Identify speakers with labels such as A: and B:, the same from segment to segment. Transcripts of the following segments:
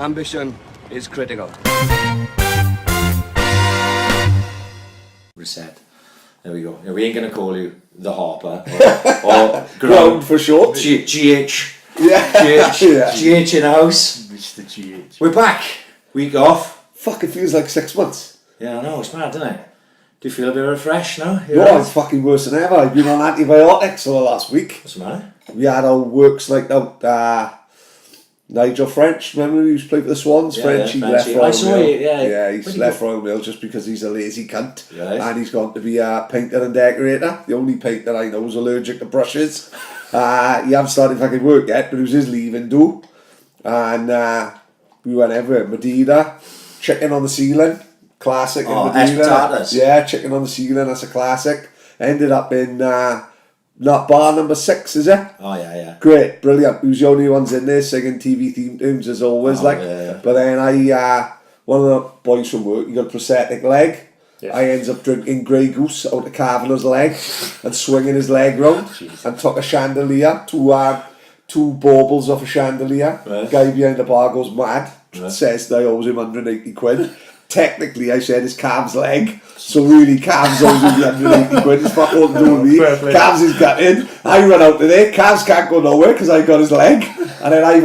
A: Ambition is critical.
B: Reset. There we go. Now, we ain't going to call you the Hopper or
C: Ground for short.
B: GH.
C: Yeah.
B: GH in the house.
D: Mr. GH.
B: We're back. Week off.
C: Fuck, it feels like 6 months.
B: Yeah, I know. It's mad, doesn't it? Do you feel a bit refreshed now?
C: No, it's fucking worse than ever. I've been on antibiotics for the last week.
B: What's the matter?
C: We had our works night out. Nigel French, remember he used to play for the Swans?
B: Yeah,
C: French, he left
B: Frenchy.
C: Royal
B: I saw
C: Mail.
B: it, yeah.
C: Yeah, he's left Royal Mail just because he's a lazy cunt.
B: Right.
C: And he's gone to be a painter and decorator. The only painter I know is allergic to brushes. He hasn't started fucking work yet, but it was his leaving do. And we went everywhere. Madeira, chicken on the ceiling, classic in Madeira.
B: Espetadas.
C: Yeah, chicken on the ceiling, that's a classic. Ended up in not bar number 6, is it?
B: Oh, yeah.
C: Great, brilliant. He was the only ones in there singing TV theme tunes as always.
B: Yeah.
C: But then one of the boys from work, he got a prosthetic leg. Yeah. I ends up drinking Grey Goose out of Cavaliers' leg and swinging his leg round and took a chandelier, two baubles off a chandelier.
B: Right.
C: Guy behind the bar goes mad.
B: Right.
C: Says that I owes him 180 quid. Technically, I said it's Cav's leg, so really Cav's owes him the 180 quid. It's fuck all to do with me. Cav's is gutted. I run out today. Cav's can't go nowhere because I got his leg, and then I've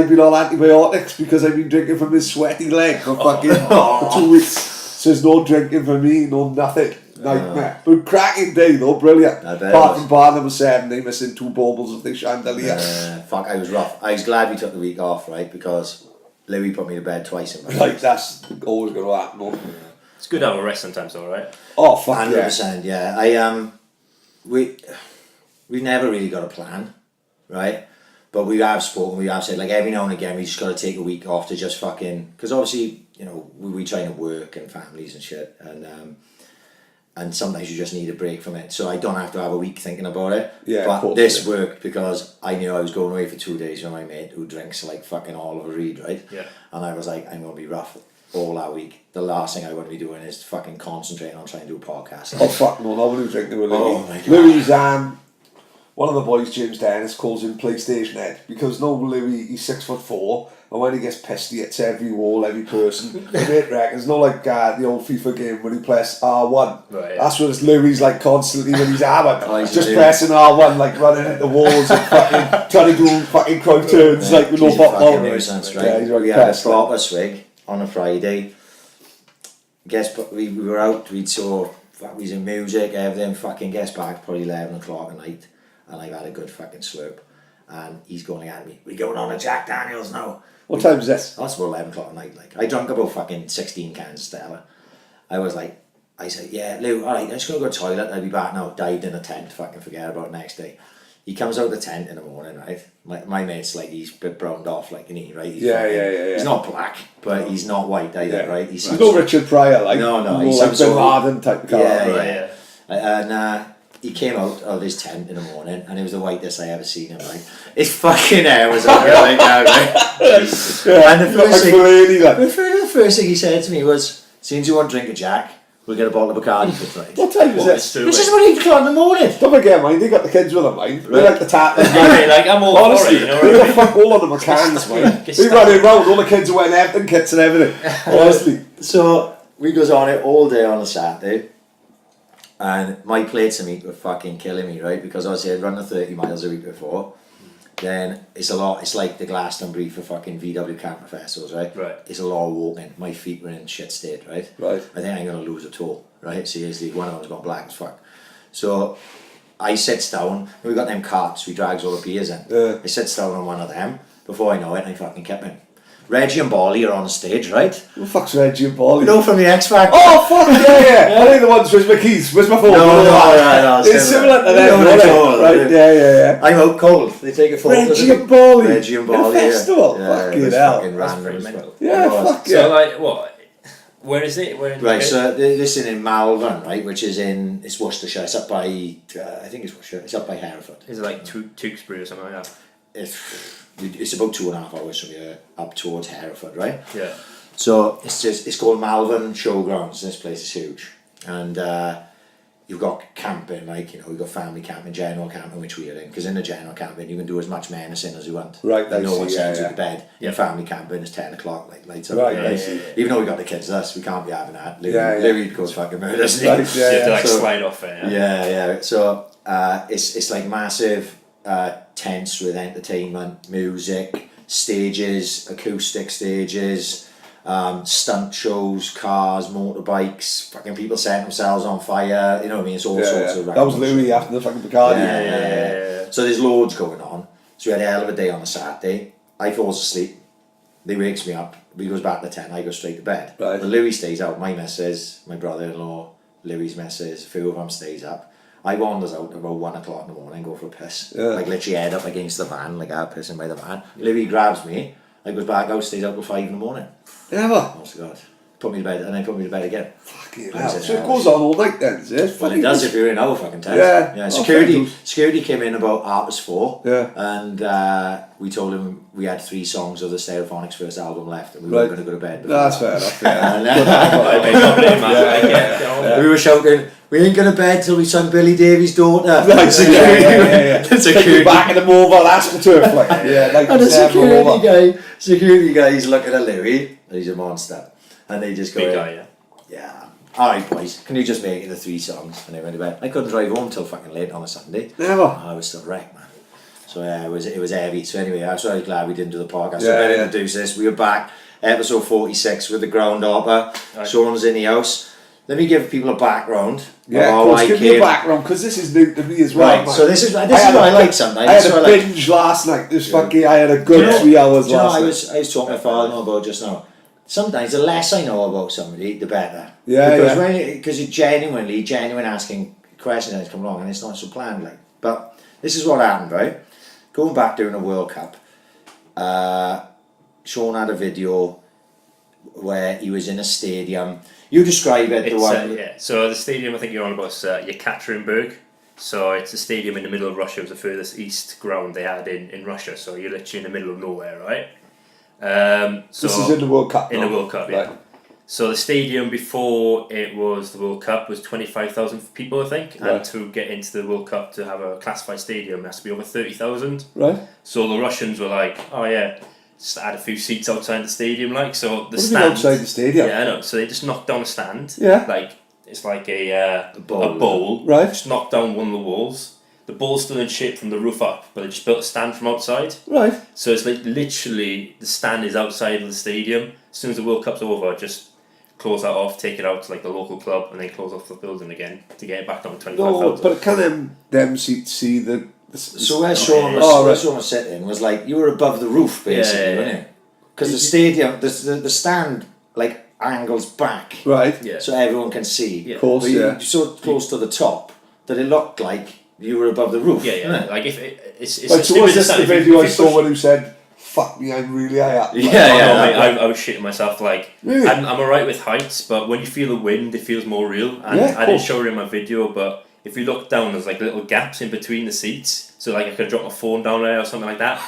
C: been on antibiotics because I've been drinking from his sweaty leg for for 2 weeks. So there's no drinking for me, no nothing. Nightmare. But cracking day though, brilliant. Apart from bar number 7, they missing 2 baubles of the chandelier.
B: Fuck, I was rough. I was glad we took the week off, right? Because Louis put me to bed twice in my
C: Like that's always going to happen. No?
D: It's good to have a rest sometimes, though, right?
C: Oh fuck
B: 100%, yeah. We've never really got a plan, right? But we have spoken. We have said like every now and again we just got to take a week off to just fucking because obviously we try to work and families and shit and sometimes you just need a break from it. So I don't have to have a week thinking about it.
C: Yeah,
B: but this worked because I knew I was going away for 2 days with my mate who drinks like fucking Oliver Reed, right?
D: Yeah.
B: And I was like, I'm going to be rough all that week. The last thing I want to be doing is fucking concentrating on trying to do a podcast.
C: Oh fuck no, nobody was drinking with Louis.
B: Oh my God.
C: Louis, one of the boys, James Dennis, calls him PlayStation Head because Louis, he's 6'4", and when he gets pissed, he hits every wall, every person. The mate reckons, not like the old FIFA game when he press R1.
D: Right.
C: That's what it's Louis like constantly when he's hammered.
B: He's
C: just pressing R1, like running into walls and fucking trying to do fucking crowd turns like with no football.
B: Nuisance, right?
C: Yeah, he's
B: we had a proper swig on a Friday. Guess we were out, we was in music, everything, fucking gets back probably 11 o'clock at night. And I've had a good fucking slurp. And he's going at me, we going on a Jack Daniels now.
C: What time is this?
B: That's about 11 o'clock at night. Like I drank about fucking 16 cans of Stella. I said, yeah, Lou, alright, I'm just going to go to the toilet, I'll be back now. Dived in a tent, fucking forget about it next day. He comes out of the tent in the morning, right? My mate's like, he's a bit browned off, like, isn't he, right? He's not black, but he's not white either, right? He's
C: no Richard Pryor, like.
B: No,
C: he's like Bin Laden type of guy.
B: Yeah. And he came out of his tent in the morning and it was the whitest I ever seen him, like his fucking hair was on it right now, right? And the first thing he said to me was, since you want to drink a Jack, we'll get a bottle of Bacardi for tonight.
C: What time is this?
B: It's just about 8 o'clock in the morning.
C: Don't forget, mind, they got the kids with them, mind. They like the tap.
D: Like I'm all
C: honestly,
D: for it,
C: they got fuck all of them are cans, mind. They run around, all the kids are wearing Everton kits and everything. Honestly.
B: So we goes on it all day on a Saturday. And my plates of meat were fucking killing me, right? Because obviously I'd run the 30 miles a week before. Then it's a lot, it's like the Glastonbury for fucking VW camper festivals, right?
D: Right.
B: It's a lot of walking. My feet were in shit state, right?
C: Right.
B: I think I'm going to lose a toe, right? Seriously, one of them's gone black as fuck. So I sits down, we got them carts, we drags all the beers in.
C: Yeah.
B: I sits down on one of them. Before I know it, I fucking kept in. Reggie and Bally are on stage, right?
C: Who the fuck's Reggie and Bally?
B: You know from the X Factor.
C: Oh fuck yeah! I think the ones, where's my keys? Where's my phone?
B: No.
C: It's similar to them, right? Yeah.
B: I'm out cold. They take a photo.
C: Reggie and Bally.
B: Reggie and Bally.
C: In a festival. Fucking hell.
B: Fucking random.
C: Yeah, fuck yeah.
D: So like what? Where is it?
B: Right, so this is in Malvern, right, which is it's Worcestershire. It's up by, I think it's Worcestershire. It's up by Hereford.
D: Is it like Tewkesbury or something like that?
B: It's about 2.5 hours from here up towards Hereford, right?
D: Yeah.
B: So it's called Malvern Showgrounds. This place is huge, and you've got camping, like, you know, you've got family camping, general camping, which we are in, because in the general camping you can do as much menacing as you want.
C: Right,
B: like,
C: I
B: no one
C: see,
B: sends
C: yeah,
B: you to bed. In family camping, it's 10 o'clock, like, lights up.
C: Right,
B: you know,
C: I see.
B: even though we got the kids with us, we can't be having that.
C: Yeah, yeah.
B: Louis goes fucking murder, doesn't he?
C: Right,
D: So you have to like
B: So-
D: slide off it.
B: Yeah. So it's like massive tents with entertainment, music, stages, acoustic stages, stunt shows, cars, motorbikes, fucking people setting themselves on fire. You know what I mean? It's all sorts of.
C: That was Louis after the fucking Bacardi.
B: Yeah. So there's loads going on. So we had a hell of a day on a Saturday. I falls asleep. They wakes me up. We goes back to the tent. I go straight to bed.
C: Right.
B: But Louis stays out. My missus, my brother-in-law, Louis' missus, a few of them stays up. I wanders out about 1 o'clock in the morning, go for a piss.
C: Yeah.
B: Like literally head up against the van, like I'm pissing by the van. Louis grabs me. I goes back out, stays out till 5 in the morning.
C: Never.
B: Honest to God. Put me to bed, and then put me to bed again.
C: Fucking
B: I
C: hell.
B: was
C: So
B: in
C: it
B: hours.
C: goes on all night then, is it?
B: Well, it does if you're in our fucking tent.
C: Yeah.
B: Yeah.
C: Oh,
B: Security
C: fair
B: security came in about 4:30.
C: Yeah.
B: And we told him we had 3 songs of the Stereophonics' first album left, and we weren't
C: Right.
B: going to go to bed.
C: No, that's fair enough. Yeah.
B: And,
D: I don't blame man. I get
B: we were shouting, "We ain't going to bed till we sung Billy Davies' Daughter."
C: Right, security.
B: The
C: Take
B: security
C: you back in the mobile AstroTurf, like, yeah, like
B: And the
C: over.
B: security guy's looking at Louis, and he's a monster. And they just go,
D: Big
B: in,
D: guy, yeah.
B: "Yeah, alright boys, can you just make it the 3 songs?" And they went to bed. I couldn't drive home till fucking late on a Sunday.
C: Never.
B: I was still wrecked, man. So yeah, it was heavy. So anyway, I was very glad we didn't do the podcast. So
C: Yeah,
B: I better
C: yeah.
B: introduce this. We were back, episode 46 with the Groundhopper.
D: Right.
B: Sean's in the house. Let me give people a background.
C: Yeah,
B: how
C: of course,
B: I
C: give me
B: came-
C: a background, because this is new to me as well.
B: Right,
C: man.
B: so this is what
C: had
B: I
C: a
B: like
C: bit-
B: sometimes.
C: I had
B: So
C: a
B: like-
C: binge last night. This fucking, I had a good 3 hours
B: Do you know,
C: last
B: I
C: night.
B: was talking to my father about just now. Sometimes the less I know about somebody, the better.
C: Yeah,
B: because
C: yeah.
B: because you're genuine asking questions and it's come along and it's not so planned, like. But this is what happened, right? Going back during the World Cup, Sean had a video where he was in a stadium. You describe it the
D: It's,
B: one.
D: yeah. So the stadium I think you're on about is Yekaterinburg. So it's a stadium in the middle of Russia. It was the furthest east ground they had in Russia. So you're literally in the middle of nowhere, right? So
C: This is in the World Cup.
D: in
C: no?
D: the World Cup, yeah.
C: Right.
D: So the stadium before it was the World Cup was 25,000 people, I think,
C: Right.
D: and to get into the World Cup to have a classified stadium it has to be over 30,000.
C: Right.
D: So the Russians were like, "Oh yeah, just add a few seats outside the stadium, like so." The
C: What do you mean
D: stand
C: outside the stadium?
D: Yeah, I know. So they just knocked down a stand.
C: Yeah.
D: Like it's like a
B: bowl.
D: bowl.
C: Right.
D: Just knocked down one of the walls. The bowl's still in shape from the roof up, but they just built a stand from outside.
C: Right.
D: So it's like literally the stand is outside of the stadium. As soon as the World Cup's over, just close that off, take it out to like the local club, and then close off the building again to get it back down to 25,000.
C: No, but can them see the
B: So where Sean was,
C: Oh,
B: where
C: right.
B: Sean was sitting was like you were above the roof basically,
D: Yeah.
B: weren't you? Because the stadium, the stand like angles back,
C: right.
D: Yeah.
B: so everyone can see.
D: Yeah.
C: Of course,
B: But you-
C: yeah.
B: you're so close to the top that it looked like you were above the roof.
D: Yeah,
B: innit?
D: Like if it's
C: Like, so
D: it
C: was this the
D: if you-
C: video I
D: if you
C: saw
D: push-
C: when you said, "Fuck me, I'm really high up"? Like,
B: Yeah,
D: Oh,
B: yeah,
D: no,
B: that-
D: mate, I was shitting myself. Like
C: Really?
D: I'm alright with heights, but when you feel the wind, it feels more real. And
C: Yeah, of
D: I didn't
C: course.
D: show it in my video, but if you look down, there's like little gaps in between the seats. So like I could drop my phone down there or something like that.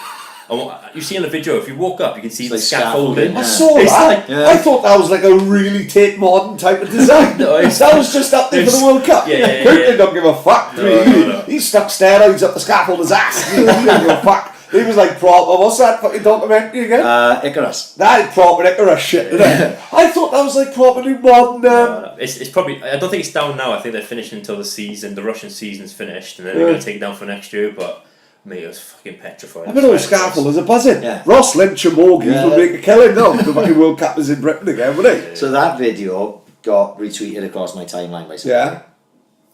D: And you see in the video, if you walk up, you can see
B: It's
D: the
B: like
D: scaffolding.
B: scaffolding,
C: I
B: yeah.
C: saw
D: It's
C: that.
D: like-
B: Yeah.
C: I thought that was like a really Tate Modern type of design.
D: No, it's-
C: that was just up there for the World Cup.
D: Yeah, yeah,
C: Putin
D: yeah.
C: don't give a fuck.
D: No.
C: He stuck steroids up the scaffolder's ass. He didn't give a fuck. He was like proper. What's that fucking documentary again?
B: Icarus.
C: That is proper Icarus shit, isn't it? I thought that was like properly modern.
D: No. It's probably. I don't think it's down now. I think they're finishing until the season. The Russian season's finished, and then they're
C: Yeah.
D: going to take it down for next year. But mate, I was fucking petrified.
C: I mean, those scaffolders are buzzing.
B: Yeah.
C: Ross Lynch and Morgies
B: Yeah.
C: would make a killing. No, the fucking World Cup is in Britain again, would they?
B: So that video got retweeted across my timeline by somebody.
C: Yeah.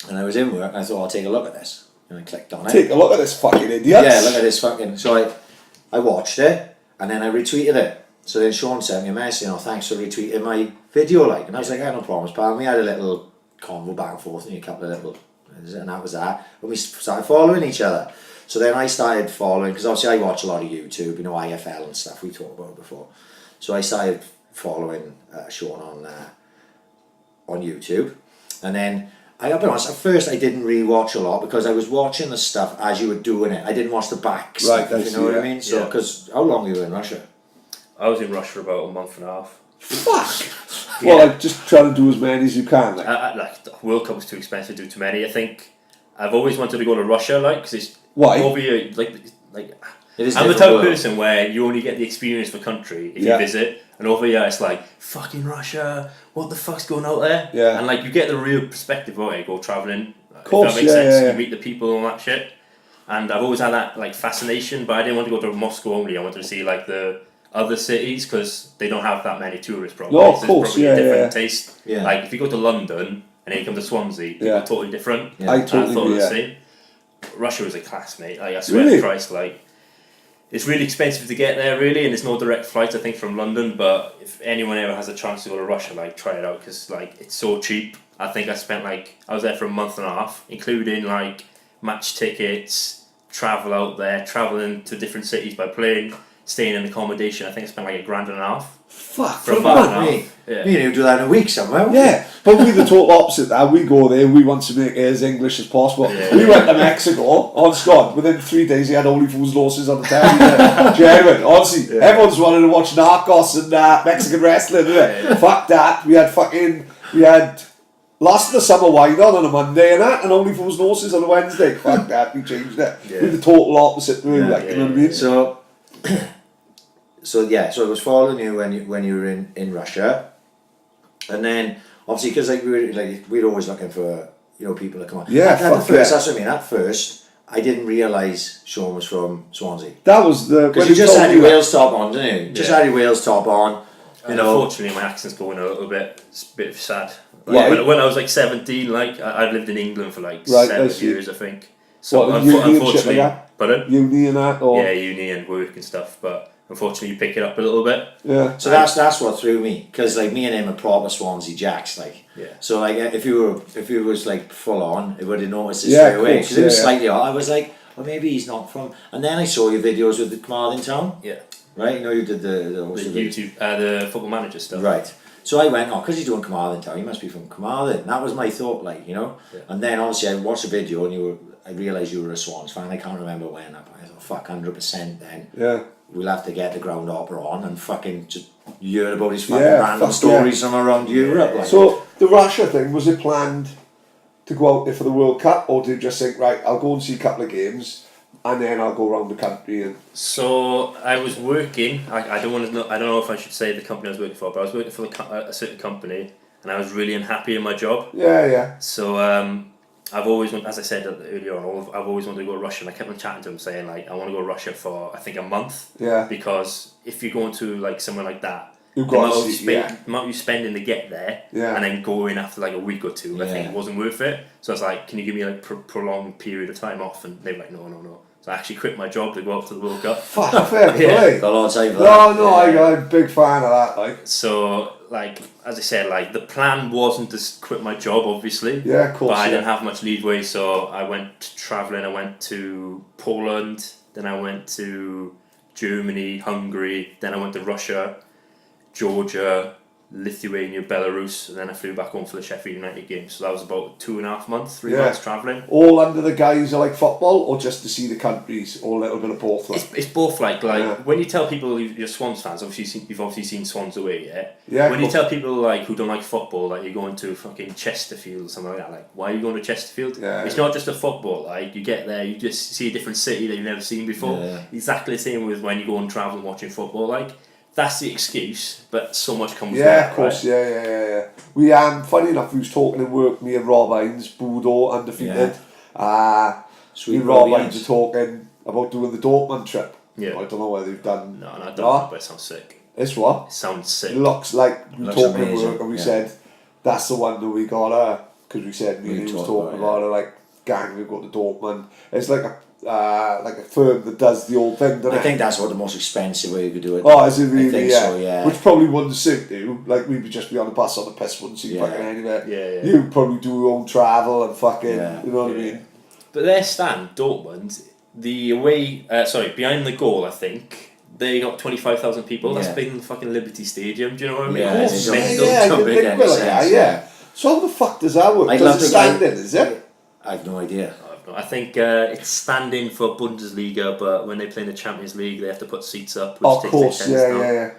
B: And I was in work and I thought I'll take a look at this. And I clicked on it.
C: Take a look at this fucking idiot.
B: Yeah, look at this fucking. So I watched it and then I retweeted it. So then Sean sent me a message, thanks for retweeting my video, like. And I was like, no problems, pal. And we had a little convo back and forth and a couple of little, and that was that. And we started following each other. So then I started following, because obviously I watch a lot of YouTube, IFL and stuff we talked about before. So I started following Sean on YouTube. And then, I'll be honest, at first I didn't really watch a lot because I was watching the stuff as you were doing it. I didn't watch the back stuff,
C: I
B: if you
C: see,
B: know what I
C: yeah.
B: mean? So,
D: Yeah.
B: because how long were you in Russia?
D: I was in Russia for about a month and a half.
C: Fuck! Well, like just try to do as many as you can.
D: Like the World Cup was too expensive to do too many. I think I've always wanted to go to Russia, like, because it's
C: Why?
D: over here, like
B: It is
D: I'm the
B: different
D: type of
B: world.
D: person where you only get the experience of a country if
C: Yeah.
D: you visit, and over here it's like fucking Russia. What the fuck's going out there?
C: Yeah.
D: And like you get the real perspective of it. Go traveling. Of
C: course,
D: if that makes
C: yeah,
D: sense.
C: yeah.
D: You meet the people and all that shit. And I've always had that like fascination, but I didn't want to go to Moscow only. I wanted to see like the other cities because they don't have that many tourists. Probably.
C: No, of
D: It's
C: course,
D: probably
C: yeah,
D: a different
C: yeah.
D: taste.
B: Yeah.
D: Like if you go to London and then you come to Swansea, people
C: Yeah.
D: are totally different.
B: Yeah.
C: I
D: And
C: totally
D: I thought
C: agree.
D: the
C: Yeah.
D: same. Russia was a class, mate. Like, I swear
C: Really?
D: to Christ, like it's really expensive to get there, really, and there's no direct flights, I think, from London. But if anyone ever has a chance to go to Russia, like try it out because like it's so cheap. I think I spent I was there for a month and a half, including like match tickets, travel out there, traveling to different cities by plane, staying in accommodation. I think I spent like $1,500.
C: Fuck,
D: For a
C: for
D: month
C: a
D: and a
B: Me,
D: half. Yeah.
B: me and you do that in a week somewhere. won't
C: Yeah, but we're the total opposite there. We go there, we want to make it as English as possible.
D: Yeah.
C: We went to Mexico, on Scott, within 3 days he had Only Fools Losses on the telly. Genuine, honestly, everyone's wanted to watch Narcos and Mexican wrestling, isn't it? Fuck that, we had Last of the Summer Wine on a Monday and that, and Only Fools Losses on a Wednesday. Fuck that, we changed it.
D: Yeah.
C: We're the total opposite, really,
B: Yeah,
C: like, you know what I mean?
B: So, so I was following you when you were in Russia, and then obviously because we're always looking for people to come on.
C: Yeah,
B: At
C: fuck
B: first,
C: yeah.
B: that's what I mean. At first, I didn't realise Sean was from Swansea
C: That was the...
B: because
C: when
B: you
C: he
B: just
C: told
B: had
C: me
B: your
C: that-
B: Wales top on, didn't you? Just
D: Yeah.
B: had your Wales top on.
D: Unfortunately, my accent's going a little bit. It's a bit sad.
C: Why?
D: When I was like 17, I'd lived in England for like
C: Right, I
D: 7
C: see.
D: years, I think. So
C: What, uni and shit like
D: unfortunately,
C: that?
D: pardon?
C: Uni and that, or...
D: Yeah, uni and work and stuff. But unfortunately, you pick it up a little bit.
C: Yeah.
B: So that's what threw me because me and him are proper Swansea Jacks
D: Yeah.
B: So if you was like full on, it would have noticed it
C: Yeah,
B: straight
C: of
B: away
C: course,
B: because it was
C: yeah.
B: slightly odd. I was like, well, maybe he's not from. And then I saw your videos with the Carmarthen Town,
D: Yeah.
B: right? You did the
D: The YouTube, the football manager stuff.
B: right. So I went, because he's doing Carmarthen Town, he must be from Carmarthen. That was my thought,
D: Yeah.
B: And then obviously I watched the video and I realised you were a Swans fan. I can't remember when. I thought, fuck, 100% then.
C: Yeah.
B: We'll have to get the Groundhopper on and fucking just hear about his fucking
C: Yeah,
B: random
C: fuck
B: stories from around Europe. Like.
C: So the Russia thing, was it planned to go out there for the World Cup, or did you just think, right, I'll go and see a couple of games and then I'll go around the country and...
D: So I was working. I don't want to know. I don't know if I should say the company I was working for, but I was working for a certain company, and I was really unhappy in my job.
C: Yeah.
D: So I've always, as I said earlier on, I've always wanted to go to Russia, and I kept on chatting to him saying like I want to go to Russia for I think a month.
C: Yeah.
D: Because if you're going to like somewhere like that,
C: You've
D: the
C: got
D: amount,
C: to
D: of
C: see, yeah.
D: the amount you spending to get there,
C: Yeah.
D: and then go in after like a week or two, I think
B: Yeah.
D: it wasn't worth it. So I was like, can you give me like prolonged period of time off? And they were like, no. So I actually quit my job to go up to the World Cup.
C: Fuck, fair
D: Yeah.
C: play.
B: Got a lot of time for that.
C: No, I'm a big fan of that, like.
D: So, like, as I said, like, the plan wasn't to quit my job, obviously.
C: Yeah, of course,
D: But I
C: yeah.
D: didn't have much leadway, so I went travelling. I went to Poland, then I went to Germany, Hungary, then I went to Russia, Georgia, Lithuania, Belarus, and then I flew back home for the Sheffield United game. So that was about 2.5 months, 3
C: Yeah.
D: months travelling.
C: All under the guise of like football, or just to see the countries, or a little bit of both, like.
D: It's both like
C: Yeah.
D: when you tell people you're Swans fans, you've obviously seen Swans away, yeah.
C: Yeah,
D: When you
C: cool.
D: tell people like who don't like football, like you're going to fucking Chesterfield or something like that, like why are you going to Chesterfield?
C: Yeah.
D: It's not just a football. Like you get there, you just see a different city that you've never seen before.
B: Yeah.
D: Exactly the same with when you go and travel and watching football. Like that's the excuse, but so much comes. with
C: Yeah,
D: it,
C: of course,
D: right?
C: yeah. We funny enough, we was talking at work, me and Rob Hines, Budo, undefeated.
B: Sweet
C: Me and Rob
B: Robbie
C: Hines were talking about doing the Dortmund trip.
D: Yeah.
C: I don't know whether you've done...
D: No, I don't.
C: No?
D: But it sounds sick.
C: It's what?
D: It sounds sick.
C: It looks like we
B: Looks
C: talking at
B: amazing,
C: work and we
B: yeah.
C: said, that's the one that we got because we said, me
B: We
C: and he was
B: talked
C: talking
B: about
C: about it, like, gang, we got to Dortmund. It's like a firm that does the old thing, doesn't
B: I
C: it?
B: think that's what the most expensive way you could do it.
C: Oh, is it really?
B: I think
C: yeah.
B: so, yeah.
C: Which probably wouldn't suit you. Like, we would just be on the bus on the piss, wouldn't see
B: Yeah.
C: fucking anywhere.
D: Yeah.
C: You'd probably do your own travel and fucking,
B: Yeah.
C: you know what I
D: Yeah.
C: mean?
D: But their stand, Dortmund, the away, behind the goal, I think, they got 25,000 people. That's
B: Yeah.
D: bigger than the fucking Liberty Stadium. Do you know what I mean?
B: Yeah,
D: It's
B: it's
D: mental.
C: yeah,
B: don't
C: you
B: make
C: think
B: any
C: about it like that,
B: sense,
C: yeah.
B: yeah.
C: So how the fuck does that work?
B: I'd
C: Does
B: love
C: it
B: to
C: stand
B: go-
C: in, is it?
B: I have no idea.
D: I think it's standing for Bundesliga, but when they play in the Champions League, they have to put seats up. Which
C: Oh, of
D: takes
C: course,
D: their
C: yeah.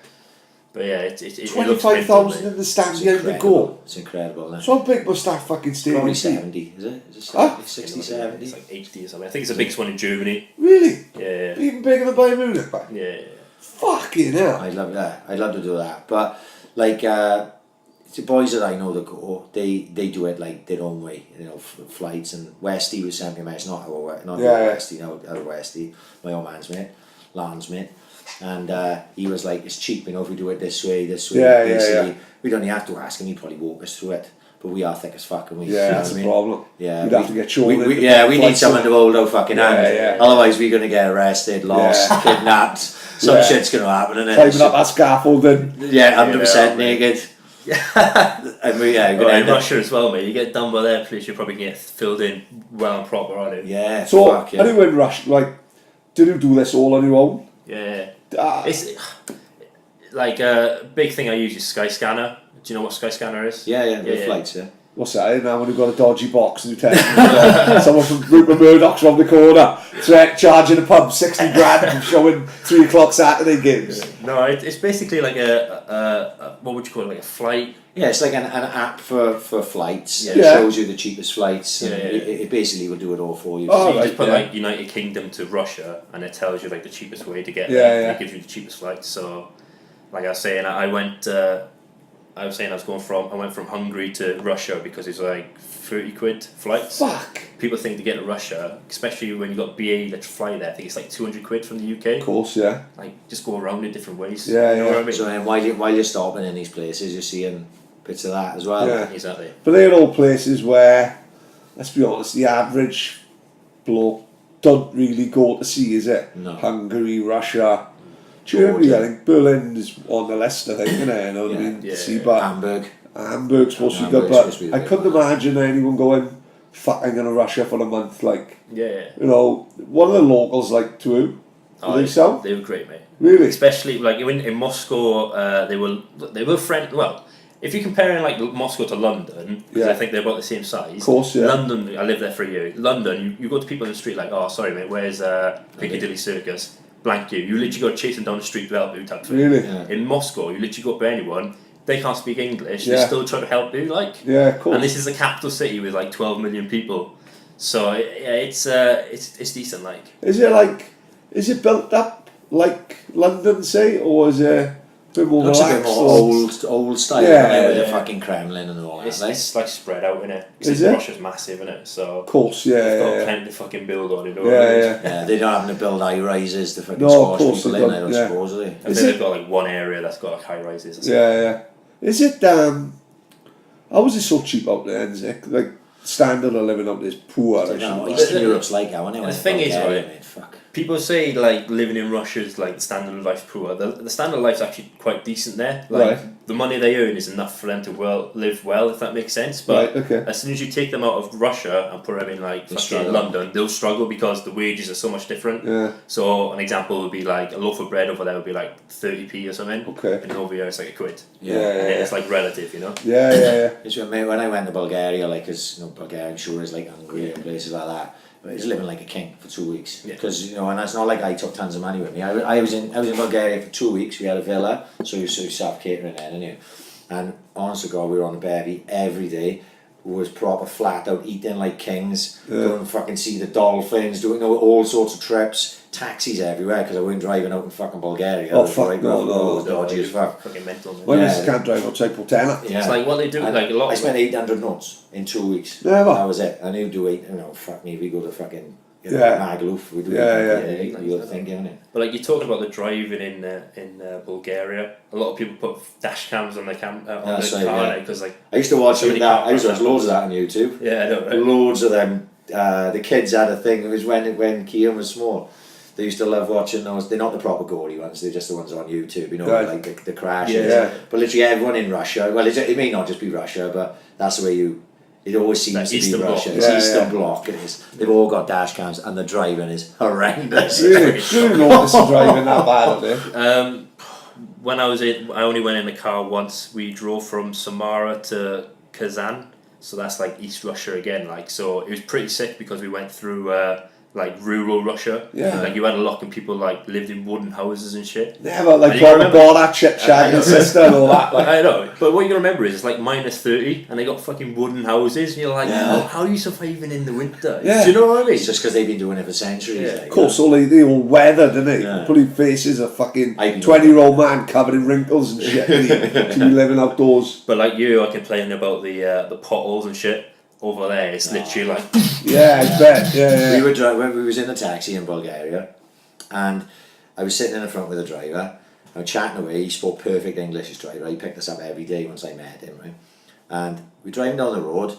D: But yeah, it looks
C: 25,000 in the stands behind the goal.
B: It's incredible, isn't it?
C: So how big must that fucking stadium
B: Probably
C: be?
B: 70, is it? Is it
C: Huh?
B: 60, 70?
D: It's like 80 or something. I think it's the biggest one in Germany.
C: Really?
D: Yeah.
C: Even bigger than Bayern Munich, man?
D: Yeah.
C: Fucking hell.
B: I'd love that. I'd love to do that. But like the boys that I know that go, they do it like their own way. You know, flights, and Westy was sending me a message, not Westy, no, other Westy, my old man's mate, Lan's mate. And he was like, it's cheap, you know, if we do it this way.
C: Yeah.
B: We'd only have to ask him, he'd probably walk us through it. But we are thick as fuck, and we.
C: Yeah, that's the problem.
B: Yeah,
C: we'd have to get shown.
B: We need someone to hold our fucking hand.
C: Yeah.
B: Otherwise, we're gonna get arrested, lost, kidnapped. Some shit's gonna happen, and
C: climbing up that scaffolding.
B: Yeah, 100% naked. And we're gonna
D: in Russia as well, mate. You get done by their police, you probably get filled in well and proper, aren't you?
B: Yeah.
C: So, anyway, in Russia, like, did you do this all on your own?
D: Yeah. It's like a big thing I use is Skyscanner. Do you know what Skyscanner is?
B: Yeah. Flights, yeah.
C: What's that? Now when you've got a dodgy box and you tell someone from Rupert Murdoch's from the corner, charging a pub 60 grand and showing 3 o'clock Saturday games.
D: No, it's basically like a what would you call it? Like a flight.
B: Yeah, it's like an app for flights.
C: Yeah.
B: It shows you the cheapest flights. And
D: Yeah.
B: It basically will do it all for you.
C: Oh,
D: So you
C: right,
D: just put
C: yeah.
D: like United Kingdom to Russia, and it tells you like the cheapest way to get
C: Yeah,
D: there.
C: yeah.
D: It gives you the cheapest flights. So, like I was saying, I went from Hungary to Russia because it's like 30 quid flights.
C: Fuck.
D: People think to get to Russia, especially when you got BA that fly there, I think it's like 200 quid from the UK.
C: Of course, yeah.
D: Like just go around in different ways.
C: Yeah,
D: you know
C: yeah.
D: what I mean?
B: So then while you're stopping in these places, you're seeing bits of that as well.
C: Yeah.
D: Exactly.
C: But they're all places where, let's be honest, the average bloke don't really go to see, is it?
B: No.
C: Hungary, Russia, Germany, I think Berlin is on the list, I think, you know what I mean?
D: Yeah.
C: See, but Hamburg's supposed to be good, but I couldn't imagine anyone going, fuck, I'm going to Russia for a month, like,
D: Yeah.
C: you know, one of the locals, like, too, they sell?
D: They were great, mate.
C: Really?
D: Especially like in Moscow, they were friend. Well, if you're comparing like Moscow to London, because I think they're about the same size.
C: Of course, yeah.
D: London, I lived there for a year. London, you go to people in the street like, oh, sorry, mate, where's Piccadilly Circus? Blank you. You literally got to chase them down the street to help you type thing.
C: Really?
B: Yeah.
D: In Moscow, you literally go up to anyone. They can't speak English.
C: Yeah.
D: They still try to help you, like.
C: Yeah, cool.
D: And this is the capital city with like 12 million people, so it's decent, like.
C: Is it built up like London, say, or is it a bit more
B: Looks a
C: relaxed?
B: bit more old style,
C: Yeah,
B: with the
D: yeah.
B: fucking Kremlin and all that.
D: It's like spread out, innit?
C: Is it?
D: Russia's massive, innit? So
C: Of course,
D: they've got
C: yeah.
D: plenty to fucking build on, you know.
C: Yeah.
B: Yeah, they don't have to build high rises to fucking
C: No, of
B: squash
C: course
B: people
C: they
B: in,
C: don't,
B: I don't
C: yeah.
B: suppose, are they?
D: I
C: Is
D: think
C: it-
D: they've got like one area that's got like high rises. Or something.
C: Yeah. Is it, how is it so cheap out there, Isaac? Like, standard of living out there is poor, I
B: No,
C: should
B: Eastern Europe's like that, isn't it?
D: The thing is,
B: Bulgaria,
D: right,
B: mate, fuck.
D: People say like living in Russia is like the standard of life's poor. The standard of life's actually quite decent there. Like the money they earn is enough for them to live well, if that makes sense. But as soon as you take them out of Russia and put them in like fucking London, they'll struggle because the wages are so much different.
C: Yeah.
D: So an example would be like a loaf of bread over there would be like 30p or something.
C: Okay.
D: And over here it's like a quid.
C: Yeah.
D: And it's like relative, you know.
C: Yeah.
B: It's when I went to Bulgaria, like, cause Bulgaria, I'm sure is like Hungary and places like that. But I was living like a king for 2 weeks because and it's not like I took tons of money with me. I was in Bulgaria for 2 weeks. We had a villa, so you self catering there, didn't you? And honest to God, we were on a bevy every day. We was proper flat out eating like kings, going fucking see the dolphins, doing all sorts of trips. Taxis everywhere because I wasn't driving out in fucking Bulgaria.
C: Oh fuck, no.
B: Dodgy as fuck.
D: Fucking mental. Man.
C: When you can't drive outside Portena.
B: Yeah.
D: It's like what they do, like a lot.
B: I spent 800 notes in 2 weeks.
C: Never.
B: That was it. And you do it. Fuck me. We go to fucking Magaluf. We do you're thinking, innit?
D: But like you're talking about the driving in Bulgaria, a lot of people put dash cams on their car because like
B: I used to watch
D: so
B: that. I used to watch loads of that on YouTube.
D: Yeah, I know, right?
B: Loads of them. The kids had a thing. It was when Kian was small. They used to love watching those. They're not the proper gory ones. They're just the ones on YouTube. You know, like the crashes.
C: Yeah.
B: But literally everyone in Russia. Well, it may not just be Russia, but that's the way it always seems to
D: Eastern
B: be Russia.
D: Bloc.
B: It's Eastern Bloc. It is. They've all got dash cams, and the driving is horrendous.
C: Really? You notice the driving that bad up there?
D: When I only went in the car once. We drove from Samara to Kazan, so that's like East Russia again. Like, so it was pretty sick because we went through like rural Russia.
C: Yeah.
D: Like you had a lot of people like lived in wooden houses and shit.
C: Never like
D: And you
C: proper
D: remember-
C: bought that chip shag and sister and all that. Like,
D: I know, but what you gotta remember is it's like -30 and they got fucking wooden houses and you're like, oh, how are you surviving in the winter?
C: Yeah.
D: Do you know what I mean?
B: It's just because they've been doing it for centuries.
D: Yeah.
B: Like,
C: of course, all they all weathered, didn't they?
B: Yeah.
C: Putting faces of fucking
B: I know.
C: 20-year-old man covered in wrinkles and shit. To be living outdoors.
D: But like you, I complained about the potholes and shit. Over there, it's literally like
C: Yeah, I bet. Yeah.
B: We were when we was in the taxi in Bulgaria, and I was sitting in the front with the driver. I was chatting away. He spoke perfect English. This driver, he picked us up every day once I met him, right? And we're driving down the road,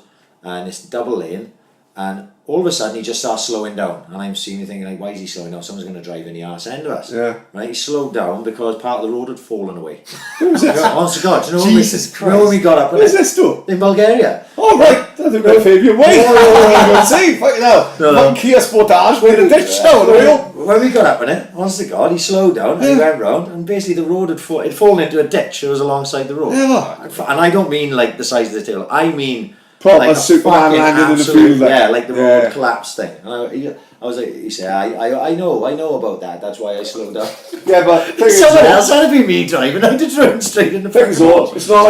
B: and it's double lane, and all of a sudden he just starts slowing down, and I'm seeing thinking like, why is he slowing down? Someone's going to drive in the arse end of us.
C: Yeah.
B: Right. He slowed down because part of the road had fallen away. Honest to God, do you know
D: Jesus
B: when we got up?
C: Where's this to?
B: In Bulgaria.
C: Oh, right. I think my favourite way. Oh, see, fucking hell.
B: No.
C: Kia Sportage with a ditch now, the wheel.
B: When we got up in it, honest to God, he slowed down and he went round, and basically the road had fallen into a ditch that was alongside the road.
C: Never.
B: And I don't mean like the size of the table. I mean
C: Proper
B: like a
C: Superman
B: fucking
C: landed in the
B: absolute-
C: field, like-
B: Yeah, like the
C: Yeah.
B: road collapse thing. And I was like, he said, I know about that. That's why I slowed down.
C: Yeah, but the thing is,
B: Someone else had to be me driving. I had to drive straight in the
C: thing is,
B: front.
C: it's not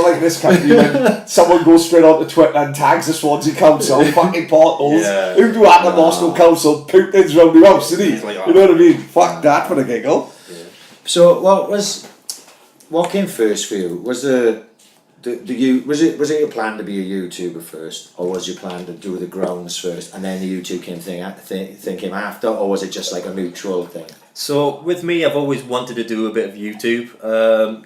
C: like this country when someone goes straight onto Twitter and tags the Swansea Council, fucking potholes.
D: Yeah.
C: Who do that? The Moscow Council, Putin's round the house, isn't he?
D: It's like,
C: You know what I mean? Fuck that for the giggle.
B: So what came first for you? Was was it your plan to be a YouTuber first, or was your plan to do the grounds first and then the YouTube thing came after, or was it just like a mutual thing?
D: So with me, I've always wanted to do a bit of YouTube.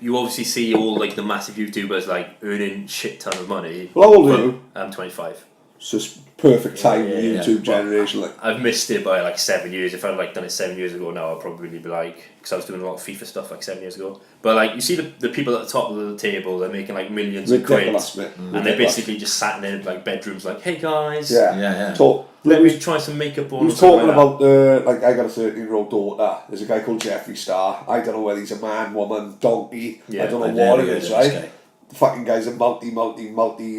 D: You obviously see all like the massive YouTubers like earning shit ton of money.
C: Well, how old are you?
D: I'm 25.
C: So it's perfect time,
D: Yeah,
C: YouTube
B: yeah.
C: generation. Like,
D: I've missed it by like 7 years. If I'd like done it 7 years ago now, I'd probably be like, because I was doing a lot of FIFA stuff like 7 years ago. But like you see the people at the top of the table, they're making like millions of quid,
C: ridiculous, mate.
D: and they're basically just sat in their like bedrooms, like, hey guys,
B: Yeah.
D: let me try some makeup on.
C: We was talking about I got a 13-year-old daughter. There's a guy called Jeffree Star. I don't know whether he's a man, woman, donkey.
D: Yeah,
C: I don't know
B: I've
C: what
B: never
C: he
B: heard
C: is,
B: of this
C: right?
B: guy.
C: The fucking guy's a multi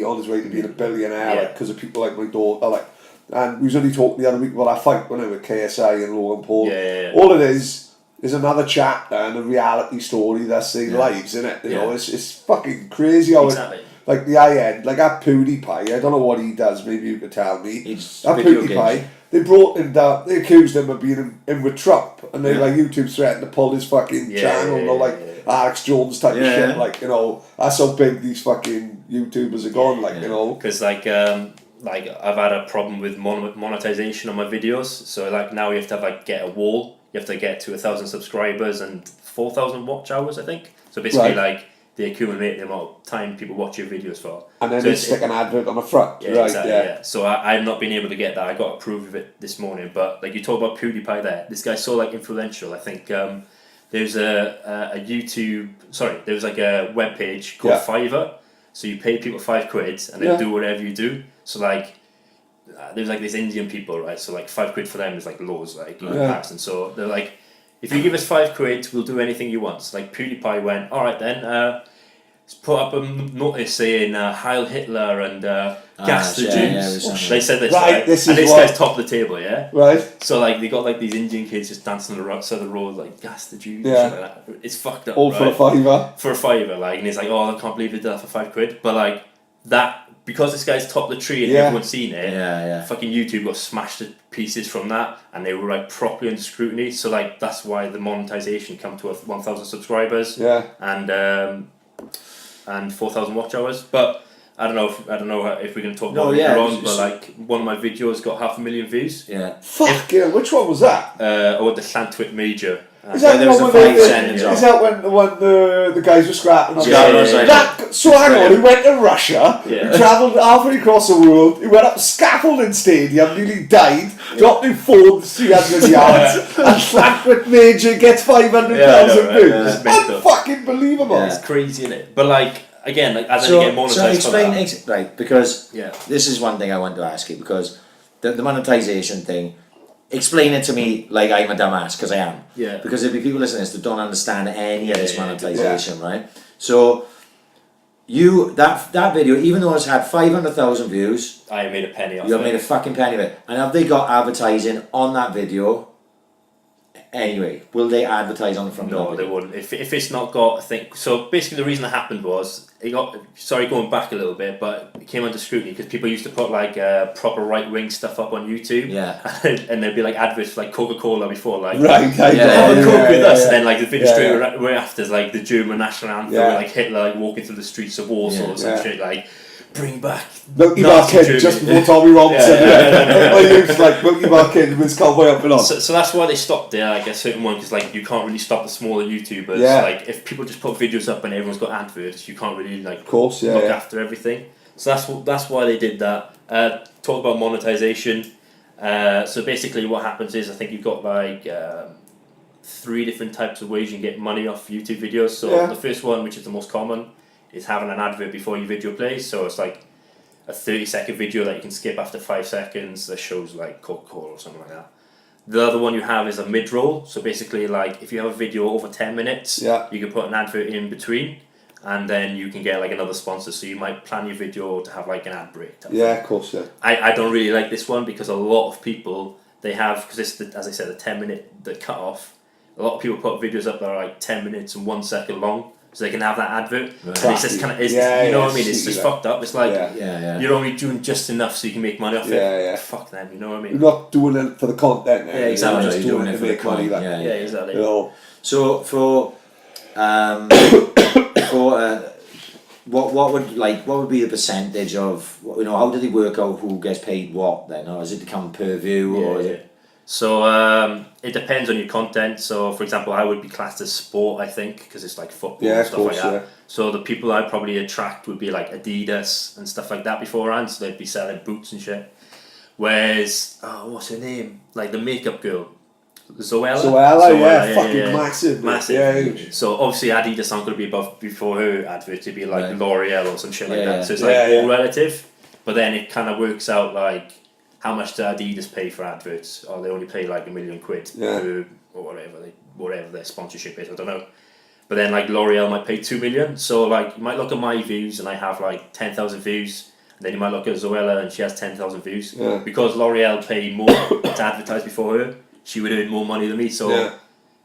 C: on his way to being a billionaire,
D: Yeah.
C: like, because of people like my daughter, like. And we was only talking the other week about our fight when I with KSI and Logan Paul.
D: Yeah.
C: All it is another chapter and a reality story that's their lives, innit? You know, it's fucking crazy how
D: Exactly.
C: like the high end, like that PewDiePie, I don't know what he does, maybe you could tell me.
B: He's
C: That
B: video
C: PewDiePie,
B: games.
C: they brought him down, they accused him of being in with Trump, and they like YouTube threatened to pull his fucking channel, you know, like Alex Jones type of shit, like, you know, that's how big these fucking YouTubers are gone, like, you know.
D: Because like I've had a problem with monetization on my videos. So like now you have to have like get a wall. You have to get to 1,000 subscribers and 4,000 watch hours, I think. So basically, like they accumulate the amount of time people watch your videos for.
C: And then
D: so
C: they stick an advert on the front,
D: Yeah,
C: right?
D: exactly,
C: Yeah.
D: yeah. So I've not been able to get that. I got approved of it this morning. But like you talk about PewDiePie there, this guy's so like influential. I think there's a YouTube. Sorry, there's like a web page called Fiverr. So you pay people £5 and they do whatever you do. So like there's like these Indian people, right? So like £5 for them is like loads, like in packs. And so they're like, if you give us £5, we'll do anything you want. So like PewDiePie went, all right then, let's put up a notice saying Heil Hitler and gas the Jews. They said this,
C: Right,
D: right?
C: this
D: and
C: is
D: this
C: what-
D: guy's top of the table, yeah.
C: Right.
D: So like they got like these Indian kids just dancing on the side of the road, like gas the Jews.
C: Yeah.
D: And shit like that. It's fucked up.
C: All
D: right?
C: for a fiver.
D: For a fiver, like, and he's like, oh, I can't believe they did that for £5. But like that, because this guy's top of the tree and everyone's seen it, fucking YouTube got smashed to pieces from that, and they were like properly under scrutiny. So like that's why the monetization come to 1,000 subscribers, and 4,000 watch hours. But I don't know if we're gonna talk about it later on. But like one of my videos got 500,000 views.
B: Yeah.
C: Fuck yeah! Which one was that?
D: Or the Llantwit Major.
C: Is that
B: there
C: the
B: was
C: one
B: the
C: when
B: 5 seconds
C: is that when the guys were scrapping? So hang on, he went to Russia, he travelled halfway across the world, he went up to Scaffolding Stadium, nearly died, dropped in Ford 300 yards, and Llantwit Major gets 500,000 views. Unfucking believable.
D: It's crazy, isn't it? But like again, like as
B: So,
D: I get monetized
B: so
D: for that.
B: explain, right, because this is one thing I want to ask you, because the monetization thing, explain it to me like I'm a dumbass, because I am.
D: Yeah.
B: Because there'll be people listening to this that don't understand any of this monetization, right? So that video, even though it's had 500,000 views,
D: I made a penny off
B: you
D: it.
B: have made a fucking penny of it. And have they got advertising on that video? Anyway, will they advertise on the front?
D: No,
B: of the
D: they
B: video?
D: wouldn't. If it's not got, I think. So basically, the reason that happened was it got. Sorry, going back a little bit, but it came under scrutiny because people used to put like proper right wing stuff up on YouTube.
B: Yeah.
D: And there'd be like adverts for like Coca-Cola before, like
C: Right,
D: have a Coke with us, and then like the video straight away after is like the German national anthem, like Hitler like walking through the streets of Warsaw or some shit like. Bring back
C: Milky Bar Kid just before Tommy Robinson. I used like Milky Bar Kid with his cowboy up and on.
D: So that's why they stopped there, like a certain one, because like you can't really stop the smaller YouTubers. Like if people just put videos up and everyone's got adverts, you can't really like look after everything. So that's why they did that. Talk about monetisation. So basically, what happens is I think you've got like 3 different types of ways you can get money off YouTube videos. So the first one, which is the most common, is having an advert before your video plays. So it's like a 30-second video that you can skip after 5 seconds that shows like Coca-Cola or something like that. The other one you have is a mid-roll. So basically, like if you have a video over 10 minutes, you can put an advert in between, and then you can get like another sponsor. So you might plan your video to have like an ad break.
C: Of course,
D: I don't really like this one because a lot of people, they have, because it's as I said, the 10-minute the cut off. A lot of people put videos up that are like 10 minutes and 1 second long, so they can have that advert. Right. And it's just kind of, you know what I mean? It's just fucked up. It's like you're only doing just enough so you can make money off it. Fuck them, you know what I mean?
C: You're not doing it for the content.
D: Yeah, exactly.
C: You're just doing it to make money. Like.
D: Yeah, exactly.
C: You know.
B: So for what would be the percentage of, you know, how do they work out who gets paid what then, or is it come per view or is it?
D: So it depends on your content. So for example, I would be classed as sport, I think, because it's like football and stuff like that. So the people I'd probably attract would be like Adidas and stuff like that beforehand. So they'd be selling boots and shit. Whereas, what's her name? Like the makeup girl, Zoella,
C: fucking massive.
D: Yeah. So obviously Adidas aren't going to be above before her advert. It'd be like L'Oreal or some shit like that. So it's like all relative. But then it kind of works out like, how much do Adidas pay for adverts? Or they only pay like £1 million per, or whatever their sponsorship is, I don't know. But then like L'Oreal might pay 2 million. So like you might look at my views and I have like 10,000 views. And then you might look at Zoella and she has 10,000 views. Because L'Oreal pay more to advertise before her, she would earn more money than me. So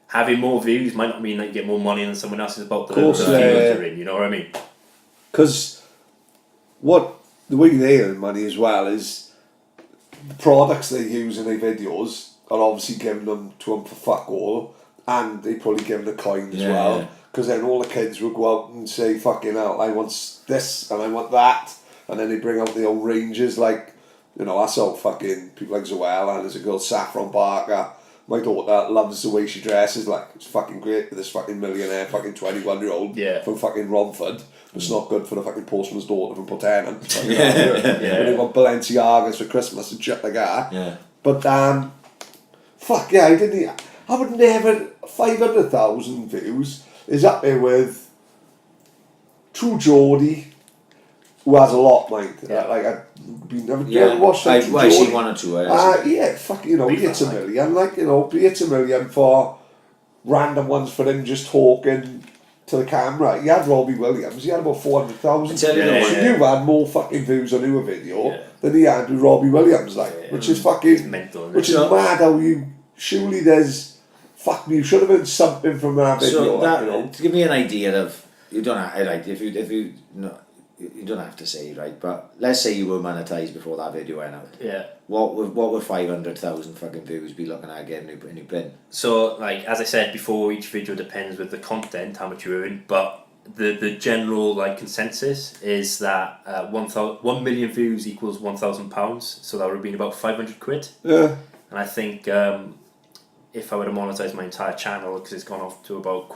D: having more views might not mean that you get more money than someone else. Is about the field you're in, you know what I mean?
C: Because the way they earn money as well is the products they use in their videos are obviously giving them to them for fuck all, and they probably give them a coin as well, because then all the kids will go out and say, fucking hell, I want this and I want that, and then they bring out their own ranges. Like, you know, that's how fucking people like Zoella, and there's a girl, Saffron Barker, my daughter loves the way she dresses. Like, it's fucking great with this fucking millionaire fucking 21-year-old from fucking Romford. It's not good for the fucking postman's daughter from Portanan. When they want Balenciagas for Christmas and shit like that. But I would never. 500,000 views is up there with True Geordie, who has a lot, mind. Like I've watched that.
B: I've seen 1 or 2.
C: You know, he hits a million. Like, you know, he hits a million for random ones for him just talking to the camera. He had Robbie Williams. He had about 400,000. You've had more fucking views on your video than he had with Robbie Williams, which is fucking mental. Which is mad. How you surely there's you should have earned something from that video.
B: So that,
C: you know?
B: to give me an idea of, you don't have, like, if you you don't have to say, right, but let's say you were monetised before that video went out. What would 500,000 fucking views be looking at getting a new pin?
D: So, like, as I said before, each video depends with the content, how much you earn, but the general like consensus is that 1 million views equals £1,000, so that would have been about 500 quid. And I think if I were to monetize my entire channel, because it's gone off to about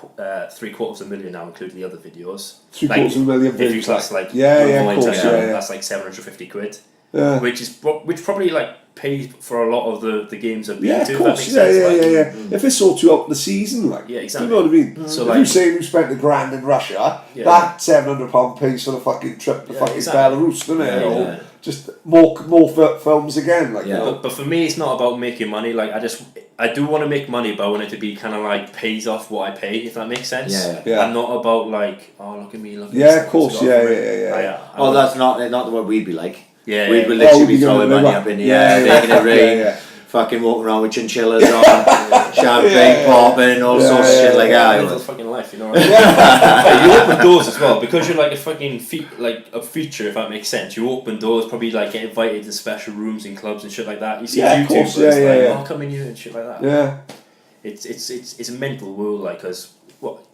D: 750,000 now, including the other videos.
C: 750,000 views.
D: If you class like that's like 750 quid. Which probably like pays for a lot of the games of
C: of course, If it's all throughout the season, like,
D: exactly.
C: You know what I mean?
D: So
C: if
D: like,
C: you say you spent £1,000 in Russia, that £700 pays for the fucking trip to fucking Belarus, doesn't it? just more films again. Like, you know.
D: But for me, it's not about making money. Like I do want to make money, but I want it to be kind of like pays off what I pay, if that makes sense.
B: Yeah.
D: I'm not about like, oh, look at me, look at
C: Yeah, of course, yeah.
B: Oh, that's not what we'd be like.
D: Yeah,
B: We'd literally be throwing money up in the air, making it rain, fucking walking around with chinchillas on, champagne popping, all sorts of shit like that.
D: That's fucking life, you know what I mean? You open doors as well, because you're like a fucking a feature, if that makes sense. You open doors, probably like get invited to special rooms in clubs and shit like that. You see YouTubers like, oh, come in here and shit like that.
C: Yeah.
D: It's a mental world, like, because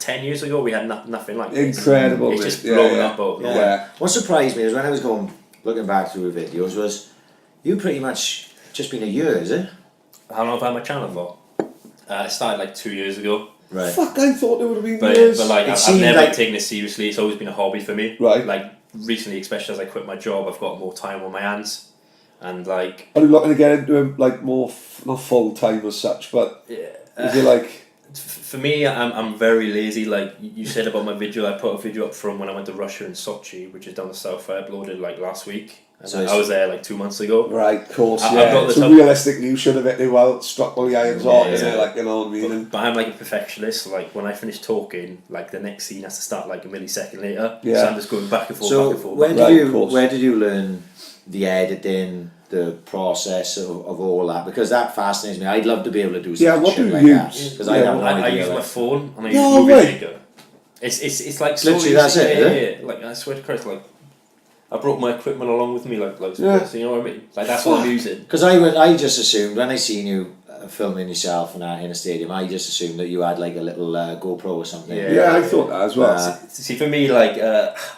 D: 10 years ago we had nothing like this.
C: Incredible.
D: It's just blown up out.
B: Yeah. What surprised me is when I was looking back through the videos was you pretty much just been a year, is it?
D: How long have I had my channel for? I started like 2 years ago.
B: Right.
C: Fuck, I thought it would have been years.
D: But like I've never taken it seriously. It's always been a hobby for me.
C: Right.
D: Like recently, especially as I quit my job, I've got more time on my hands, and like.
C: Are you looking to get into him like more not full time as such, but is it like?
D: For me, I'm very lazy. Like you said about my video, I put a video up from when I went to Russia and Sochi, which is down the south. I uploaded like last week. And so I was there like 2 months ago.
C: Right, of course,
D: So
C: realistically, you should have hit it well, struck all the irons hot, isn't it? Like, you know what I mean?
D: But I'm like a perfectionist. Like when I finish talking, like the next scene has to start like a millisecond later.
C: Yeah.
D: So I'm just going back and forth,
B: So
D: back and forth.
B: where did you learn the editing, the process of all that? Because that fascinates me. I'd love to be able to do something
C: what do you
B: like
C: use?
B: Because I have no idea.
D: I use my phone and I use
C: No
D: Movie
C: way.
D: Maker. It's like
B: literally that's it.
D: Yeah. Like I swear to Christ, like I brought my equipment along with me, like loads
C: Yeah.
D: of this, you know what I mean? Like that's what I'm using.
B: Because I just assumed when I seen you filming yourself and that in a stadium, I just assumed that you had like a little GoPro or something.
C: Yeah, I thought that as well.
D: See, for me, like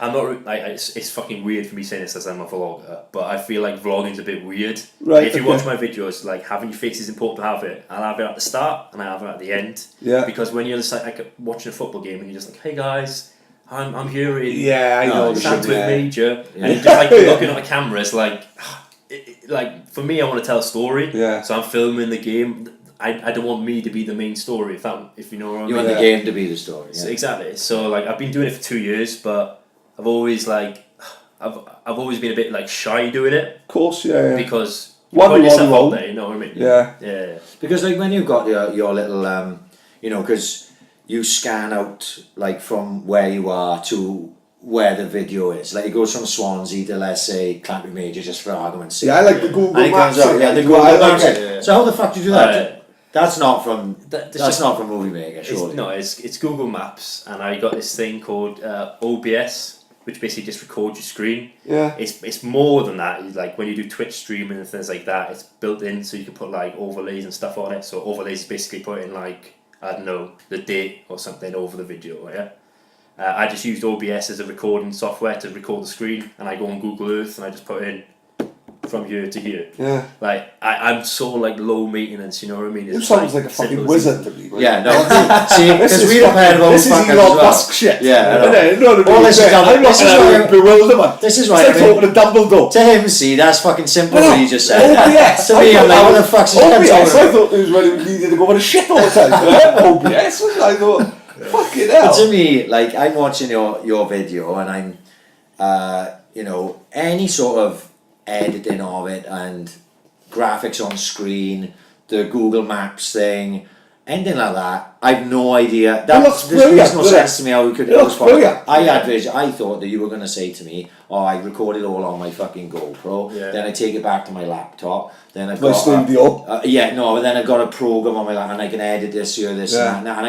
D: I'm not. It's fucking weird for me saying this as I'm a vlogger, but I feel like vlogging's a bit weird.
C: Right.
D: If you watch my videos, like having your face is important to have it. I'll have it at the start and I have it at the end.
C: Yeah.
D: Because when you're just like watching a football game and you're just like, hey guys. I'm here in
C: I know
D: Sandwich Major,
B: Yeah.
D: and you're just like looking at the camera. It's like, like for me, I want to tell a story.
C: Yeah.
D: So I'm filming the game. I don't want me to be the main story. If you know what I mean.
B: You want the game to be the story. Yeah.
D: So, exactly. So like I've been doing it for 2 years, but I've always like I've always been a bit like shy doing it.
C: Of course, yeah.
D: Because you
C: One
D: put yourself
C: wrong.
D: out there. You know what I mean?
C: Yeah.
D: Yeah.
B: Because like when you've got your little because you scan out like from where you are to where the video is. Like it goes from Swansea to, let's say, Clancy Major, just for argument's sake.
C: Yeah, I like the Google
B: And it
C: Maps.
B: comes out, the Google Maps. So how the fuck did you do that? That's not from
D: That's
B: not from Movie Maker, surely.
D: It's Google Maps, and I got this thing called OBS, which basically just records your screen.
C: Yeah.
D: It's more than that. It's like when you do Twitch streaming and things like that, it's built in so you can put like overlays and stuff on it. So overlays is basically putting like, I don't know, the date or something over the video, yeah? I just used OBS as a recording software to record the screen, and I go on Google Earth and I just put in from here to here.
C: Yeah.
D: Like, I'm so like low maintenance, you know what I mean?
C: You sounds like a fucking wizard to me.
B: Yeah, no. See, because we'd have heard of old
C: this is
B: fuckers as
C: Elon
B: well.
C: Musk shit.
B: Yeah, I know.
C: No,
B: All this is
C: I'm
B: this is
C: looking at
B: why-
C: bewilderment.
B: This is
C: It's
B: why
C: like talking to Dumbledore.
B: to him, see, that's fucking simple
C: No,
B: what you just said.
C: OBS.
B: To me, I'm like, what the fuck's this cunt
C: OBS,
B: talking
C: I
B: about?
C: thought it was when he needed to go on a shit all the time. OBS, I thought, fucking hell.
B: But to me, like, I'm watching your video and I'm, any sort of editing of it and graphics on screen, the Google Maps thing, anything like that. I've no idea.
C: It looks
B: This
C: brilliant,
B: makes no
C: doesn't
B: sense to me how we could.
C: It looks brilliant.
B: I thought that you were going to say to me, "Oh, I recorded all on my fucking GoPro.
D: Yeah.
B: Then I take it back to my laptop. Then I've
C: My
B: got
C: studio.
B: but then I've got a program on my laptop and I can edit this here, this
C: Yeah.
B: and that. And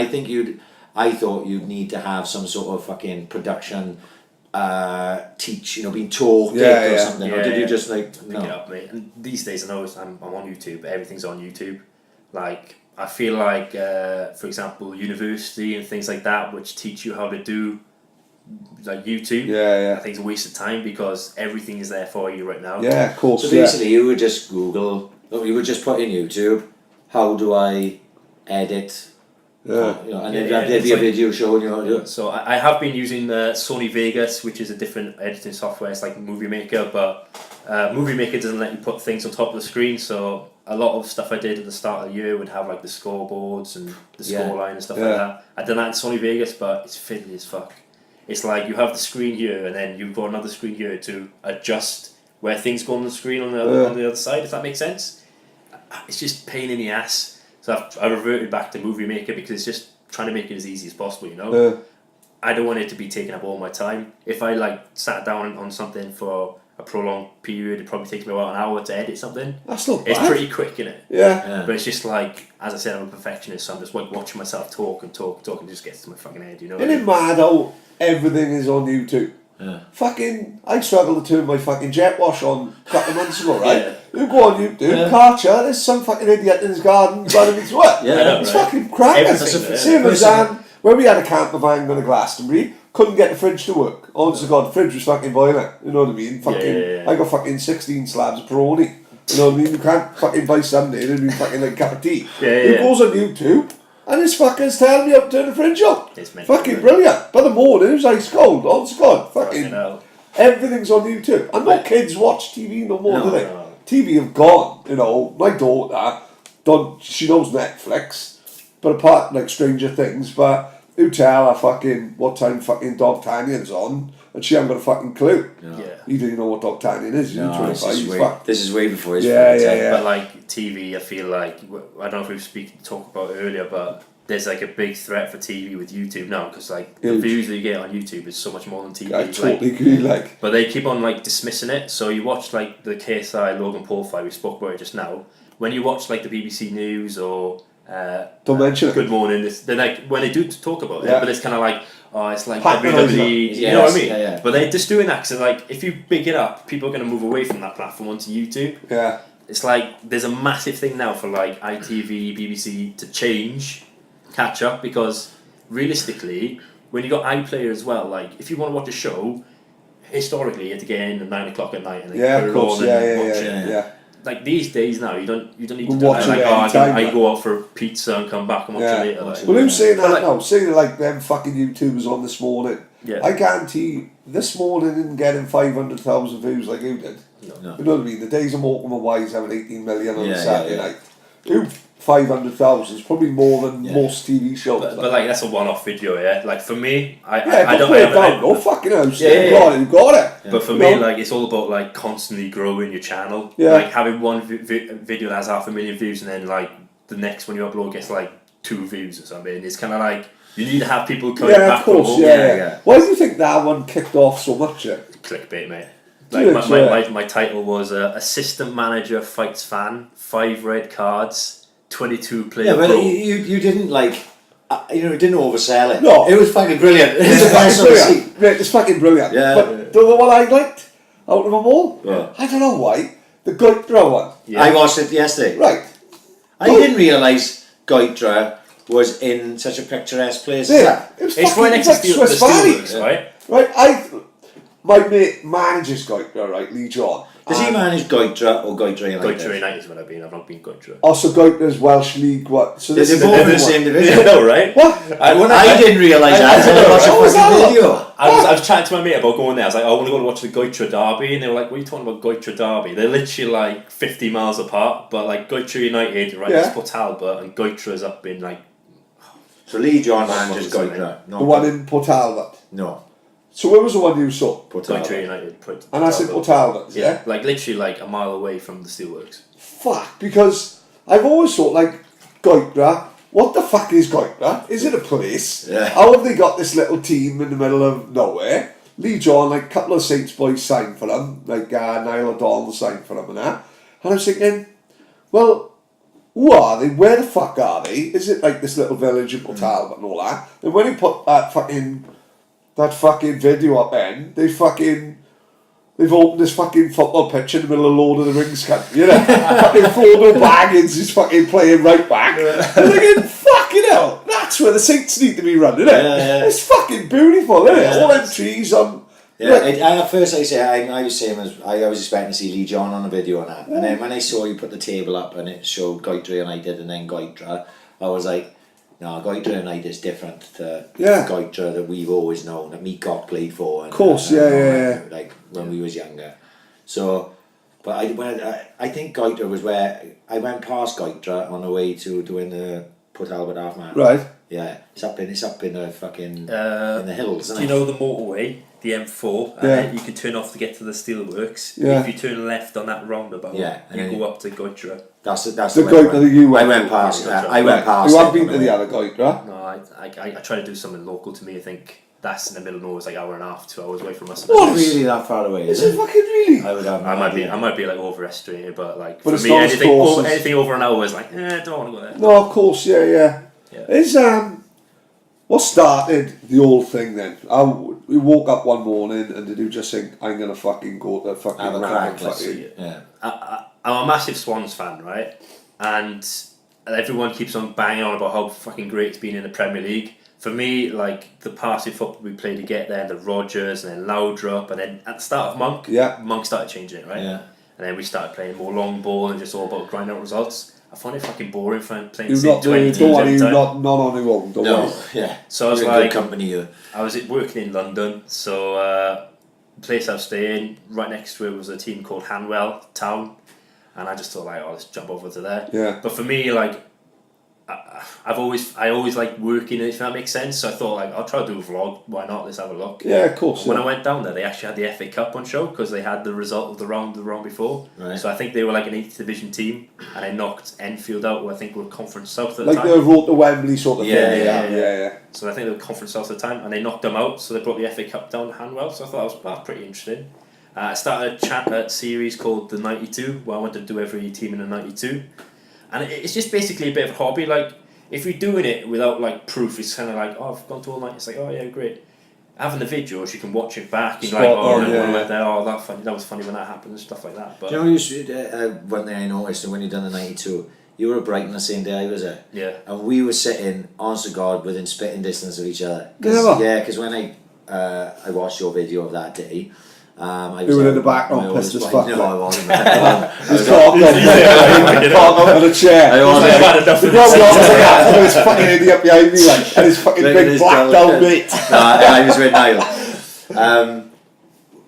B: I thought you'd need to have some sort of fucking production teach, being taught or something. Or did you just like
D: pick it up, mate? And these days, I know I'm on YouTube. Everything's on YouTube. Like I feel like, for example, university and things like that, which teach you how to do like YouTube. I think it's a waste of time because everything is there for you right now.
C: Yeah, of course.
B: So basically, you would just Google. You would just put in YouTube. How do I edit? And then there'd be a video showing you how to do it.
D: So I have been using Sony Vegas, which is a different editing software. It's like Movie Maker, but Movie Maker doesn't let you put things on top of the screen. So a lot of stuff I did at the start of the year would have like the scoreboards and the scoreline and stuff like that. I done that in Sony Vegas, but it's fiddly as fuck. It's like you have the screen here, and then you've got another screen here to adjust where things go on the screen on the other side, if that makes sense. It's just pain in the ass. So I reverted back to Movie Maker because it's just trying to make it as easy as possible, you know. I don't want it to be taking up all my time. If I like sat down on something for a prolonged period, it probably takes me about an hour to edit something.
C: That's not bad.
D: It's pretty quick, innit?
C: Yeah.
D: But it's just like, as I said, I'm a perfectionist, so I'm just like watching myself talk and it just gets to my fucking head, you know?
C: Isn't it mad how everything is on YouTube?
B: Yeah.
C: Fucking, I struggled to turn my fucking jet wash on a couple of months ago, right?
D: Yeah.
C: You go on YouTube, Karcher, there's some fucking idiot in his garden running into it.
B: Yeah,
C: It's
D: right.
C: fucking crackers.
D: Everything,
C: Same as when we had a camper van going to Glastonbury, couldn't get the fridge to work. Honest to God, the fridge was fucking boiling. You know what I mean? Fucking,
D: Yeah.
C: I got fucking 16 slabs of Peroni. You know what I mean? You can't fucking buy Sunday and be fucking like a cup of tea. It goes on YouTube and this fucker's telling me how to turn the fridge on.
D: It's meant
C: Fucking
D: to be.
C: brilliant. By the morning, it was ice cold. Honest to God.
D: Fucking hell.
C: Everything's on YouTube. And no kids watch TV no more, do they?
D: No.
C: TV have gone, you know. My daughter, she knows Netflix, but apart like Stranger Things, but you tell her fucking what time fucking D'Artagnan's on, and she hasn't got a fucking clue.
D: Yeah.
C: You don't even know what D'Artagnan is. You're 25.
B: This is way before his
C: Yeah.
D: But like TV, I feel like, I don't know if we talked about it earlier, but there's like a big threat for TV with YouTube now, because like the views that you get on YouTube is so much more than TV.
C: I totally agree. Like,
D: but they keep on like dismissing it. So you watch like the KSI Logan Paul fight, we spoke about it just now. When you watch like the BBC News or
C: don't mention
D: Good
C: it.
D: Morning, they're like, when they do talk about it, but it's kind of like, oh, it's like
C: Patronising
D: WWE,
B: it.
D: you know what I mean?
B: Yeah.
D: But they're just doing that because like, if you big it up, people are going to move away from that platform onto YouTube.
C: Yeah.
D: It's like there's a massive thing now for like ITV, BBC to change, catch up, because realistically, when you got iPlayer as well, like if you want to watch a show, historically you had to get in at 9 o'clock at night and then put
C: Of
D: it
C: course.
D: on and watch it.
C: Yeah.
D: Like these days now, you don't need to
C: You can
D: do
C: watch
D: that.
C: it
D: Like,
C: anytime,
D: I
C: man.
D: go out for pizza and come back and watch it later. Like.
C: Well, who's saying that
D: But, like-
C: now? Saying like them fucking YouTubers on this morning.
D: Yeah.
C: I guarantee this morning didn't get him 500,000 views like you did.
B: No.
C: You know what I mean? The days of Morecambe and Wise having 18 million on a
B: Yeah,
C: Saturday
B: yeah.
C: night. You 500,000 is probably more than most TV shows.
D: But like that's a one-off video, yeah. Like for me, I
C: don't
D: don't
C: play it
D: ever.
C: down. No fucking house.
D: Yeah,
C: You got it. You got it.
D: But for
C: You
D: me,
C: know?
D: like it's all about like constantly growing your channel.
C: Yeah.
D: Like having one video that has 500,000 views, and then like the next one you upload gets like 2 views or something. It's kind of like you need to have people coming
C: Yeah,
D: back.
C: of course.
D: from
C: Yeah. Why do you think that one kicked off so much?
D: Clickbait, mate.
C: Do
D: Like
C: it,
D: my title was assistant manager fights fan, 5 red cards, 22 player.
B: Yeah, but
D: pro.
B: you didn't like, you didn't oversell it.
C: No.
B: It was fucking brilliant. It's
C: It's
B: the best
C: fucking
B: I've seen.
C: brilliant. Right, it's fucking brilliant.
B: Yeah.
C: But the one I liked out of them all,
B: Yeah.
C: I don't know why, the Goitra one.
D: Yeah.
B: I watched it yesterday.
C: Right.
B: I didn't realise Goitra was in such a picturesque place.
C: Yeah. It was
D: It's
C: fucking
D: right next to
C: like
D: the
C: Swiss Valley.
D: Steelworks, right?
C: Right, my mate manages Goitra, right, Lee John.
B: Does he manage Goitra or Goitra United?
D: Goitra United is when I've been. I've not been Goitra.
C: Also Goitra's Welsh League, what? So this
B: They're
C: is
B: both in the
C: everyone.
B: same
D: Yeah,
B: division.
D: no, right?
C: What?
B: I didn't realise that until I watched
C: What was
B: a
C: that?
B: fucking video.
D: I was chatting to my mate about going there. I was like, I want to go and watch the Goitra Derby, and they were like, "What are you talking about, Goitra Derby? They're literally like 50 miles apart." But like Goitra United, right,
C: Yeah.
D: it's Port Talbot, and Goitra's up in like
B: So Lee John
D: Not
B: manages
D: much,
B: Goitra.
C: The one in Port Talbot.
B: No.
C: So where was the one you saw?
B: Port
D: Goitra
B: Talbot.
D: United.
C: And that's in Port Talbot, yeah?
D: like literally like a mile away from the Steelworks.
C: Fuck, because I've always thought, like, Goitra, what the fuck is Goitra? Is it a place?
B: Yeah.
C: How have they got this little team in the middle of nowhere? Lee John, like, a couple of Saints boys signed for them, like Niall O'Donnell signed for them and that. And I was thinking, well, who are they? Where the fuck are they? Is it like this little village in Port Talbot and all that? And when he put that fucking video up then, they've opened this fucking football pitch in the middle of Lord of the Rings country, you know? Fucking Frodo Baggins is fucking playing right back. And thinking, fucking hell, that's where the Saints need to be running, isn't it?
B: Yeah.
C: It's fucking beautiful, isn't it?
B: Yeah.
C: All them trees on...
B: Yeah, at first I was same as I was expecting to see Lee John on a video and that, and then when I saw you put the table up and it showed Goitra United and then Goitra, I was like, no, Goitra United is different to Goitra that we've always known, that Meacock played for. And,
C: Of course, yeah.
B: Like when we was younger. So, but I think Goitra was where I went past Goitra on the way to doing the Port Albert half marathon.
C: Right.
B: Yeah, it's up in the fucking in the hills, isn't
D: Do you know the motorway, the M4? And then you can turn off to get to the steelworks.
C: Yeah.
D: If you turn left on that roundabout, you go up to Goitra.
B: That's
C: The Goitra that you went.
B: I went past that. I
C: Right.
B: went past.
C: You haven't been to the other Goitra?
D: No, I try to do something local to me. I think that's in the middle of nowhere. It's like hour and a half, 2 hours away from us.
B: What? Really that far away?
C: Is it fucking really?
B: I would have.
D: I might be like overestimated, but like
C: But
D: for
C: it's
D: me,
C: not as close as-
D: anything over an hour is like, I don't want to go there.
C: No, of course, yeah. Is what started the whole thing then? We woke up one morning and did you just think I'm gonna fucking go to fucking
B: Have a
C: random
B: crack,
C: fucking
B: yeah.
D: I'm a massive Swans fan, right? And everyone keeps on banging on about how fucking great it's been in the Premier League. For me, like the passive football we played to get there, the Rodgers and then Laudrup, and then at the start of Monk started changing it, right?
B: Yeah.
D: And then we started playing more long ball and just all about grinding out results. I found it fucking boring playing
C: You're not
D: 20
C: don't worry,
D: teams
C: you're
D: every time.
C: not on your own, don't worry.
B: Yeah.
D: So I was
B: You're in
D: like,
B: good company. You.
D: I was working in London, so the place I was staying, right next to it was a team called Hanwell Town, and I just thought like, let's jump over to there.
C: Yeah.
D: But for me, like, I always like working, if that makes sense. So I thought like, I'll try to do a vlog. Why not? Let's have a look.
C: Yeah, of course.
D: When I went down there, they actually had the FA Cup on show because they had the result of the round before.
B: Right.
D: So I think they were like an 8th division team, and I knocked Enfield out, who I think were Conference South at the
C: like
D: time.
C: the road to Wembley sort of
B: Yeah,
C: thing.
B: yeah.
D: So I think they were Conference South at the time, and they knocked them out. So they brought the FA Cup down to Hanwell. So I thought that was pretty interesting. I started a series called the 92, where I wanted to do every team in the 92, and it's just basically a bit of a hobby. Like if you're doing it without like proof, it's kind of like, oh, I've gone to all night. It's like, oh yeah, great. Having the videos, you can watch it back. You're like, oh, I went there. Oh, that was funny when that happened and stuff like that. But
B: Do you know one thing I noticed when you done the 92, you were at Brighton the same day I was there.
D: Yeah.
B: And we were sitting, honest to God, within spitting distance of each other.
C: Never.
B: Yeah, because when I watched your video of that day, I was
C: You were in the background, pissed as fuck.
B: No, I wasn't. I was
C: Talking on a chair.
B: I was
D: I've had enough
C: The
D: of
C: problem
D: this.
C: was like, this fucking idiot behind me, like, and his fucking
B: Look at
C: big
B: this
C: black
B: guy,
C: down mate.
B: No, I was with Niall.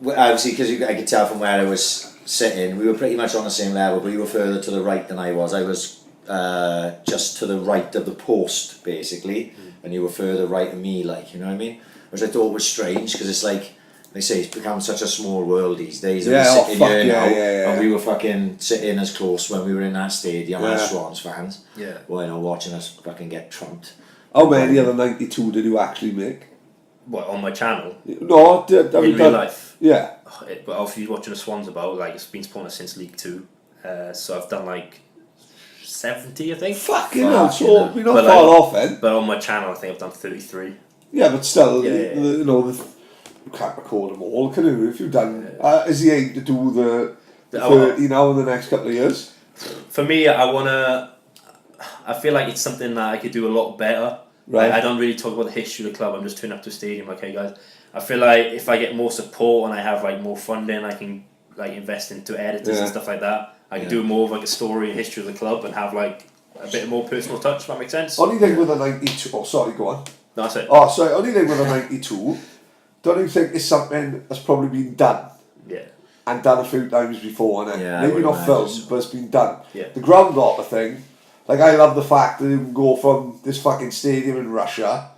B: Obviously, because I could tell from where I was sitting, we were pretty much on the same level, but you were further to the right than I was. I was just to the right of the post, basically, and you were further right of me, like, you know what I mean? Which I thought was strange, because it's like, they say it's become such a small world these days. And
C: Yeah,
B: we're
C: oh,
B: sitting
C: fuck
B: here
C: yeah,
B: now,
C: yeah.
B: and we were fucking sitting as close when we were in that stadium as Swans fans.
D: Yeah.
B: Well, you know, watching us fucking get trumped.
C: How many other 92 did you actually make?
D: What, on my channel?
C: No,
D: In real life?
C: Yeah.
D: But if you're watching the Swans about, like, it's been supporting us since League 2. So I've done like 70, I think.
C: Fucking hell, so
B: hell.
C: we're not
D: But,
C: far
D: like,
C: off then.
D: But on my channel, I think I've done 33.
C: Yeah, but still,
D: Yeah.
C: you know, you can't record them all, can you? If you've done, is the aim to do the 30 now in the next couple of years?
D: For me, I feel like it's something that I could do a lot better.
C: Right.
D: I don't really talk about the history of the club. I'm just turning up to a stadium like, hey guys. I feel like if I get more support and I have like more funding, I can like invest into editors and stuff like that. I can do more of like a story and history of the club and have like a bit more personal touch. If that makes sense.
C: Only thing with a 92. Oh, sorry, go on.
D: No, that's it.
C: Oh, sorry. Only thing with a 92. Don't you think it's something that's probably been done
D: Yeah.
C: and done a few times before, innit?
B: Yeah, I
C: Maybe
B: would
C: not
B: imagine
C: filmed,
B: so.
C: but it's been done.
D: Yeah.
C: The Groundhopper thing, like I love the fact that you can go from this fucking stadium in Russia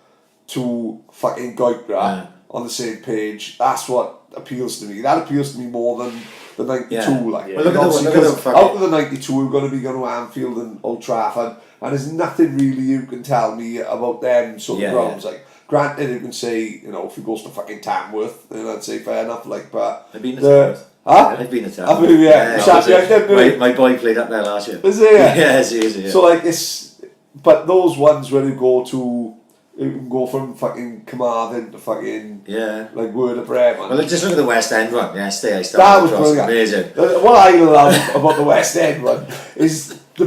C: to fucking Goitra on the same page. That's what appeals to me. That appeals to me more than the 92.
B: Yeah.
C: Like,
D: Yeah.
B: Well, look at
C: obviously,
B: the
C: 'cause
B: fucking-
C: out of the 92, we're going to be going to Anfield and Old Trafford, and there's nothing really you can tell me about them sort of
B: Yeah,
C: grounds. Like, granted, you can say, you know, if he goes to fucking Tamworth, then I'd say fair enough. Like, but
B: I've been to
C: the
B: Tamworth.
C: huh?
B: I've been to
C: I
B: Tamworth.
C: mean, yeah.
B: My boy played up there last year.
C: Is it? Yeah.
B: Yes, he is. Yeah.
C: So like it's, but those ones where you go to, you can go from fucking Carmarthen to fucking
B: Yeah.
C: like Word of Bremen.
B: Well, just look at the West End one yesterday. I
C: That was
B: across.
C: brilliant.
B: Amazing.
C: What I love about the West End one is the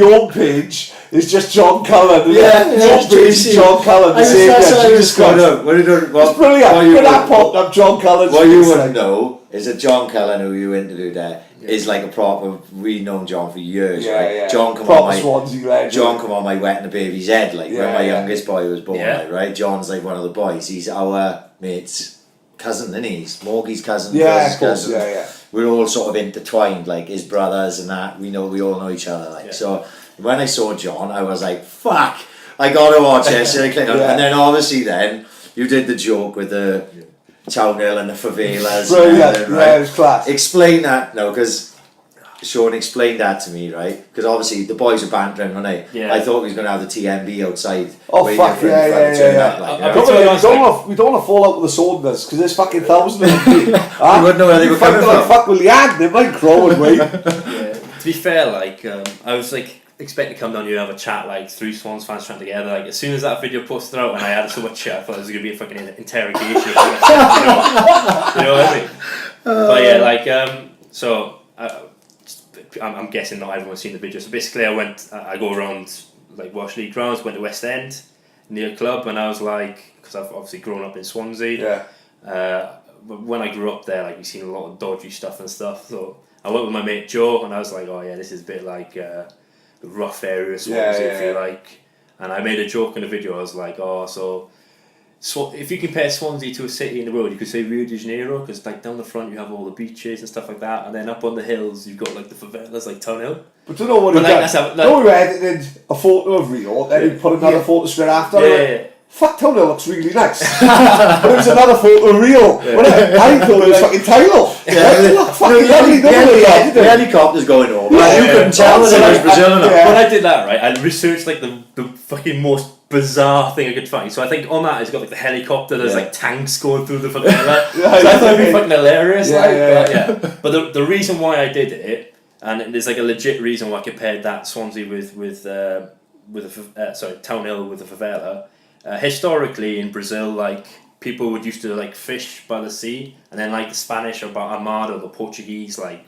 C: home page is just John Cullen.
B: Yeah,
C: the
B: yeah,
C: home page is
B: Tracy.
C: John Cullen. The same
B: That's what I was
C: just
B: going
C: got.
B: up. What you don't,
C: It's brilliant. When that popped up, John Cullen.
B: What you wouldn't know is that John Cullen, who you interviewed there, is like a proper. We've known John for years,
C: Yeah,
B: right?
C: yeah.
B: John come
C: Proper
B: on my
C: Swansea legend.
B: John come on my wet in a baby's head, like when my
C: Yeah.
B: youngest boy was born,
D: Yeah.
B: like, right? John's like one of the boys. He's our mate's cousin, isn't he? He's Morgie's cousin.
C: Yeah,
B: Guz's
C: of course.
B: cousin.
C: Yeah.
B: We're all sort of intertwined, like his brothers and that. We all know each other, like
D: Yeah.
B: so. when I saw John, I was like, fuck, I gotta watch this. And then obviously then you did the joke with the Townhill and the favelas.
C: Brilliant, right? It was class.
B: Explain that, no, because Sean explained that to me, right? Because obviously the boys were bantering, weren't they?
D: Yeah.
B: I thought we was going to have the TMB outside.
C: Oh fuck yeah. We don't want to fall out with the Saunders because there's fucking thousands of them.
B: We wouldn't know where they were coming from.
C: Fuck with Leanne, they might crow and wait.
D: To be fair, like I was like expecting to come down here and have a chat, like 3 Swans fans trying together. Like as soon as that video posted out and I had so much shit, I thought it was going to be a fucking interrogation. You know what I mean? But yeah, like so. I'm guessing not everyone's seen the video. So basically, I go around like Welsh League grounds, went to West End near a club, and I was like, because I've obviously grown up in Swansea. But when I grew up there, like we've seen a lot of dodgy stuff and stuff. So I went with my mate Joe, and I was like, oh yeah, this is a bit like the rough area of Swansea, if you like. And I made a joke in the video. I was like, oh, so if you compare Swansea to a city in the world, you could say Rio de Janeiro, because like down the front you have all the beaches and stuff like that, and then up on the hills you've got like the favelas like Townhill.
C: But you know what? We edited a photo of Rio, then we put another photo straight after.
D: Yeah.
C: Fuck, Townhill looks really nice. But it was another photo of Rio. I thought it was fucking Townhill. Look fucking lovely.
B: The helicopter's going over. You couldn't tell whether it was Brazil or not.
D: When I did that, right, I researched like the fucking most bizarre thing I could find. So I think on that it's got like the helicopter, there's like tanks going through the favela. So I thought it'd be fucking hilarious. But the reason why I did it, and there's like a legit reason why I compared that Swansea with Townhill with the favela. Historically in Brazil, like people would used to like fish by the sea, and then like the Spanish or Armada, the Portuguese like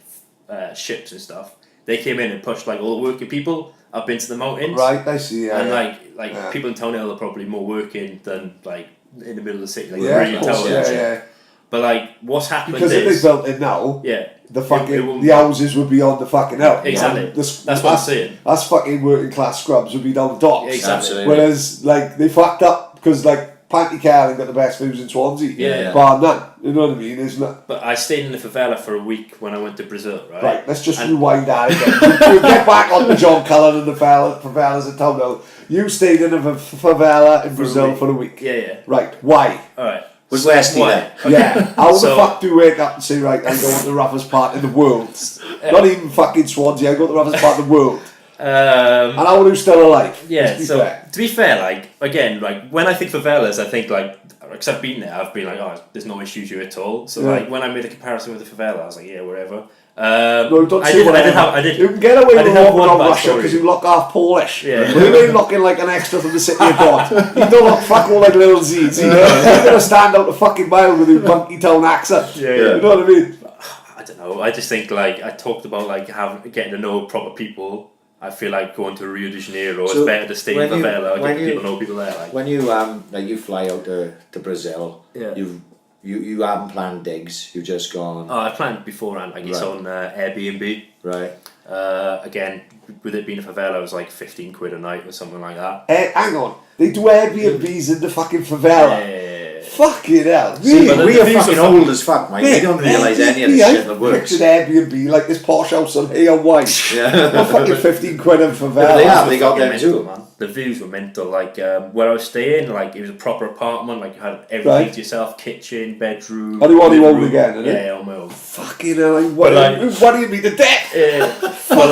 D: ships and stuff, they came in and pushed like all the working people up into the mountains.
C: Right, I see.
D: And like people in Townhill are probably more working than like in the middle of the city, like
C: of course,
D: But like what's happened
C: because if they built it now, the fucking the houses would be on the fucking hill.
D: Exactly. That's what I'm saying.
C: That's fucking working class scrubs would be down the docks.
D: Exactly.
C: Whereas like they fucked up because like Panty Carling got the best views in Swansea. Bar none. You know what I mean? Isn't it?
D: But I stayed in the favela for a week when I went to Brazil, right?
C: Right, let's just rewind that again. We'll get back on the John Cullen and the favelas at Townhill. You stayed in a favela in Brazil for a week.
D: Yeah.
C: Right, why?
D: Alright.
B: Was Westy there?
D: Okay.
C: Yeah. How the fuck do you wake up and say, right, I'm going to the roughest part in the world? Not even fucking Swansea, I go to the roughest part of the world. And how are you still alive?
D: Yeah, so to be fair, like, again, like, when I think favelas, I think, like, because I've been there, I've been like, oh, there's no issues here at all. So, like, when I made the comparison with the favela, I was like, yeah, whatever.
C: No, don't say whatever. You can get away with walking on Russia because you look half Polish. Yeah. But you ain't looking like an extra from the city of God. You don't look fuck all like little Z's. You're going to stand out a fucking mile with your bunky town accent. You know what I mean?
D: I don't know. I just think, like, I talked about, like, getting to know proper people. I feel like going to Rio de Janeiro, it's better to stay in favela, get people know people there. Like.
B: When you like you fly out to Brazil, you haven't planned digs, you've just gone...
D: Oh, I planned beforehand, like it's on Airbnb.
B: Right.
D: Again, with it being a favela, it was like 15 quid a night or something like that.
C: Hang on, they do Airbnbs in the fucking favela. Fucking hell.
B: We are fucking old as fuck, mate. We don't realise any of this shit that works.
C: Pictured Airbnb like this posh house on Hay on White. Not fucking 15 quid in favela.
B: They got them too,
D: man. The views were mental. Like where I was staying, like it was a proper apartment. Like you had everything to yourself: kitchen, bedroom.
C: And you want your own again, isn't it?
D: Yeah, on my own.
C: Fucking hell! What do you mean to death?
D: But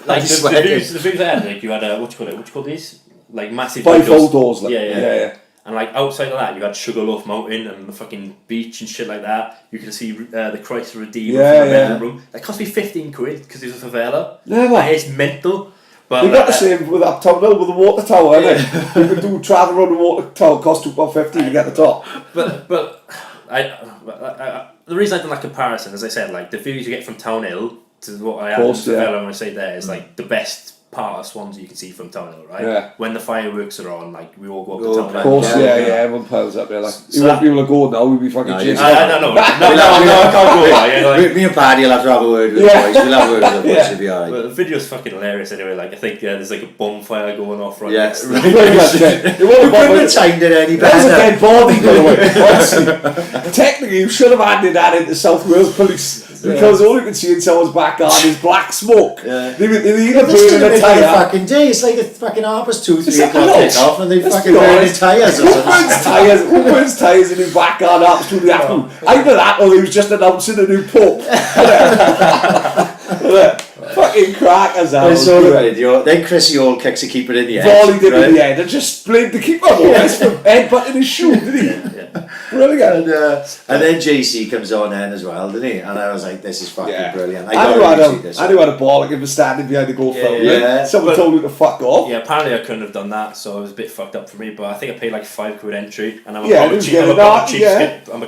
D: like the views I had, like you had what do you call these? Like massive
C: bifold doors.
D: Yeah. And like outside of that, you had Sugarloaf Mountain and the fucking beach and shit like that. You could see the Christ Redeemer from the bedroom. That cost me 15 quid because it was a favela. It's mental. But
C: you got the same with Uptown Hill with the water tower, innit? You can do travel around the water tower, cost £2.50 to get the top.
D: But the reason I done that comparison, as I said, like the views you get from Townhill to what I had in the favela when I say there is like the best part of Swansea you can see from Townhill, right? Yeah. When the fireworks are on, like we all go up to Townhill.
C: Of course, everyone piles up there. Like, you want people to go now, we'd be fucking chasing.
D: I can't go there.
B: Me and Paddy will have to have a word with the boys. We'll have a word with the boys, it'll be alright.
D: But the video's fucking hilarious anyway. Like I think there's like a bonfire going off right
B: next.
D: Right.
B: We couldn't have timed it any better.
C: That was a dead body, by the way. Honestly, technically, you should have handed that into South Wales Police. Because all you can see in someone's backyard is black smoke.
B: Yeah.
C: They either
B: But this
C: burn a tyre.
B: fucking day. It's like a fucking harvest 2-3
C: It's like,
B: o'clock
C: no,
B: kick off and they
C: let's
B: fucking
C: be
B: burning
C: honest.
B: tyres or
C: Who
B: something.
C: burns tyres in his backyard absolutely happy? Either that or he was just announcing a new pope. Fucking crackers out.
B: I saw the video. Then Chrissy Hall kicks a keeper in the head.
C: Volleyed him in the head and just blamed the keeper. Just for headbutting his shoe, did he? Brilliant.
B: And then JC comes on then as well, didn't he? And I was like, this is fucking brilliant.
C: I knew had a ball like him for standing behind the goal foul.
B: yeah.
C: Someone told him to fuck off.
D: Yeah, apparently I couldn't have done that, so it was a bit fucked up for me. But I think I paid like £5 entry, and I'm a proper cheapskate. I'm a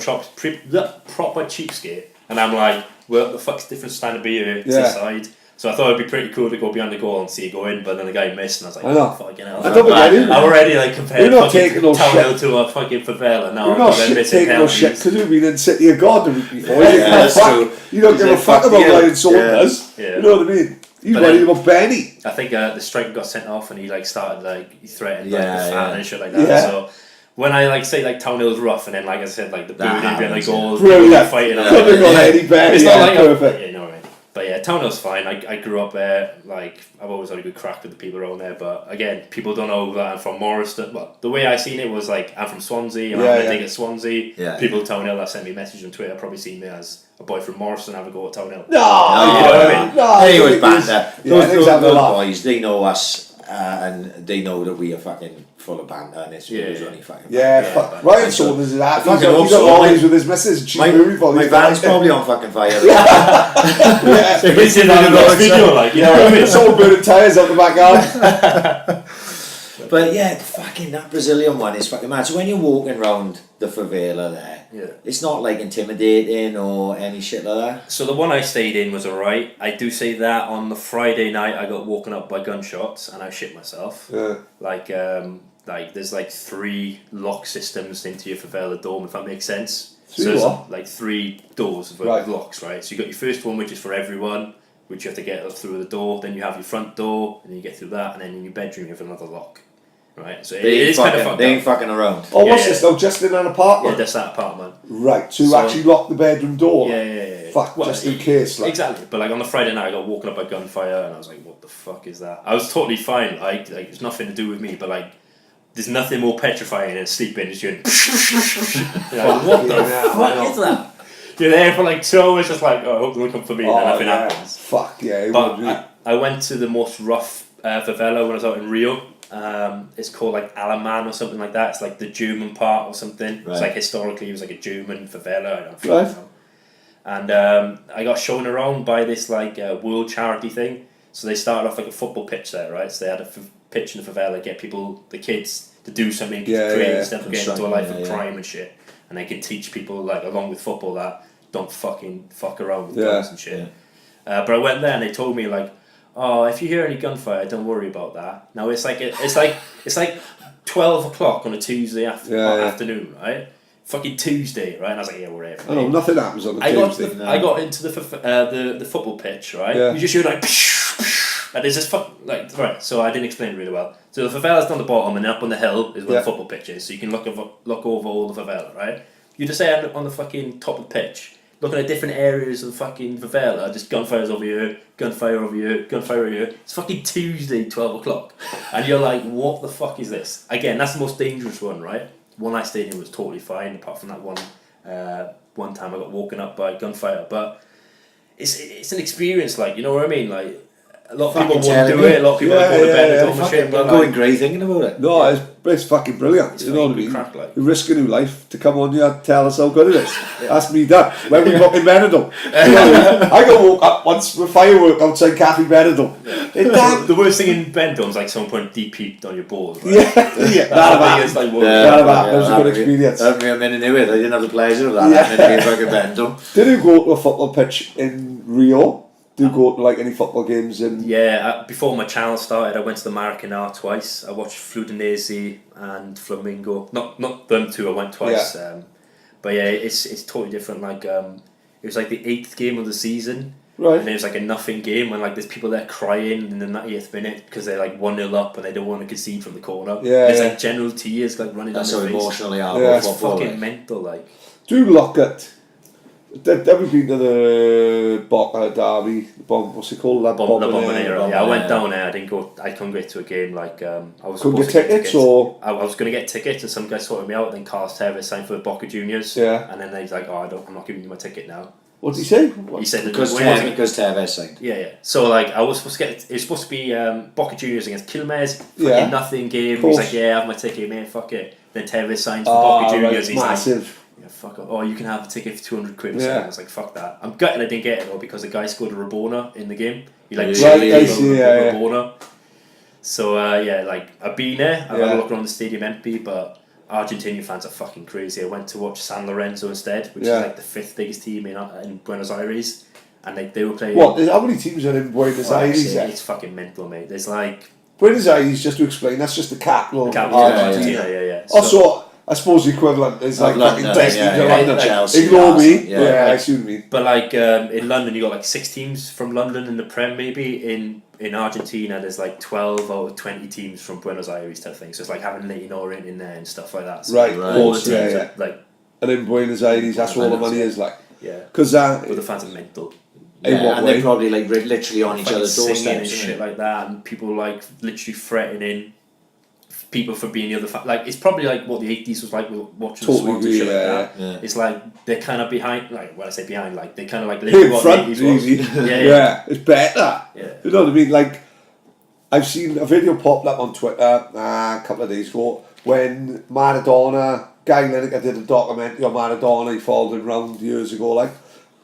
D: proper cheapskate, and I'm like, well, the fuck's the difference trying to be here to the side? So I thought it'd be pretty cool to go behind the goal and see it go in, but then the guy missed, and I was like, oh, fucking hell. I'm already like compared fucking Townhill to a fucking favela now.
C: You're not taking no shit because you've been in City of God the week before. You don't give a fuck about Ryan Saunders. You know what I mean? He's worried about Benny.
D: I think the striker got sent off and he like started like he threatened like the fan and shit like that. So when I like say like Townhill's rough and then like I said like the booing behind the goals, fighting,
C: couldn't got any better.
D: It's not like
C: perfect.
D: You know what I mean? But yeah, Townhill's fine. I grew up there. Like I've always had a good crack with the people around there. But again, people don't know that I'm from Morriston. Well, the way I seen it was like I'm from Swansea. And I'm gonna dig at Swansea. People at Townhill that sent me a message on Twitter probably seen me as a boy from Morriston have a go at Townhill.
B: No,
D: you know what I mean?
B: Anyways, banter. Those boys, they know us, and they know that we are fucking full of banter, and it's only fucking
C: banter. Ryan Saunders is that. He's
B: always
C: with his missus.
B: My van's probably on fucking fire.
D: It's in the video, like, you know what I mean?
C: It's all burning tyres out the back garden.
B: But yeah, fucking that Brazilian one is fucking mad. So when you're walking around the favela there, it's not like intimidating or any shit like that.
D: So the one I stayed in was alright. I do say that on the Friday night I got woken up by gunshots and I shit myself. Like there's like 3 lock systems into your favela dorm, if that makes sense. So there's like 3 doors with locks, right? So you got your first one which is for everyone, which you have to get through the door. Then you have your front door, and then you get through that, and then in your bedroom you have another lock. Right, so it is kind of fucked up.
B: They ain't fucking around.
C: Oh, what's this though? Just in an apartment?
D: Yeah, just that apartment.
C: Right, so you actually lock the bedroom door?
D: Yeah.
C: Fuck, just in case. Like.
D: Exactly, but like on the Friday night I got woken up by gunfire and I was like, what the fuck is that? I was totally fine, like it's nothing to do with me, but like there's nothing more petrifying than sleeping as you're like, what the fuck is that? You're there for like 2 hours just like, oh, I hope they don't come for me, and then nothing happens.
C: Fuck yeah.
D: But I went to the most rough favela when I was out in Rio. It's called like Alaman or something like that. It's like the German part or something. It's like historically it was like a German favela. I don't know. And I got shown around by this like world charity thing. So they started off like a football pitch there, right? So they had a pitch in the favela, get people, the kids, to do something creative instead of getting into a life of crime and shit. And they can teach people like along with football that don't fucking fuck around with guns and shit. But I went there and they told me like, oh, if you hear any gunfire, don't worry about that. Now it's like 12 o'clock on a Tuesday afternoon, right? Fucking Tuesday, right? And I was like, yeah, whatever.
C: I know, nothing happens on a Tuesday.
D: I got into the football pitch, right? You just hear like, and there's this right. So I didn't explain it really well. So the favela's down the bottom, and up on the hill is where the football pitch is. So you can look over all the favela, right? You just say on the fucking top of the pitch, looking at different areas of the fucking favela, just gunfires over here, gunfire over here, gunfire over here. It's fucking Tuesday, 12 o'clock. And you're like, what the fuck is this? Again, that's the most dangerous one, right? One I stayed in was totally fine, apart from that one time I got woken up by gunfire. But it's an experience, like, you know what I mean? Like, a lot of people won't do it, a lot of people go to bed and shit.
B: I'm going grey thinking about it.
C: No, it's fucking brilliant. You know what I mean?
D: Crack, like.
C: You risk a new life to come on here and tell us how good it is. That's me done. When we got in Benidorm. I got woke up once with firework outside Cafe Benidorm.
D: The worst thing in Benidorm is like someone putting deep on your balls. Right?
C: That was a good experience.
B: I didn't know it. I didn't have the pleasure of that.
C: Did you go to a football pitch in Rio? Do you go to like any football games?
D: Before my channel started, I went to the Maracanã twice. I watched Fluminense and Flamengo. Not them two. I went twice. But yeah, it's totally different. Like it was like the 8th game of the season,
C: right?
D: And it was like a nothing game when like there's people there crying in the 90th minute because they're like 1-0 up and they don't want to concede from the corner. It's like general tears like running down their face.
B: Emotionally
D: it's fucking mental. Like,
C: do you look at Have we been to the Boca Derby? What's it called?
D: La Bombonera. Yeah, I went down there. I couldn't get to a game. Like I was
C: Couldn't
D: supposed
C: get
D: to
C: tickets, or
D: I was going to get tickets, and some guy sorted me out. Then Carlos Tevez signed for the Boca Juniors.
C: Yeah.
D: And then he's like, "Oh, I'm not giving you my ticket now."
C: what did he say?
D: He said that
B: Because Tevez signed.
D: Yeah. So like I was supposed to get. It was supposed to be Boca Juniors against Quilmes.
C: Yeah.
D: Nothing game.
C: Course.
D: He's like, "Yeah, I have my ticket, man. Fuck it." Then Tevez signs for Boca Juniors.
C: Right,
D: He's
C: massive.
D: like, "Yeah, fuck it. Oh, you can have a ticket for 200 quid."
C: Yeah.
D: I was like, "Fuck that." I'm gutted I didn't get it though because the guy scored a Rabona in the game. He like
C: Rabona.
D: So like I've been there. I've had
C: Yeah.
D: a look around the stadium empty, but Argentinian fans are fucking crazy. I went to watch San Lorenzo instead, which
C: Yeah.
D: is like the 5th biggest team in Buenos Aires, and like they were playing.
C: What? How many teams are in Buenos Aires?
D: It's fucking mental, mate. There's like
C: Buenos Aires, just to explain, that's just the capital.
D: Argentina, yeah.
C: Also, I suppose the equivalent is like
B: London,
C: fucking Destiny to
B: yeah,
C: London.
B: Chelsea,
C: Ignore me.
B: yeah.
C: Yeah, I see what you mean.
D: But like in London, you got like 6 teams from London in the Prem. Maybe in Argentina, there's like 12 out of 20 teams from Buenos Aires type thing. So it's like having Leyton Orient in there and stuff like that. So
C: Right,
D: all the teams
C: yeah.
D: are like
C: And in Buenos Aires, that's where all the money is like.
D: yeah.
C: Because
D: But the fans are mental.
C: In what
B: and
C: way?
B: they're probably like literally on each
D: Fucking
B: other's
D: singing
B: doorsteps.
D: and shit like that, and people like literally threatening people for being the other like it's probably like what the 80s was like with watching
C: Totally
D: Swans and shit
C: agree,
D: like that.
B: yeah.
D: It's like they're kind of behind, like when I say behind, like they kind of like
C: in
D: live what
C: front,
D: the 80s was.
C: really.
D: Yeah.
C: It's better.
D: Yeah.
C: You know what I mean? Like, I've seen a video popped up on Twitter a couple of days ago when Maradona, Guy Lineker did a documentary on Maradona. He followed him round years ago, like,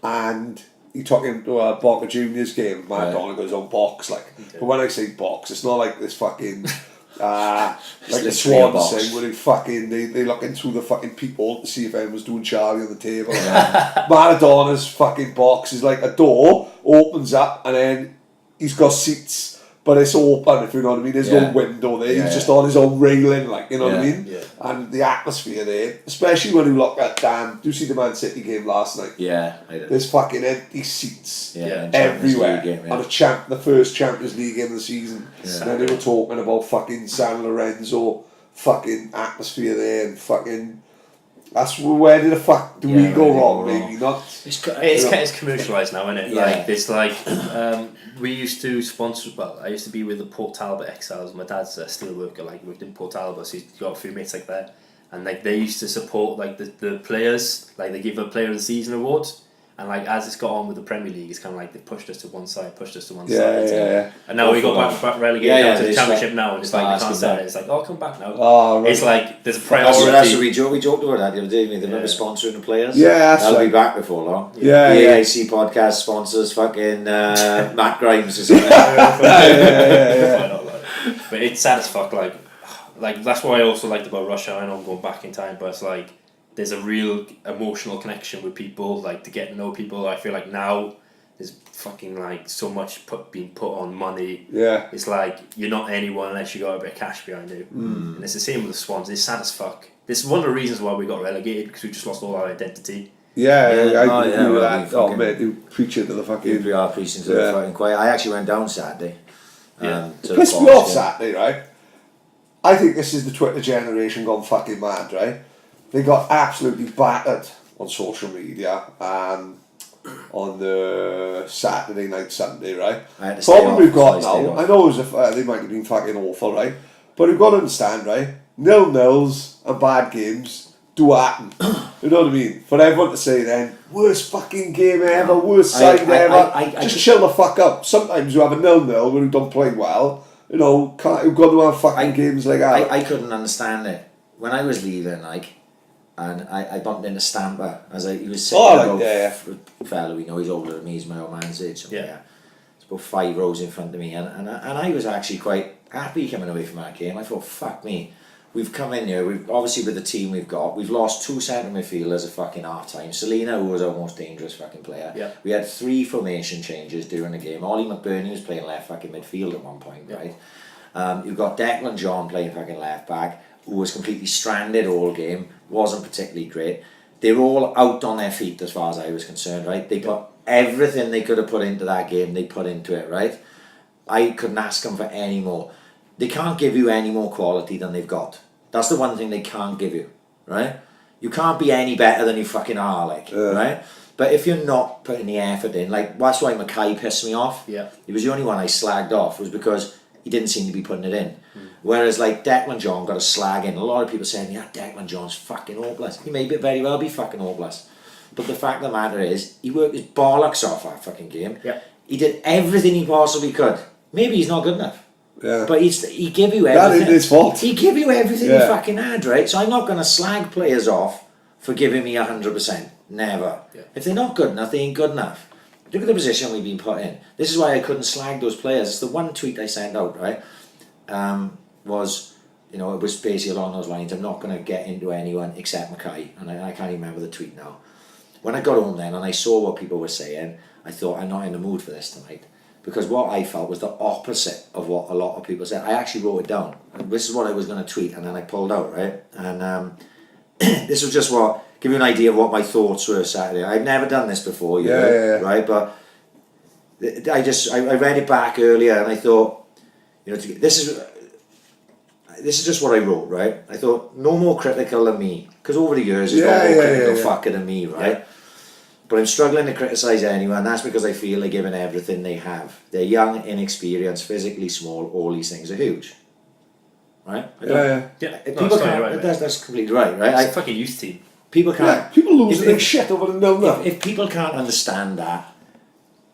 C: and he took him to a Boca Juniors game. Maradona goes on box, like.
D: Okay.
C: But when I say box, it's not like this fucking. Like the
B: literally a
C: Swans
B: box.
C: thing where they looking through the fucking people to see if anyone was doing Charlie on the table. Maradona's fucking box is like a door opens up and then he's got seats, but it's open, if you know what I mean. There's no window there.
B: Yeah.
C: He's just on his own railing, like, you know what I mean.
D: Yeah.
C: And the atmosphere there, especially when you look at do you see the Man City game last night?
B: Yeah, I did.
C: There's fucking empty seats.
B: Yeah, in Champions
C: Everywhere.
B: League game, yeah.
C: On the first Champions League game of the season.
B: Yeah.
C: And then they were talking about fucking San Lorenzo, fucking atmosphere there, and fucking. That's where did the fuck do we go wrong? Maybe not.
D: It's commercialised now, isn't it?
B: Yeah.
D: Like there's like we used to sponsor. Well, I used to be with the Port Talbot Exiles. My dad's a steel worker, like worked in Port Talbot, so he's got a few mates like that. And like they used to support like the players, like they give a Player of the Season awards. And like as it's got on with the Premier League, it's kind of like they pushed us to one side.
C: Yeah.
D: And now we got back relegated down to the Championship
B: like,
D: now, and it's like they can't say it. It's like, oh, come back now.
C: Oh, right.
D: It's like there's a priority.
B: That's what we joked about that the other day. They remember sponsoring the players.
C: Yeah, that's
B: that'll
C: right.
B: be back before long.
C: Yeah,
B: the
C: yeah.
B: AIC podcast sponsors fucking Matt Grimes or something.
D: But it's sad as fuck. Like that's what I also liked about Russia. I know I'm going back in time, but it's like there's a real emotional connection with people, like to get to know people. I feel like now there's fucking like so much being put on money.
C: Yeah.
D: It's like you're not anyone unless you got a bit of cash behind you. And it's the same with the Swans. It's sad as fuck. This is one of the reasons why we got relegated, because we just lost all our identity.
C: Yeah, I agree with
B: well,
C: that. Oh, mate, you preach it to the fucking.
B: We are preaching to the fucking choir. I actually went down Saturday.
C: It pissed me off Saturday, right? I think this is the Twitter generation gone fucking mad, right? They got absolutely battered on social media on the Saturday night, Sunday, right?
B: The
C: problem we've got now, I know they might have been fucking awful, right? But we've got to understand, right? 0-0s and bad games do happen. You know what I mean? For everyone to say then, worst fucking game ever, worst side ever, just chill the fuck up. Sometimes you have a 0-0 when you don't play well. You know, you've got to have fucking games like that.
B: I couldn't understand it. When I was leaving, like, and I bumped into Stamper as he was sitting fella we know, he's older than me, he's my old man's age. It's about 5 rows in front of me, and I was actually quite happy coming away from that game. I thought, fuck me, we've come in here, we've obviously with the team we've lost 2 centre midfielders at fucking half time. Selena, who was our most dangerous fucking player.
D: Yeah.
B: We had 3 formation changes during the game. Ollie McBurney was playing left fucking midfield at one point, right? You've got Declan John playing fucking left back, who was completely stranded all game, wasn't particularly great. They were all out on their feet as far as I was concerned, right? They put everything they could have put into that game, they put into it, right? I couldn't ask them for any more. They can't give you any more quality than they've got. That's the one thing they can't give you, right? You can't be any better than you fucking are, like, right? But if you're not putting the effort in, like that's why Mackay pissed me off.
D: Yeah.
B: He was the only one I slagged off, was because he didn't seem to be putting it in. Whereas like Declan John got a slag in. A lot of people saying, yeah, Declan John's fucking hopeless. He may very well be fucking hopeless. But the fact of the matter is, he worked his bollocks off that fucking game.
D: Yeah.
B: He did everything he possibly could. Maybe he's not good enough.
C: Yeah.
B: But he gave you everything.
C: That is his fault.
B: He gave you everything
C: Yeah.
B: he fucking had, right? So I'm not going to slag players off for giving me 100%. Never.
D: Yeah.
B: If they're not good enough, they ain't good enough. Look at the position we've been put in. This is why I couldn't slag those players. It's the one tweet I sent out, right? Was, you know, it was basically along those lines. I'm not going to get into anyone except Mackay. And I can't even remember the tweet now. When I got home then and I saw what people were saying, I thought, I'm not in the mood for this tonight. Because what I felt was the opposite of what a lot of people said. I actually wrote it down. And this is what I was going to tweet, and then I pulled out, right? And this was just give you an idea of what my thoughts were Saturday. I've never done this before, right? But I read it back earlier, and I thought, you know, this is just what I wrote, right? I thought, no more critical than me. Because over the years, there's no more critical fucker than me, right? Yeah. But I'm struggling to criticise anyone, and that's because I feel they're giving everything they have. They're young, inexperienced, physically small, all these things are huge. Right? People can't,
D: right,
B: that's completely right?
D: It's a fucking youth team.
B: People can't.
C: Yeah, people losing their shit over the nil.
B: If people can't understand that,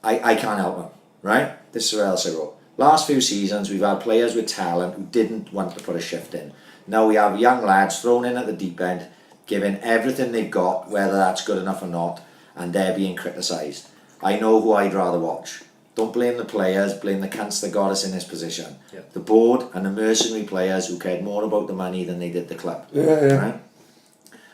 B: I can't help them, right? This is what else I wrote. Last few seasons, we've had players with talent who didn't want to put a shift in. Now we have young lads thrown in at the deep end, giving everything they've got, whether that's good enough or not, and they're being criticised. I know who I'd rather watch. Don't blame the players, blame the cunts that got us in this position.
D: Yeah.
B: The board and the mercenary players who cared more about the money than they did the club. Right?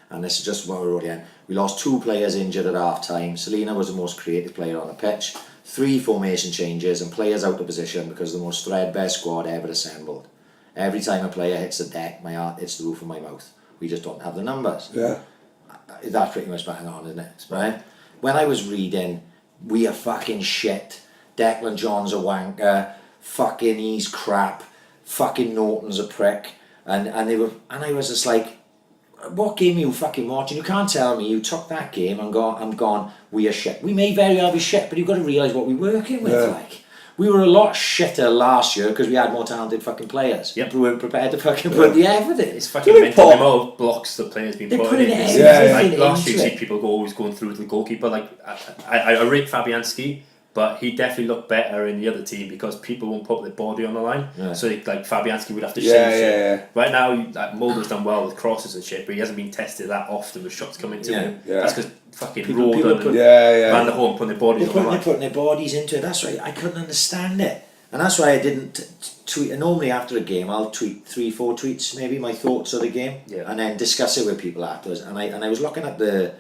B: And this is just what we wrote in. We lost 2 players injured at half time. Selena was the most creative player on the pitch. 3 formation changes and players out of position because of the most threadbare squad ever assembled. Every time a player hits the deck, my heart hits the roof of my mouth. We just don't have the numbers.
C: Yeah.
B: That's pretty much bang on, isn't it? Right? When I was reading, we are fucking shit. Declan John's a wanker. Fucking he's crap. Fucking Norton's a prick. And I was just like, what game are you fucking watching? You can't tell me you took that game and gone, we are shit. We may very well be shit, but you've got to realise what we're working with. Like, we were a lot shitter last year because we had more talented fucking players. Yep. We weren't prepared to fucking put the effort in.
D: It's fucking mental. The amount of blocks the players been putting in. Like last year, you see people always going through the goalkeeper. Like I rate Fabianski, but he definitely looked better in the other team because people won't put their body on the line. Yeah. So like Fabianski would have to shave shit. Right now, like, Mulder's done well with crosses and shit, but he hasn't been tested that often with shots coming to him. Yeah. That's because fucking Roden and Van der Horn putting their bodies on the line.
B: They're putting their bodies into it. That's right. I couldn't understand it. And that's why I didn't tweet. And normally after a game, I'll tweet 3-4 tweets, maybe my thoughts of the game, and then discuss it with people afterwards. And I was looking at the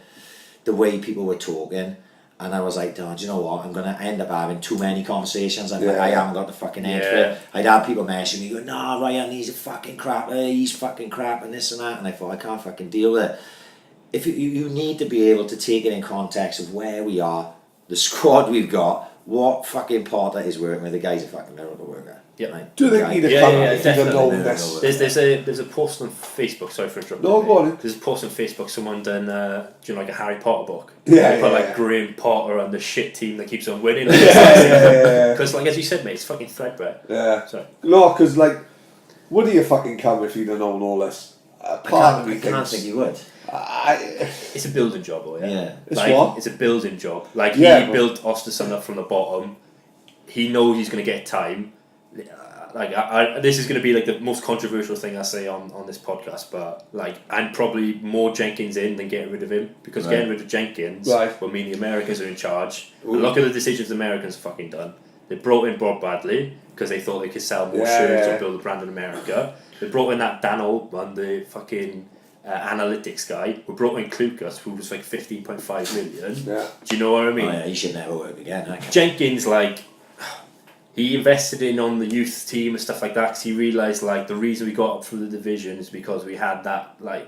B: way people were talking, and I was like, oh, do you know what? I'm going to end up having too many conversations. I haven't got the fucking head for it. I'd have people messaging me, going, nah, Ryan, he's a fucking crap. He's fucking crap, and this and that. And I thought, I can't fucking deal with it. If you need to be able to take it in context of where we are, the squad we've got, what fucking Potter is working with. The guy's a fucking miracle worker.
D: Yeah.
B: Right?
C: Do they need to come if you don't know this?
D: There's a post on Facebook. Sorry for interrupting.
C: No, go on.
D: There's a post on Facebook. Someone done like a Harry Potter book.
C: Yeah.
D: Put like Graham Potter and the shit team that keeps on winning. Because like as you said, mate, it's fucking threadbare.
C: Yeah.
D: Sorry.
C: No, because like, would you fucking come if you'd have known all this?
B: I can't think you would.
D: It's a building job, though. Yeah.
C: It's
D: like,
C: what?
D: It's a building job. Like he built Ostersund up from the bottom. He knows he's going to get time. Like this is going to be like the most controversial thing I say on this podcast, but like I'm probably more Jenkins in than getting rid of him, because getting rid of Jenkins will mean the Americans are in charge. And look at the decisions the Americans have fucking done. They brought in Bob Bradley because they thought they could sell more shirts or build a brand in America. They brought in that Dan Oldman, the fucking analytics guy. We brought in Klukas, who was like 15.5 million. Yeah. Do you know what I mean?
B: Oh, yeah, he should never work again.
D: Jenkins, like, he invested in on the youth team and stuff like that because he realised like the reason we got up through the division is because we had that like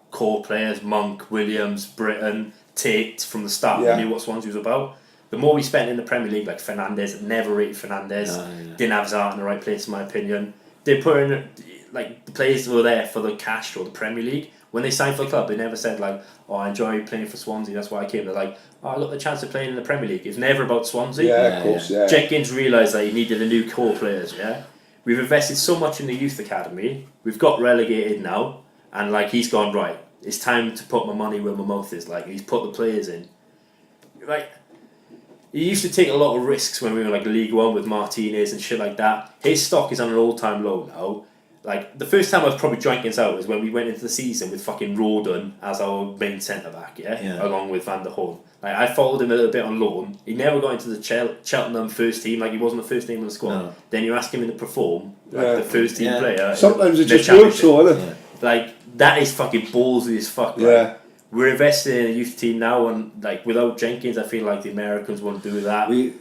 D: core players, Monk, Williams, Britton, Tate from the start. We knew what Swansea was about. The more we spent in the Premier League, like Fernandez, never rated Fernandez, didn't have Zart in the right place in my opinion. They put in, like the players were there for the cash or the Premier League. When they signed for the club, they never said like, "Oh, I enjoy playing for Swansea. That's why I came." They're like, "Oh, I got the chance of playing in the Premier League." It's never about Swansea.
C: Yeah, of course. Yeah.
D: Jenkins realised that he needed a new core players. Yeah, we've invested so much in the youth academy. We've got relegated now, and like he's gone right. It's time to put my money where my mouth is. Like he's put the players in. Like he used to take a lot of risks when we were like League One with Martinez and shit like that. His stock is on an all-time low now. Like the first time I was probably Jenkins out was when we went into the season with fucking Rawdon as our main centre back, along with Van der Horn. Like I followed him a little bit on loan. He never got into the Cheltenham first team. Like he wasn't the first team in the squad. No. Then you ask him to perform like the first team player.
C: Sometimes it just works, so isn't it?
D: Like that is fucking ballsy as fuck. Like, we're investing in a youth team now, and like without Jenkins, I feel like the Americans won't do that.
B: We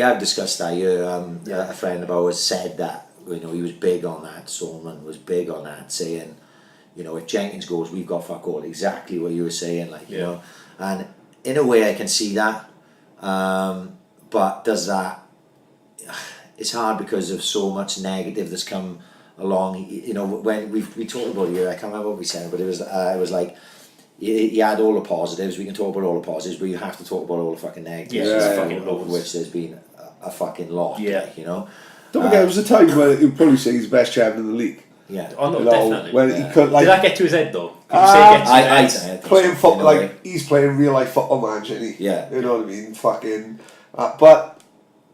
B: have discussed that here. A friend of ours said that. You know, he was big on that. Solomon was big on that, saying, you know, if Jenkins goes, we've got fuck all. Exactly what you were saying, like, you know. And in a way, I can see that. But does that? It's hard because of so much negative that's come along. You know, when we talked about it here, I can't remember what we said, but it was like you had all the positives. We can talk about all the positives, but you have to talk about all the fucking negatives. Of which there's been a fucking lot. Like, you know.
C: Don't forget, it was a time where he'd probably say he's the best chairman in the league.
D: Yeah, oh no, definitely.
C: When he could, like,
D: did that get to his head though? Could you say it gets to his head?
C: Playing football, like he's playing real life football manager, isn't he?
B: Yeah,
C: you know what I mean. Fucking, but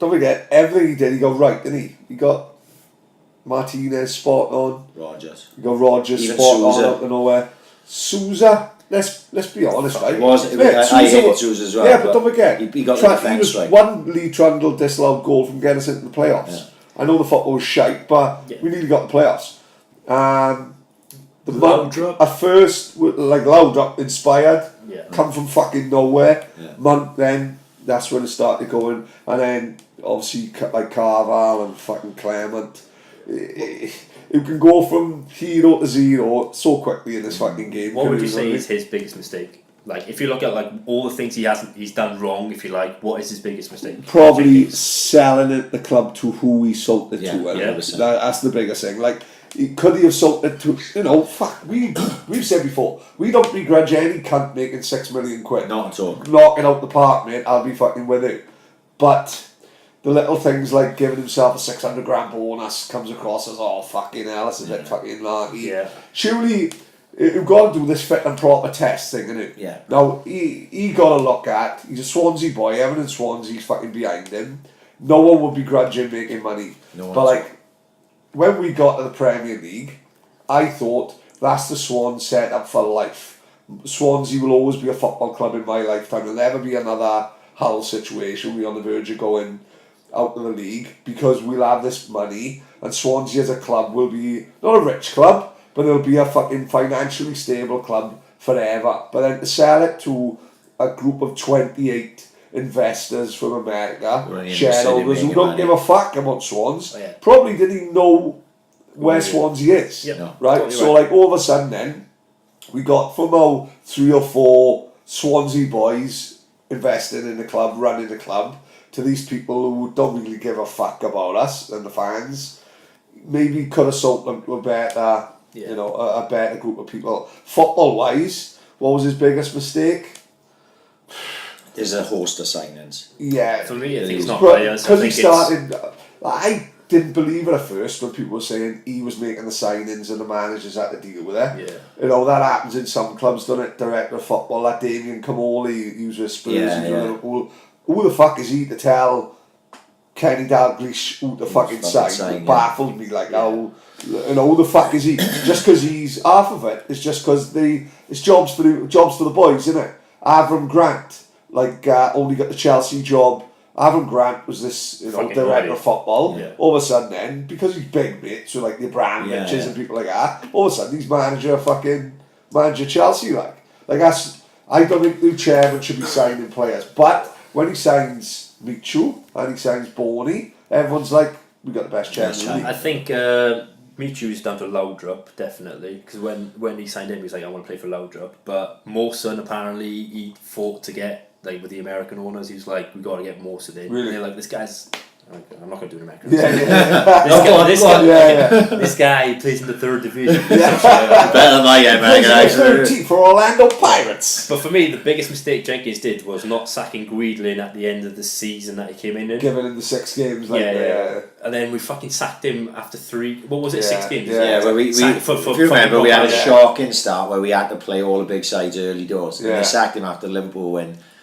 C: don't forget, everything he did, he got right, didn't he? He got Martinez spot on.
B: Rogers.
C: He got Rogers spot on out of nowhere. Sousa. Let's be honest, right?
B: I hated Sousa as well.
C: Yeah, but don't forget,
B: he got the defence right.
C: One Lee Trundle disallowed goal from getting us into the playoffs. Yeah. I know the football was shite, but we nearly got the playoffs. A first, like Loudrup inspired, come from fucking nowhere. Month then, that's when it started going. And then, obviously, like Carval and fucking Clement. It can go from hero to zero so quickly in this fucking game.
D: What would you say is his biggest mistake? Like, if you look at like all the things he's done wrong. If you like, what is his biggest mistake?
C: Probably selling it the club to who he sold it to. That's the biggest thing. Like, could he have sold it to? You know, fuck. We've said before, we don't begrudge any cunt making £6 million.
B: Not at all.
C: Knocking out the park, mate. I'll be fucking with it. But the little things like giving himself a $600,000 bonus comes across as, oh fucking hell, that's a bit fucking larky.
D: Yeah.
C: Surely you've got to do this fit and proper test thing, innit?
B: Yeah.
C: Now he got to look at. He's a Swansea boy. Everyone in Swansea's fucking behind him. No one would begrudge him making money. But like when we got to the Premier League, I thought that's the Swans set up for life. Swansea will always be a football club in my lifetime. There'll never be another Hull situation. We're on the verge of going out of the league because we'll have this money, and Swansea as a club will be not a rich club, but it'll be a fucking financially stable club forever. But then to sell it to a group of 28 investors from America, shareholders who don't give a fuck about Swans, probably didn't even know where Swansea is. Right? Totally so like all of a sudden then, we got from our 3 or 4 Swansea boys investing in the club, running the club, to these people who don't really give a fuck about us and the fans. Maybe could have sold them to a better, you know, a better group of people. Football wise, what was his biggest mistake?
B: There's a host of signings.
C: Yeah,
D: for me, I think it's not players.
C: Because he started. I didn't believe it at first when people were saying he was making the signings and the managers had to deal with it.
D: Yeah.
C: You know, that happens in some clubs, doesn't it? Director of football, that Damien Comolli, he was with Spurs, he's with Liverpool. Who the fuck is he to tell Kenny Dalglish who to fucking sign? It baffled me, like, how, you know, who the fuck is he? Just because he's half of it, it's just because it's jobs for the boys, isn't it? Avram Grant, like, only got the Chelsea job. Avram Grant was this, you know, fucking director of football. Yeah. All of a sudden then, because he's big mates with like the Abramoviches and people like that, all of a sudden he's manager Chelsea, like that's, I don't think the chairman should be signing players, but when he signs Michu and he signs Boney, everyone's like, we got the best chairman.
D: I think Michu's down to Loudrup, definitely, because when he signed him, he was like, I want to play for Loudrup. But Mawson, apparently, he fought to get, like, with the American owners, he was like, we got to get Mawson in.
C: Really?
D: And they're like, this guy's I'm not going to do an American.
C: Yeah,
D: This guy plays in the 3rd division.
B: Better than my American accent.
C: for Orlando Pirates.
D: But for me, the biggest mistake Jenkins did was not sacking Guidlin at the end of the season that he came in.
C: Given in the 6 games.
D: And then we fucking sacked him after 3. What was it? 6 games.
B: Yeah, but we if you remember, we had a shocking start where we had to play all the big sides early doors. And they sacked him after Liverpool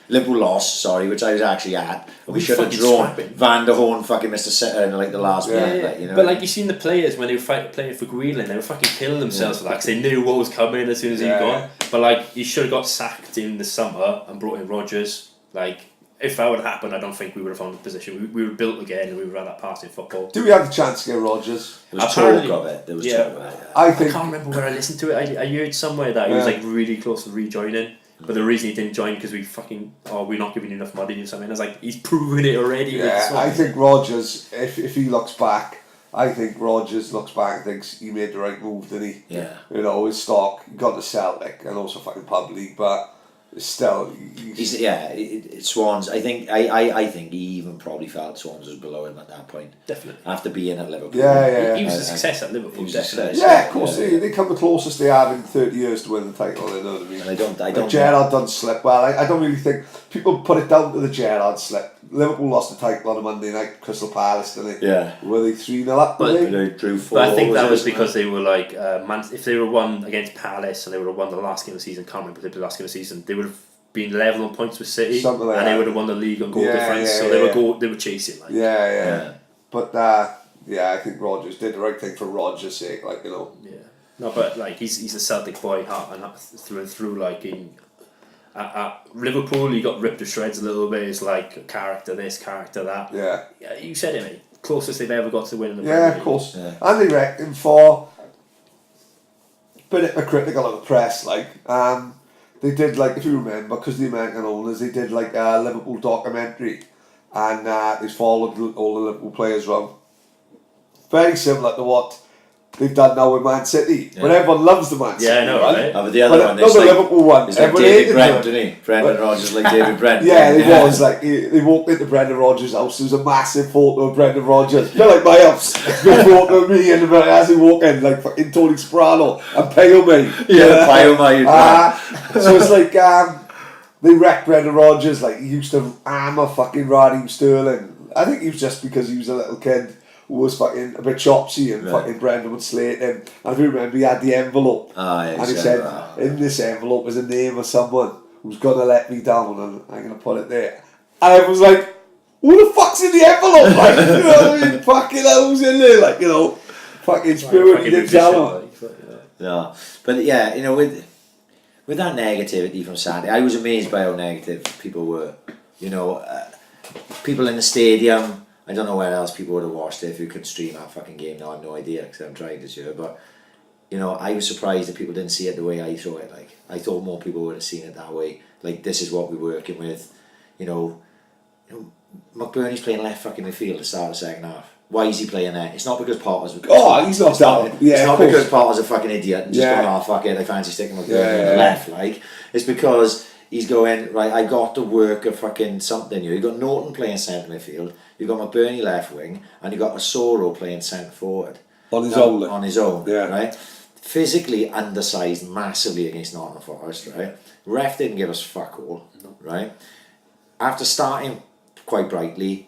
B: lost, which I was actually at. We should have drawn. Van der Horn fucking missed a sitter in like the last minute. You know.
D: But like you seen the players when they were playing for Greenland, they were fucking killing themselves for that because they knew what was coming as soon as he'd gone. But like he should have got sacked in the summer and brought in Rodgers. Like if that would have happened, I don't think we would have found the position. We were built again and we would have had that passing football.
C: Do we have the chance to get Rodgers?
B: There was talk of it. There was talk of it.
C: I
D: can't remember where I listened to it. I heard somewhere that he was like really close to rejoining. But the reason he didn't join because we're not giving you enough money or something. I was like, he's proven it already.
C: Yeah, I think Rodgers, if he looks back, and thinks he made the right move, didn't he?
B: Yeah.
C: You know, his stock, he got to Celtic and also fucking pub league, but still,
B: Swans. I think he even probably felt Swans was below him at that point.
D: Definitely.
B: After being at Liverpool.
C: Yeah.
D: He was a success at Liverpool. Definitely.
C: Yeah, of course. They come the closest they have in 30 years to win the title. You know what I mean?
B: And I don't.
C: Gerrard done slip. Well, I don't really think people put it down to the Gerrard slip. Liverpool lost the title on a Monday night, Crystal Palace, didn't they?
B: Yeah.
C: Were they 3-0 up?
B: They drew 4.
D: But I think that was because they were like, if they were won against Palace and they would have won the last game of the season, can't remember the last game of the season, they would have been level on points with City,
C: something like
D: and
C: that.
D: they would have won the league on goal difference. So they were chasing. Like.
C: Yeah. But I think Rodgers did the right thing for Rodgers' sake. Like you know.
D: Yeah. No, but like he's a Celtic boy, heart and through and through. Like at Liverpool, he got ripped to shreds a little bit. It's like character this, character that.
C: Yeah.
D: You said it, mate. Closest they've ever got to winning the
C: Premier League. Of course. Yeah. And they reckon for a bit hypocritical of the press, like they did like, if you remember, because the American owners, they did like a Liverpool documentary, and they followed all the Liverpool players around. Very similar to what they've done now with Man City, but everyone loves the Man City.
D: Yeah, I know, right?
B: But the other one,
C: not the Liverpool one.
B: It's like David Brent, didn't he? Brendan Rodgers like David Brent.
C: Yeah, it was like they walked into Brendan Rodgers' house. There was a massive photo of Brendan Rodgers, a bit like my house. Big photo of me and as he walked in, like fucking Tony Soprano and Pale Me.
B: Yeah, Pale Me.
C: So it's like they wrecked Brendan Rodgers. Like he used to hammer fucking Raheem Sterling. I think he was just because he was a little kid who was fucking a bit chopsy and fucking Brendan would slate him. And if you remember, he had the envelope. And he said, in this envelope is a name of someone who's going to let me down and I'm going to put it there. And I was like, who the fuck's in the envelope? Like, you know what I mean? Fucking hell, who's in there? Like, you know, fucking spirit, he didn't tell him.
B: No, but yeah, you know, with that negativity from Saturday, I was amazed by how negative people were. You know, people in the stadium. I don't know where else people would have watched it if you could stream that fucking game now. I have no idea because I'm trying this year. But, you know, I was surprised that people didn't see it the way I saw it. Like, I thought more people would have seen it that way. Like, this is what we're working with. You know McBurney's playing left fucking midfield at the start of the second half. Why is he playing there? It's not because Potter's...
C: he's not down. Yeah,
B: it's not because Potter's a fucking idiot and just going, fuck it, I fancy sticking McBurney on the left. Like, it's because... He's going, right, I got to work a fucking something here. You've got Norton playing centre midfield, you've got McBurney left wing, and you've got Asoro playing centre forward.
C: On his own,
B: right? Physically undersized massively against Nottingham Forest, right? Ref didn't give us fuck all, right? After starting quite brightly,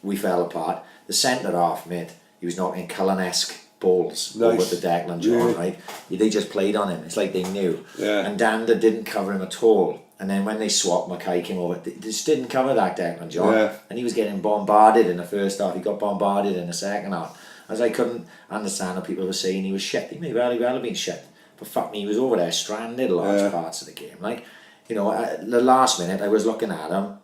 B: we fell apart. The centre half mid, he was knocking Cullen-esque balls over the Declan John, right? They just played on him. It's like they knew. And Danda didn't cover him at all. And then when they swapped, Mackay came over. They just didn't cover that Declan John. And he was getting bombarded in the first half. He got bombarded in the second half. As I couldn't understand how people were saying he was shit. He may well have been shit. But fuck me, he was over there stranded large parts of the game. Like, you know, at the last minute, I was looking at him.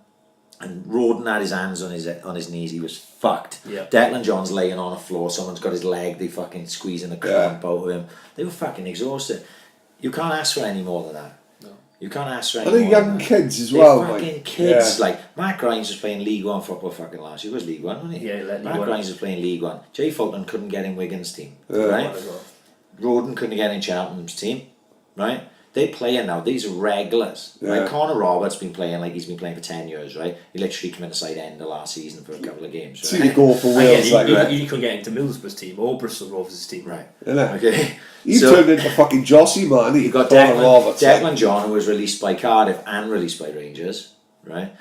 B: And Roden had his hands on his knees. He was fucked. Declan John's laying on the floor. Someone's got his leg. They fucking squeezing the cramp out of him. They were fucking exhausted. You can't ask for any more than that. No. You can't ask for any more than that.
C: And they're young kids as well.
B: They're fucking kids. Like, Mark Grimes was playing League One football fucking last year. It was League One, wasn't he?
D: Yeah,
B: Mark Grimes was playing League One. Jay Fulton couldn't get in Wigan's team. Right? Roden couldn't get in Cheltenham's team. Right? They're playing now. These are regulars.
C: Yeah.
B: Like Connor Roberts been playing like he's been playing for 10 years, right? He literally came in the side end of last season for a couple of games.
C: See
B: Right?
C: you go for
D: And
C: Wales,
D: again,
C: like,
D: you could get into Middlesbrough's team or Bristol Rovers' team.
B: Right.
C: innit?
B: Okay.
C: He
B: So-
C: turned into fucking Jossie, man.
B: You've got
C: Connor
B: Declan,
C: Roberts,
B: Declan
C: like.
B: John, who was released by Cardiff and released by Rangers, right?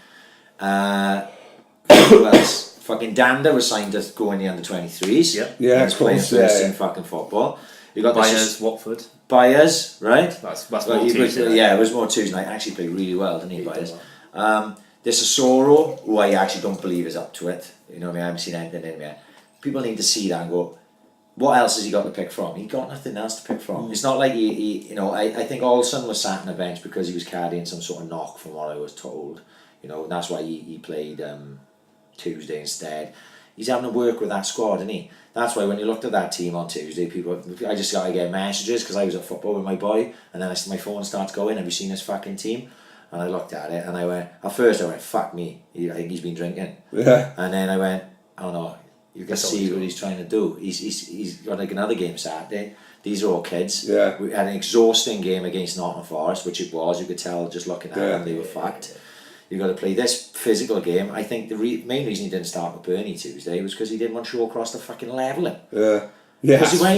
B: Who else? Fucking Danda was signed to go in the under-23s.
D: Yep.
C: Yeah,
B: He's
C: of
B: playing
C: course,
B: first
C: yeah.
B: in fucking football. You got
D: Byers, Watford.
B: Byers, right?
D: That's
B: Well,
D: more
B: he was,
D: Tuesday night.
B: yeah, it was more Tuesday night. Actually played really well, didn't he,
D: He did
B: Byers?
D: well.
B: There's a Soro, who I actually don't believe is up to it. You know what I mean? I haven't seen anything in him yet. People need to see that and go, what else has he got to pick from? He got nothing else to pick from. It's not like he you know, I think Olsen was sat on the bench because he was carrying some sort of knock from what I was told. You know, and that's why he played Tuesday instead. He's having to work with that squad, isn't he? That's why when you looked at that team on Tuesday, I just got to get messages because I was at football with my boy, and then my phone starts going, have you seen this fucking team? And I looked at it and I went, at first I went, fuck me, I think he's been drinking.
C: Yeah.
B: And then I went, oh no, you can
D: That's all
B: see
D: he's
B: what
D: doing.
B: he's trying to do. He's got like another game Saturday. These are all kids.
C: Yeah.
B: We had an exhausting game against Nottingham Forest, which it was. You could tell just looking at them, they were fucked. You got to play this physical game. I think the main reason he didn't start with Burnley Tuesday was because he didn't want Shawcross to fucking level him.
C: Yeah. Yeah.
B: Because when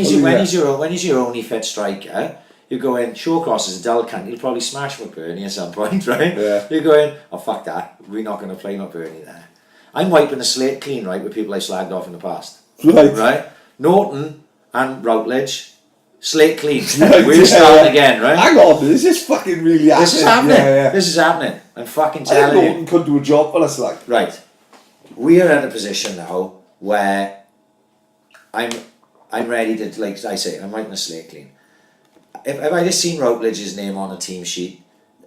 B: he's your only fit striker, you're going, Shawcross is a dull cunt, he'll probably smash McBurney at some point, right?
C: Yeah.
B: You're going, oh fuck that, we're not going to play McBurney there. I'm wiping the slate clean, right, with people I slagged off in the past.
C: Right.
B: Right? Norton and Routledge, slate clean.
C: Right,
B: We're
C: yeah.
B: starting again, right?
C: Hang on, is this fucking really happening?
B: This is happening.
C: Yeah, yeah.
B: This is happening. I'm fucking
C: I think
B: telling you.
C: Norton could do a job for us, like.
B: Right. We are at a position now where I'm ready to, like I say, I'm writing a slate clean. If I just seen Routledge's name on a team sheet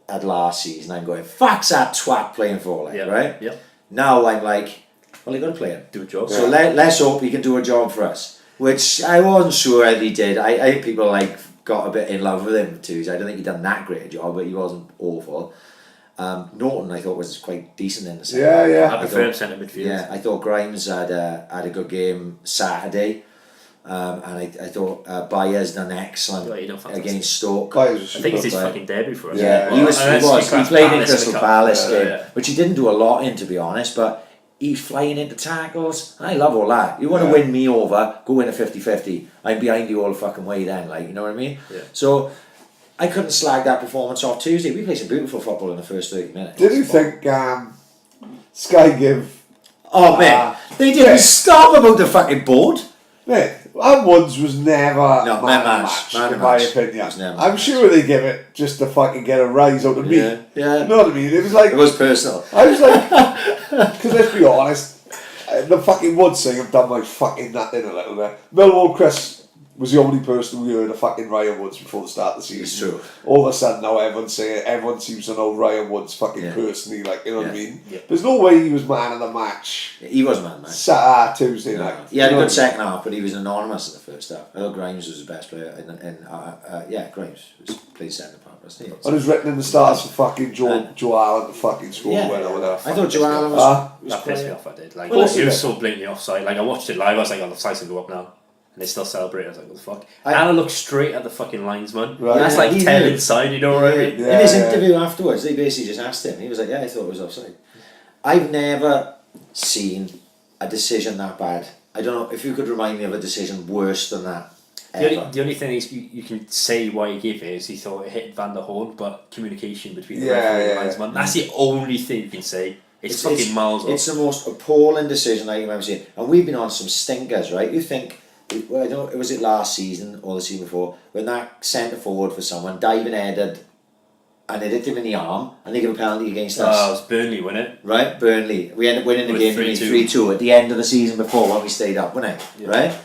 B: at last season, I'm going, fuck's that twat playing for, like,
D: Yeah.
B: right?
D: Yeah.
B: Now I'm like, well, you got to play him.
D: Do a job.
B: So let's hope he can do a job for us. Which I wasn't sure that he did. I think people like got a bit in love with him too. I don't think he done that great a job, but he wasn't awful. Norton I thought was quite decent in the centre.
C: Yeah, yeah.
D: I prefer him centre midfield.
B: Yeah, I thought Grimes had a good game Saturday, and I thought Byers done excellent
D: Yeah, he done fantastic.
B: against Stoke.
C: Guys was
D: I think it's his
C: super,
D: fucking debut for us.
B: Yeah,
C: Yeah.
B: he was. He played in Crystal Palace game,
D: Yeah.
B: which he didn't do a lot in, to be honest. But he's flying into tackles. I love all that. You want to
C: Yeah.
B: win me over? Go in a 50-50. I'm behind you all the fucking way. Then, like, you know what I mean?
D: Yeah.
B: So I couldn't slag that performance off Tuesday. We played some beautiful football in the first 30 minutes.
C: Did you think Sky give...
B: Oh man, they didn't stop about the fucking board.
C: Mate, that Woods was never
B: No,
C: man of
B: man
C: the
B: match,
C: match,
B: man
C: in
B: of
C: my
B: match.
C: opinion.
B: It was never
C: I'm
B: match.
C: sure they give it just to fucking get a rise out of me.
B: Yeah, yeah.
C: You know what I mean? It was like...
B: It was personal.
C: I was like... Because let's be honest, the fucking Woods thing have done my fucking nut in a little bit. Millwall Chris was the only person we heard of fucking Ryan Woods before the start of the season.
B: It's true.
C: All of a sudden now everyone seems to know Ryan Woods fucking
B: Yeah.
C: personally, like, you know what I
B: Yeah.
C: mean?
D: Yeah.
C: There's no way he was man of the match
B: He was man, man.
C: Tuesday night.
B: He had a
C: You know
B: good
C: what I
B: second half, but he was anonymous in the first half. I thought Grimes was the best player, yeah, Grimes played centre part, wasn't he?
C: mean? And it was written in the stars for fucking Joe Allen to fucking score
B: Yeah,
C: when or whatever.
B: I thought Joe Allen was
D: That pissed me
B: quite-
D: off, I did. Like,
B: Well,
D: it
B: listen,
D: was so blatantly offside. Like, I watched it live, I was like, oh, the sides will go up now. And they still celebrate. I was like, what the fuck? And I looked straight at the fucking linesman.
C: Right.
D: That's
B: Yeah,
D: like
B: he
D: 10
B: knew.
D: inside, you know what I mean?
C: Yeah.
B: In his interview afterwards, they basically just asked him. He was like, yeah, I thought it was offside. I've never seen a decision that bad. I don't know if you could remind me of a decision worse than that.
D: The only thing is, you can say why he gave it is he thought it hit Van der Horn, but communication between the referee and the linesman. That's the only thing you can say. It's fucking miles off.
B: It's the most appalling decision I've ever seen. And we've been on some stinkers, right? You think, well, I don't know, was it last season or the season before, when that centre forward for someone diving headed and they hit him in the arm and they give a penalty against us.
D: It was Burnley, wasn't it?
B: Right, Burnley. We ended up winning the
D: With
B: game 3-2 at the end of the season before when we stayed up, wasn't it?
D: Yeah.
B: Right?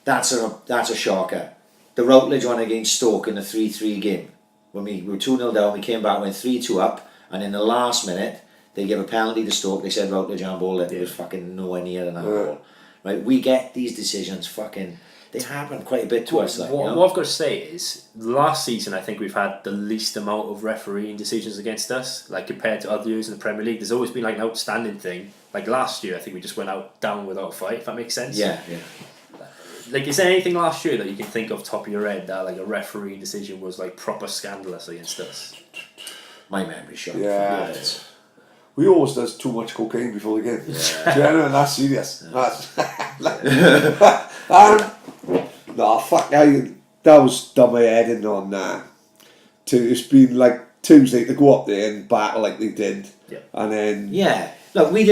B: That's a shocker. The Routledge one against Stoke in the 3-3 game. When we were 2-0 down, we came back, went 3-2 up, and in the last minute, they gave a penalty to Stoke. They said Routledge handball it. It was fucking nowhere near an handball. Right? We get these decisions fucking... They happen quite a bit to us. Like,
D: What I've got to say is, last season I think we've had the least amount of refereeing decisions against us, like compared to other years in the Premier League. There's always been like an outstanding thing. Like last year, I think we just went out down without a fight. If that makes sense.
B: Yeah.
D: Like, is there anything last year that you can think of top of your head that like a referee decision was like proper scandalous against us?
B: My memory's shot.
C: Yeah. We always does too much cocaine before the game.
B: Yeah.
C: Do you know? That's serious. That's no, fuck. That was done my head in on it's been like Tuesday to go up there and battle like they did.
D: Yeah.
C: And then
B: Yeah. Look, we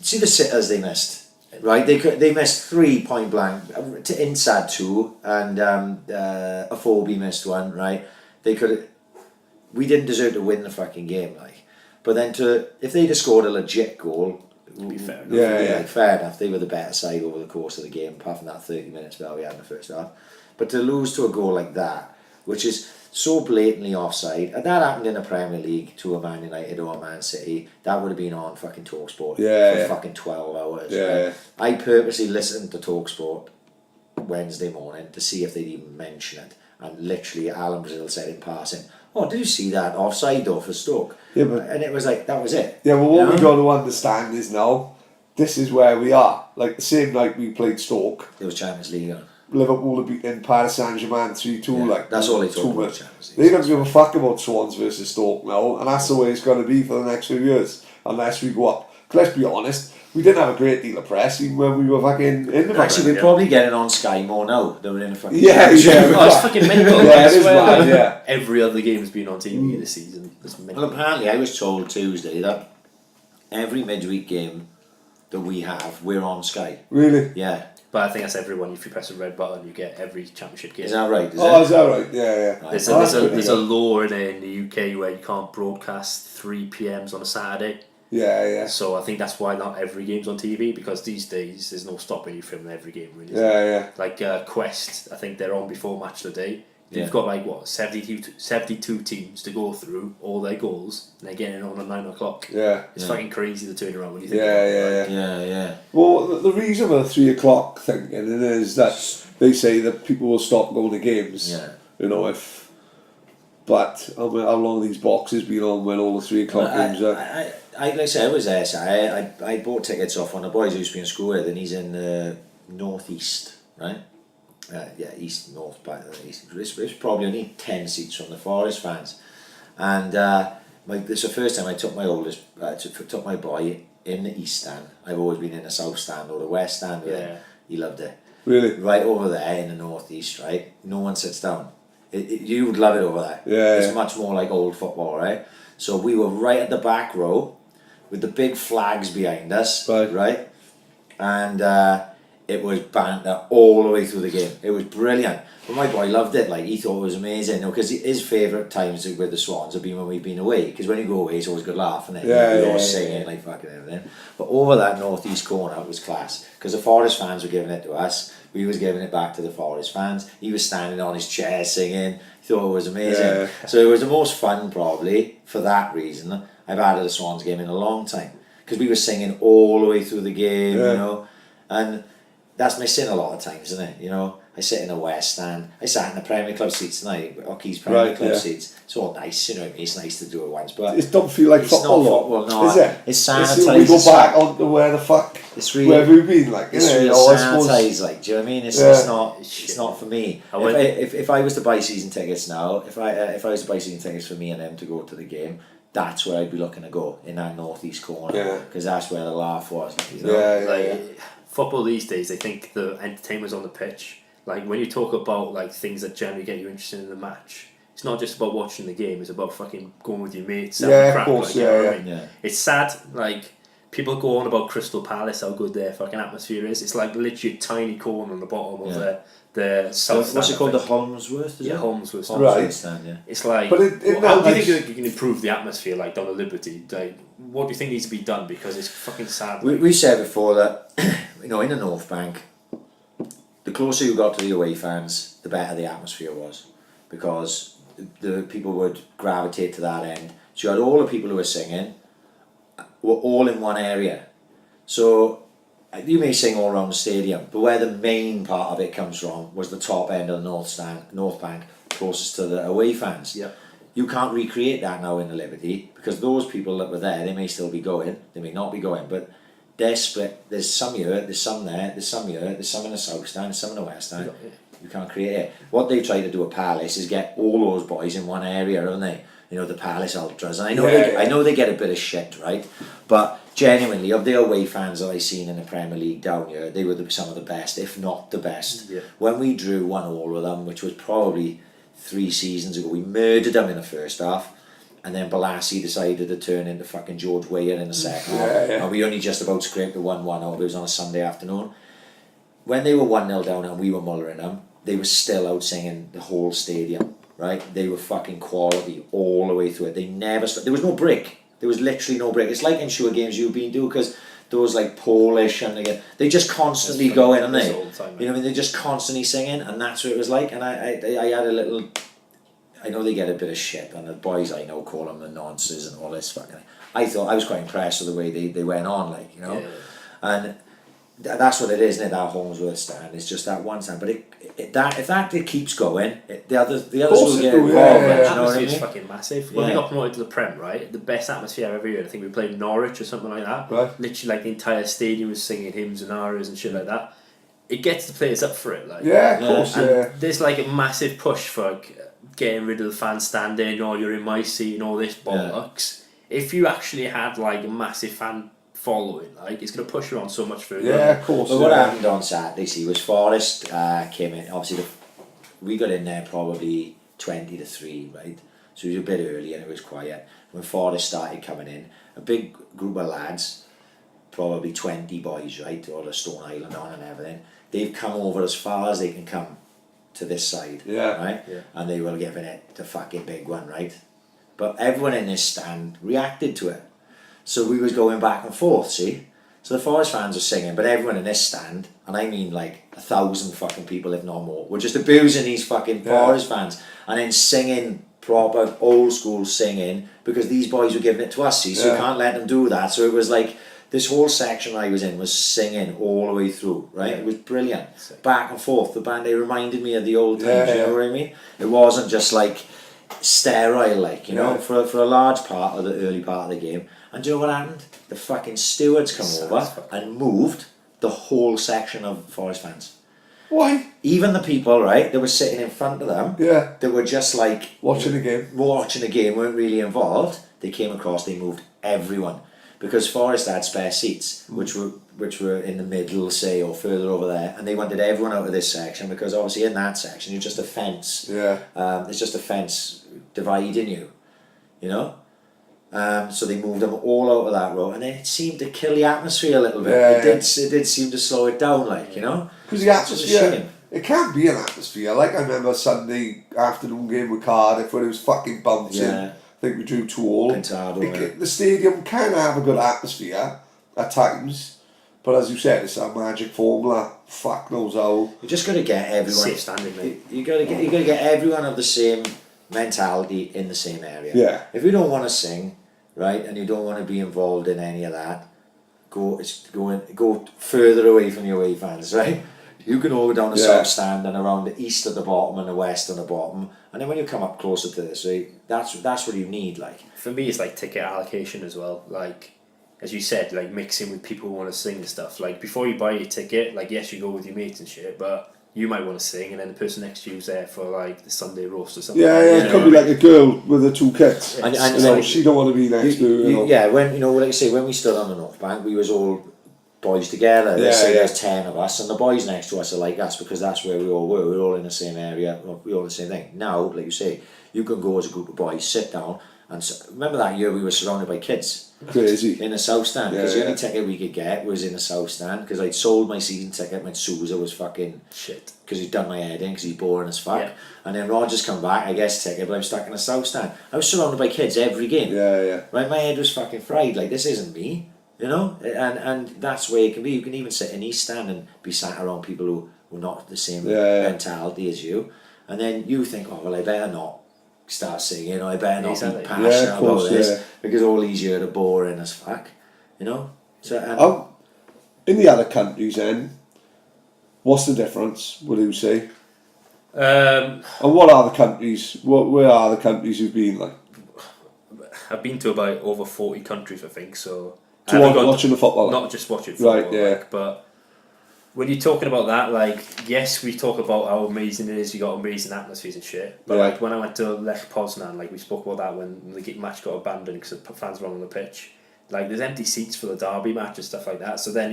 B: see the sitters they missed, right? They missed 3 point blank to inside 2, and a 4B missed 1, right? We didn't deserve to win the fucking game, like. But then if they'd have scored a legit goal,
D: To be fair.
C: Yeah.
B: fair enough. They were the better side over the course of the game, apart from that 30 minutes spell we had in the first half. But to lose to a goal like that, which is so blatantly offside, and that happened in the Premier League to a Man United or a Man City, that would have been on fucking TalkSport for fucking 12 hours.
C: Yeah.
B: Right? I purposely listened to TalkSport Wednesday morning to see if they'd even mention it, and literally Alan Brazil said in passing, "Oh, did you see that offside though for Stoke?"
C: Yeah, but
B: and it was like, that was it.
C: yeah, well, what
B: You
C: we
B: know?
C: got to understand is now this is where we are. Like the same night we played Stoke,
B: It was Champions League on.
C: Liverpool have beaten Paris Saint-Germain 3-2.
B: Yeah,
C: Like
B: that's all they talk
C: 2
B: about,
C: minutes.
B: Champions
C: They
B: League.
C: don't give a fuck about Swans versus Stoke now, and that's the way it's going to be for the next few years, unless we go up. 'Cause let's be honest, we didn't have a great deal of press even when we were fucking in the
B: Actually, we're probably getting on Sky more now than we're in a fucking
C: Yeah.
D: Oh, it's fucking mental.
C: Yeah,
D: I
C: it is
D: swear,
C: mad,
D: like,
C: yeah.
D: every other game has been on TV this season. It's mental.
B: Well, apparently, I was told Tuesday that every midweek game that we have, we're on Sky.
C: Really?
B: Yeah.
D: But I think that's everyone. If you press the red button, you get every championship game.
B: Is that right?
C: Is that right? Yeah.
D: There's
C: Oh, that's
D: a
C: pretty good.
D: law in the UK where you can't broadcast 3 p.m.s on a Saturday.
C: Yeah.
D: So I think that's why not every game's on TV, because these days there's no stopping you filming every game, really.
C: Yeah.
D: Like Quest, I think they're on before match of the day. You've
B: Yeah.
D: got like 72 teams to go through all their goals, and they're getting on at 9 o'clock.
C: Yeah.
D: It's
B: Yeah.
D: fucking crazy the turnaround when you think about it.
B: Yeah.
C: Well, the reason for the 3 o'clock thing is that they say that people will stop going to games.
B: Yeah.
C: You know, but how long have these boxes been on when all the 3 o'clock games are?
B: Like I said, I was there, so I bought tickets off one of the boys who used to be in school with, and he's in the northeast, right? East, north, back of the east. It's probably only 10 seats from the Forest fans. And this is the first time I took my took my boy in the east stand. I've always been in the south stand or the west stand with him. He loved it.
C: Really?
B: Right over there in the northeast, right? No one sits down. You would love it over there.
C: Yeah.
B: It's much more like old football, right? So we were right at the back row with the big flags behind us, right? And it was banter all the way through the game. It was brilliant. But my boy loved it. Like, he thought it was amazing. Because his favourite times with the Swans have been when we've been away. Because when you go away, it's always a good laugh, isn't it? You're all singing, like fucking everything. But over that northeast corner, it was class. Because the Forest fans were giving it to us. We was giving it back to the Forest fans. He was standing on his chair singing. He thought it was amazing.
C: Yeah.
B: So it was the most fun, probably, for that reason, I've had at a Swans game in a long time. Because we were singing all the way through the game, you know. And that's my sin a lot of times, isn't it? You know, I sit in a West Stand. I sat in the Premier Club seats tonight, Hockey's Premier Club seats. It's all nice, you know what I mean? It's nice to do it once, but
C: It don't feel like
B: it's
C: football,
B: not football, no.
C: is it?
B: It's
C: We
B: sanitised.
C: go back on to where the fuck,
B: It's really,
C: where have we been, like, you
B: it's
C: know,
B: really
C: I suppose.
B: sanitised, like, do you know what I mean? It's not for me. If I was to buy season tickets now, if I was to buy season tickets for me and them to go to the game, that's where I'd be looking to go, in that northeast corner, because that's where the laugh was. You know?
D: Football these days, I think the entertainment's on the pitch. Like, when you talk about like things that generally get you interested in the match, it's not just about watching the game, it's about fucking going with your mates, having crap, like, you know what I mean? It's sad, like, people go on about Crystal Palace, how good their fucking atmosphere is. It's like literally a tiny corner on the bottom of the south.
B: What's it called? The Holmesworth?
D: Holmesworth.
C: Right.
B: Stand, yeah.
D: It's like,
C: But
D: how do you think you can improve the atmosphere, like down the Liberty? Like, what do you think needs to be done? Because it's fucking sad.
B: We said before that, you know, in the North Bank, the closer you got to the away fans, the better the atmosphere was, because the people would gravitate to that end. So you had all the people who were singing, were all in one area. So you may sing all around the stadium, but where the main part of it comes from was the top end of the North Bank, closest to the away fans.
D: Yeah.
B: You can't recreate that now in the Liberty, because those people that were there, they may still be going, they may not be going, but they're split. There's some here, there's some there, there's some here, there's some in the south stand, there's some in the west stand. You can't create it. What they try to do at Palace is get all those boys in one area, don't they? You know, the Palace Ultras. And I know I know they get a bit of shit, right? But genuinely, of the away fans that I've seen in the Premier League down here, they were some of the best, if not the best.
D: Yeah.
B: When we drew 1-1 with them, which was probably 3 seasons ago, we murdered them in the first half. And then Balassi decided to turn into fucking George Weah in the second half. And we only just about scraped the 1-1 out. It was on a Sunday afternoon. When they were 1-0 down and we were mullering them, they were still out singing the whole stadium, right? They were fucking quality all the way through it. They never stopped. There was no break. There was literally no break. It's like in sure games you've been to, because those like Polish and they just constantly go in, and they, you know what I mean? They're just constantly singing, and that's what it was like. And I had a little. I know they get a bit of shit, and the boys I know call them the nonces and all this fucking. I thought I was quite impressed with the way they went on, like, you know, and that's what it is, isn't it? That Holmesworth stand. It's just that one stand, but if that keeps going, the others will get involved.
D: The
B: you know what I mean?
D: atmosphere's fucking massive. When we got promoted to the Prem, right, the best atmosphere every year. I think we played Norwich or something like that.
C: Right.
D: Literally, like the entire stadium was singing hymns and arias and shit like that. It gets the players up for it, like.
C: Yeah, of course.
D: And there's like a massive push for like, getting rid of the fan standing, or you're in my seat and all this bollocks. If you actually had like a massive fan following, like, it's going to push you on so much further.
C: Yeah, of course.
B: But what happened on Saturday, see, was Forest came in. Obviously, we got in there probably 20-3, right? So it was a bit early and it was quiet. When Forest started coming in, a big group of lads, probably 20 boys, right, all the Stone Island on and everything, they've come over as far as they can come to this side, right? Yeah. And they were giving it the fucking big one, right? But everyone in this stand reacted to it. So we was going back and forth, see? So the Forest fans were singing, but everyone in this stand, and I mean like 1,000 fucking people, if not more, were just abusing these fucking Forest fans, and then singing proper old school singing, because these boys were giving it to us, see? So you can't let them do that. So it was like, this whole section I was in was singing all the way through, right? It was brilliant. Back and forth. The band, they reminded me of the old times, you know what I mean? It wasn't just like sterile, like, you know, for a large part of the early part of the game. And do you know what happened? The fucking stewards come over and moved the whole section of Forest fans.
C: Why?
B: Even the people, right, that were sitting in front of them, that were just like...
C: Watching the game,
B: weren't really involved. They came across, they moved everyone. Because Forest had spare seats, which were in the middle, say, or further over there, and they wanted everyone out of this section, because obviously in that section you're just a fence. There's just a fence dividing you, you know. So they moved them all out of that row, and then it seemed to kill the atmosphere a little bit. It did seem to slow it down, like, you know.
C: Because the atmosphere, it can't be an atmosphere. Like, I remember Sunday afternoon game with Cardiff where it was fucking bouncing. I think we drew 2-2. The stadium can have a good atmosphere at times, but as you said, it's a magic formula. Fuck knows how. You
B: just got to get everyone.
D: Safe standing, mate.
B: You got to get everyone of the same mentality in the same area.
C: Yeah.
B: If you don't want to sing, right, and you don't want to be involved in any of that, go further away from your away fans, right? You can all go down the south stand and around the east at the bottom and the west at the bottom, and then when you come up closer to this, right, that's what you need. Like,
D: for me, it's like ticket allocation as well. Like, as you said, like mixing with people who want to sing and stuff. Like, before you buy your ticket, like, yes, you go with your mates and shit, but you might want to sing, and then the person next to you is there for like the Sunday roast or something.
C: It could be like a girl with her 2 kids. And you know, she don't want to be next to.
B: When, you know, like I say, when we stood on the North Bank, we was all boys together. There's 10 of us, and the boys next to us are like us, because that's where we all were. We were all in the same area. We all in the same thing. Now, like you say, you can go as a group of boys, sit down, and remember that year we were surrounded by kids.
C: Crazy.
B: In the south stand, because the only ticket we could get was in the south stand, because I'd sold my season ticket when Sousa was fucking
D: shit, because
B: he'd done my head in, because he's boring as fuck. And then Roger's come back, I guess ticket, but I'm stuck in the south stand. I was surrounded by kids every game. Right, my head was fucking fried, like, this isn't me, you know. And that's where it can be. You can even sit in east stand and be sat around people who are not the same mentality as you, and then you think, oh well, I better not start singing, or I better not be passionate about this, because all these years are boring as fuck, you know. So
C: in the other countries then, what's the difference, would you say? And what are the countries, where are the countries you've been, like?
D: I've been to about over 40 countries, I think, so
C: watching the football.
D: Not just watching football,
C: Right, yeah.
D: like, but when you're talking about that, like, yes, we talk about how amazing it is, you got amazing atmospheres and shit, but
C: Yeah.
D: like when I went to Lech Poznan, like we spoke about that when the match got abandoned because the fans were on the pitch, like there's empty seats for the derby match and stuff like that, so then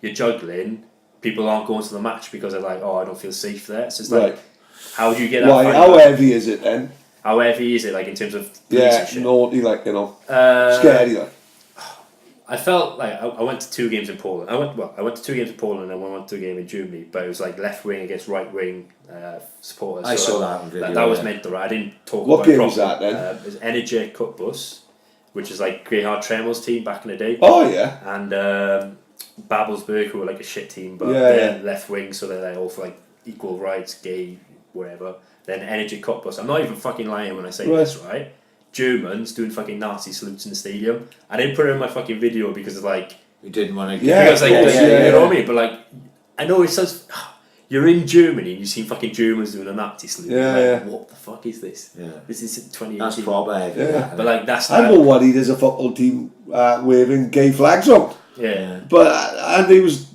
D: you're juggling, people aren't going to the match because they're like, oh, I don't feel safe there, so it's like,
C: Right.
D: how do you get that?
C: Why? How heavy is it then?
D: How heavy is it, like in terms of police and shit?
C: Naughty, like, you know, scary, like.
D: I felt like I went to 2 games in Poland. I went to 2 games in Poland and I went to a game in Germany, but it was like left wing against right wing supporters.
B: I saw that on video.
D: That was mental, right? I didn't talk
C: What
D: about
C: game
D: it
C: was that then?
D: It was Energy Cup Bus, which is like Greyhound Tremors team back in the day.
C: Oh, yeah.
D: And Babelsberg, who were like a shit team, but
C: Yeah,
D: they're
C: yeah.
D: left wing, so they're like all for like equal rights, gay, whatever. Then Energy Cup Bus. I'm not even fucking lying when I say this, right? Germans doing fucking Nazi salutes in the stadium. I didn't put it in my fucking video because of like,
B: You didn't want to.
C: Yeah,
D: because like,
C: yeah.
D: you know what I mean? But like, I know it says you're in Germany and you see fucking Germans doing a Nazi salute.
C: Yeah,
D: Like,
C: yeah.
D: what the fuck is this?
B: Yeah.
D: This is 2018.
B: That's proper heavy.
C: Yeah.
D: But like, that's
C: I'm more worried as a football team waving gay flags up.
D: yeah.
C: But, and it was,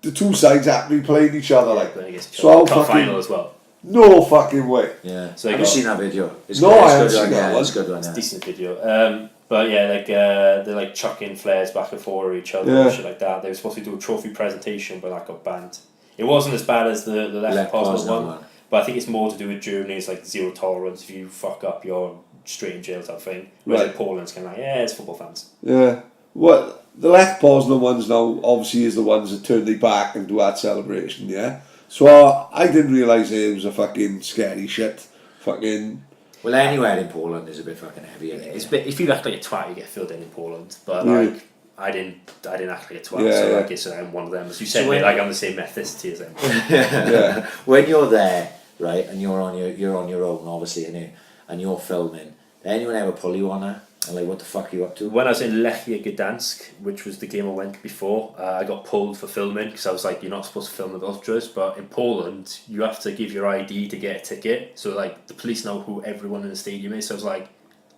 C: the two sides happened to be playing each other, like.
D: Playing against each
C: So
D: other.
C: I'll
D: Cup
C: fucking-
D: final as well.
C: No fucking way.
B: Yeah.
D: So
B: Have
D: you
B: you
D: got-
B: seen that video? It's
C: No,
B: good.
C: I
B: It's
C: haven't
B: good
C: seen
B: one,
C: that
B: yeah,
C: one.
B: it's a good one.
D: It's a
B: Yeah.
D: decent video. But yeah, like they're like chucking flares back and forth at each other
C: Yeah.
D: and shit like that. They were supposed to do a trophy presentation, but that got banned. It wasn't as bad as the Lech
B: Lech
D: Poznan
B: Poznan
D: one, but I think it's more to do with Germany. It's like zero tolerance. If you fuck up, you're straight in jail type thing. Whereas
C: Right.
D: in Poland, it's kind of like, yeah, it's football fans.
C: Yeah. Well, the Lech Poznan ones now obviously is the ones that turn their back and do that celebration, yeah? So I didn't realise it was a fucking scary shit. Fucking...
B: Well, anywhere in Poland is a bit fucking heavy. Isn't it?
D: It's a bit, if you act like a twat, you get filled in Poland. But
C: Yeah.
D: like, I didn't act like a twat,
C: Yeah,
D: so
C: yeah.
D: like it's I'm one of them. As you said,
B: So
D: mate,
B: when-
D: like I'm the same ethnicity as them.
C: Yeah.
B: When you're there, right, and you're on your own, obviously, and you're filming, did anyone ever pull you on that? And like, what the fuck are you up to?
D: When I was in Lechia Gdansk, which was the game I went before, I got pulled for filming because I was like, you're not supposed to film with ultras, but in Poland, you have to give your ID to get a ticket. So like, the police know who everyone in the stadium is. So I was like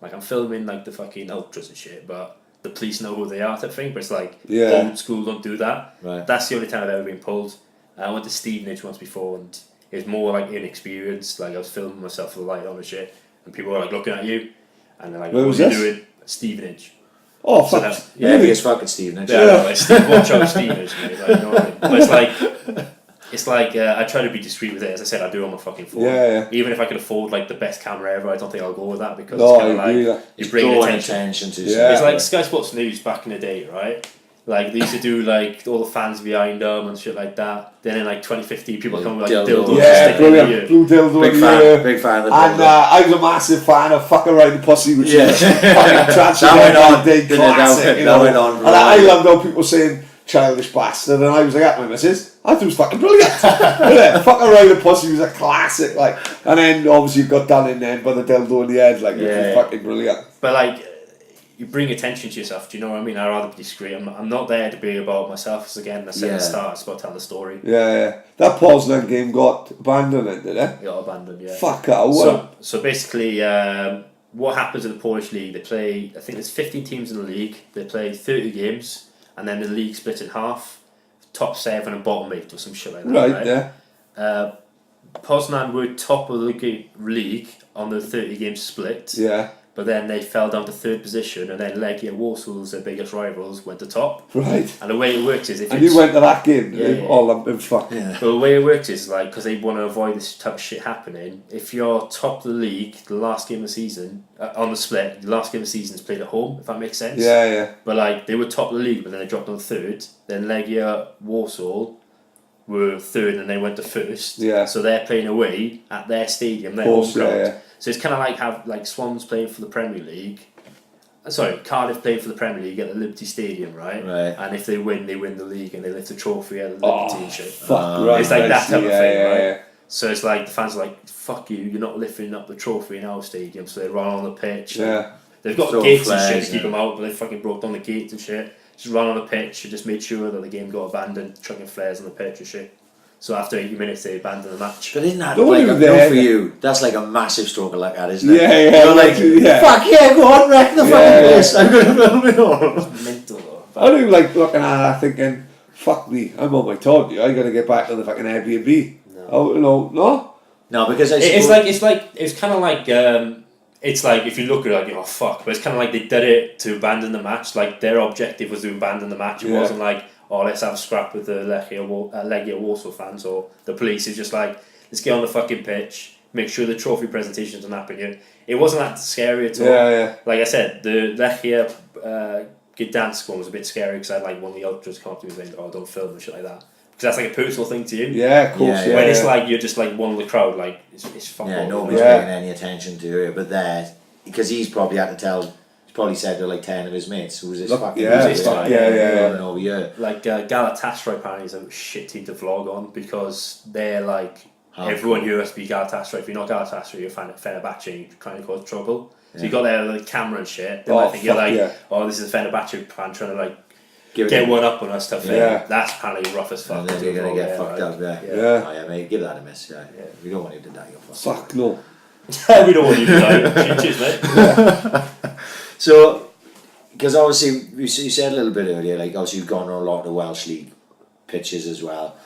D: I'm filming like the fucking ultras and shit, but the police know who they are type thing. But it's like,
C: Yeah.
D: old school don't do that.
B: Right.
D: That's the only time I've ever been pulled. I went to Stevenage once before, and it was more like inexperienced. Like I was filming myself with the light on and shit, and people were like looking at you, and they're like,
C: Where
D: "What
C: was
D: are you
C: this?
D: doing?" Stevenage.
C: Oh,
D: So
C: fuck.
D: that-
B: Yeah, he's fucking Stevenage.
D: Yeah, I know, like, Steve, watch out, Stevenage, mate. Like, you know what I mean? But it's like I try to be discreet with it. As I said, I do it on my fucking phone.
C: Yeah.
D: Even if I could afford like the best camera ever, I don't think I'll go with that because
C: No,
D: it's kind
C: I
D: of
C: agree,
D: like
C: yeah.
D: you bring
B: Drawing
D: attention.
B: to
C: Yeah.
D: It's like Sky Sports News back in the day, right? Like they used to do like all the fans behind them and shit like that. Then in like 2015, people come with like
B: Dildos.
D: dildos.
C: Yeah,
D: sticking in the
C: brilliant.
D: ear.
C: Blue dildo
B: Big
C: in the
B: fan,
C: ear.
B: big fan of the
C: And
B: dildo.
C: I was a massive fan of Fuck Around the Pussy, which
B: Yeah.
C: is fucking
B: That
C: Transylvania
B: went on,
C: Day
B: didn't it?
C: classic, you
B: That
C: know.
B: went on,
C: And I
B: right.
C: loved how people saying childish bastard, and I was like, at my missus, I thought it was fucking brilliant. Yeah, Fuck Around the Pussy was a classic, like, and then obviously you got done in then by the dildo in the head, like, which
D: Yeah.
C: was fucking brilliant.
D: But like, you bring attention to yourself. Do you know what I mean? I'd rather be discreet. I'm not there to be about myself. Because again, I said at the start, it's about telling the story.
C: Yeah. That Poznan game got abandoned, didn't it?
D: It got abandoned. Yeah.
C: Fuck out.
D: So basically, what happens in the Polish league? They play. I think there's 15 teams in the league. They play 30 games, and then the league split in half. Top 7 and bottom 8 or some shit like that.
C: Right, yeah.
D: Poznan were top of the league on the 30 game split.
C: Yeah.
D: But then they fell down to 3rd position, and then Legia Warsaw's their biggest rivals went to top.
C: Right.
D: And the way it works is if
C: And you went to that game,
D: Yeah, yeah.
C: all I'm fuck.
B: Yeah.
D: But the way it works is like because they want to avoid this type of shit happening. If you're top of the league, the last game of the season on the split, the last game of the season is played at home. If that makes sense.
C: Yeah.
D: But like they were top of the league, but then they dropped on 3rd. Then Legia Warsaw were 3rd, and they went to 1st.
C: Yeah.
D: So they're playing away at their stadium, their
C: Course,
D: home ground.
C: yeah.
D: So it's kind of like have like Swans playing for the Premier League. Sorry, Cardiff playing for the Premier League at the Liberty Stadium, right?
B: Right.
D: And if they win the league and they lift the trophy out of the
C: Oh,
D: Liberty and shit.
C: fuck, right.
D: It's like
C: I
D: that
C: see,
D: type of thing, right?
C: Yeah.
D: So it's like the fans are like, fuck you, you're not lifting up the trophy in our stadium. So they run on the pitch.
C: Yeah.
D: They've got
B: Throw
D: gates and
B: flags,
D: shit to keep
B: yeah.
D: them out, but they fucking broke down the gates and shit. Just run on the pitch and just made sure that the game got abandoned, chucking flares on the pitch and shit. So after 80 minutes, they abandoned the match.
B: But isn't that
C: Don't
B: like
C: do
B: a
C: that.
B: for you? That's like a massive stroke of luck, that isn't it?
C: Yeah.
B: You're like,
C: yeah.
B: fuck yeah, go on, wreck the fucking place. I'm gonna film it all.
D: Mental though.
C: I do like looking at that thinking, fuck me, I'm on my tour, I gotta get back to the fucking Airbnb.
D: No.
C: Oh, no?
B: No, because
D: It's kind of like it's like if you look at it, like, oh fuck, but it's kind of like they did it to abandon the match. Like their objective was to abandon the match. It wasn't like, oh, let's have a scrap with the Legia Warsaw fans or the police. It's just like, let's get on the fucking pitch, make sure the trophy presentation doesn't happen here. It wasn't that scary at all.
C: Yeah.
D: Like I said, the Legia Gdansk one was a bit scary because I had like one of the ultras come up to me saying, oh, don't film and shit like that. Because that's like a personal thing to you.
C: Yeah, of course.
D: When it's like you're just like one of the crowd, like it's fuck all.
B: Nobody's paying any attention to it, but there, because he's probably had to tell. He's probably said to like 10 of his mates, "Who's this fucking
C: yeah.
B: over here?"
D: Like Galatasaray apparently is a shit team to vlog on because they're like everyone here has to be Galatasaray. If you're not Galatasaray, you're Fenerbahce. You're trying to cause trouble. So you got their like camera and shit. They might think you're like, oh, this is a Fenerbahce fan trying to like. Get one up on us stuff. That's apparently rough as fuck.
B: And then you're gonna get fucked up. Oh yeah, mate. Give that a miss. Yeah. We don't want you to die.
C: Fuck no.
D: We don't want you to die. Cheers, mate.
B: So, because obviously you said a little bit earlier, like obviously you've gone on a lot of the Welsh League pitches as well.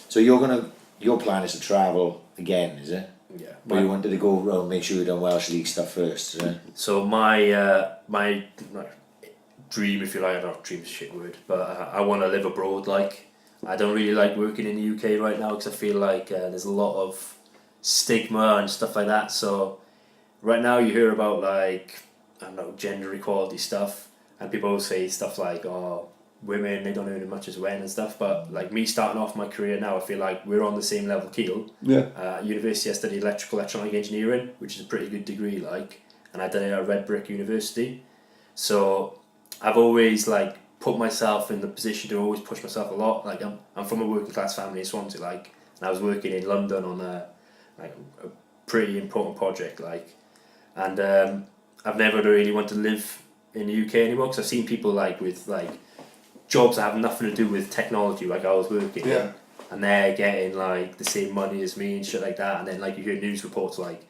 B: So your plan is to travel again, is it?
D: Yeah.
B: But you wanted to go around, make sure you've done Welsh League stuff first, is it?
D: So my dream, if you like, I don't know if dream's a shit word, but I want to live abroad. Like, I don't really like working in the UK right now because I feel like there's a lot of stigma and stuff like that. So right now you hear about like, I don't know, gender equality stuff, and people always say stuff like, oh, women, they don't earn as much as men and stuff. But like me starting off my career now, I feel like we're on the same level keel. At university I studied electronic engineering, which is a pretty good degree, like, and I did it at Red Brick University. So I've always like put myself in the position to always push myself a lot. Like I'm from a working class family in Swansea, like, and I was working in London on a pretty important project, like, and I've never really wanted to live in the UK anymore because I've seen people like with like jobs that have nothing to do with technology, like I was working in, and they're getting like the same money as me and shit like that, and then like you hear news reports like,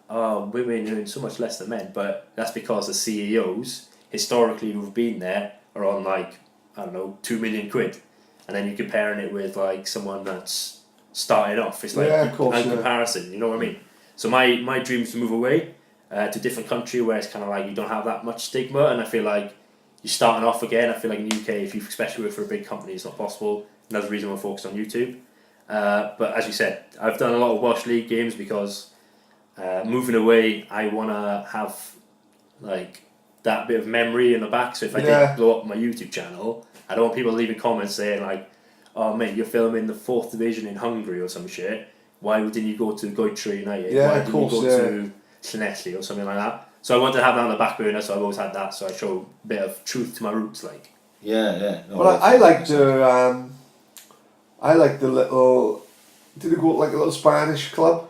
D: oh, women earn so much less than men, but that's because the CEOs historically who've been there are on like, I don't know, 2 million quid, and then you're comparing it with like someone that's starting off. It's like comparison, you know what I mean? So my dream is to move away to a different country where it's kind of like you don't have that much stigma, and I feel like you're starting off again. I feel like in the UK, if you especially work for a big company, it's not possible. Another reason we're focused on YouTube. But as you said, I've done a lot of Welsh League games because moving away, I want to have like that bit of memory in the back. So if I did blow up my YouTube channel, I don't want people leaving comments saying like, oh mate, you're filming the 4th division in Hungary or some shit. Why didn't you go to Goitre United? Why didn't you go to Llanelli or something like that? So I wanted to have that on the back burner, so I've always had that, so I show a bit of truth to my roots, like.
B: No,
C: well, I like the little, did he go to like a little Spanish club?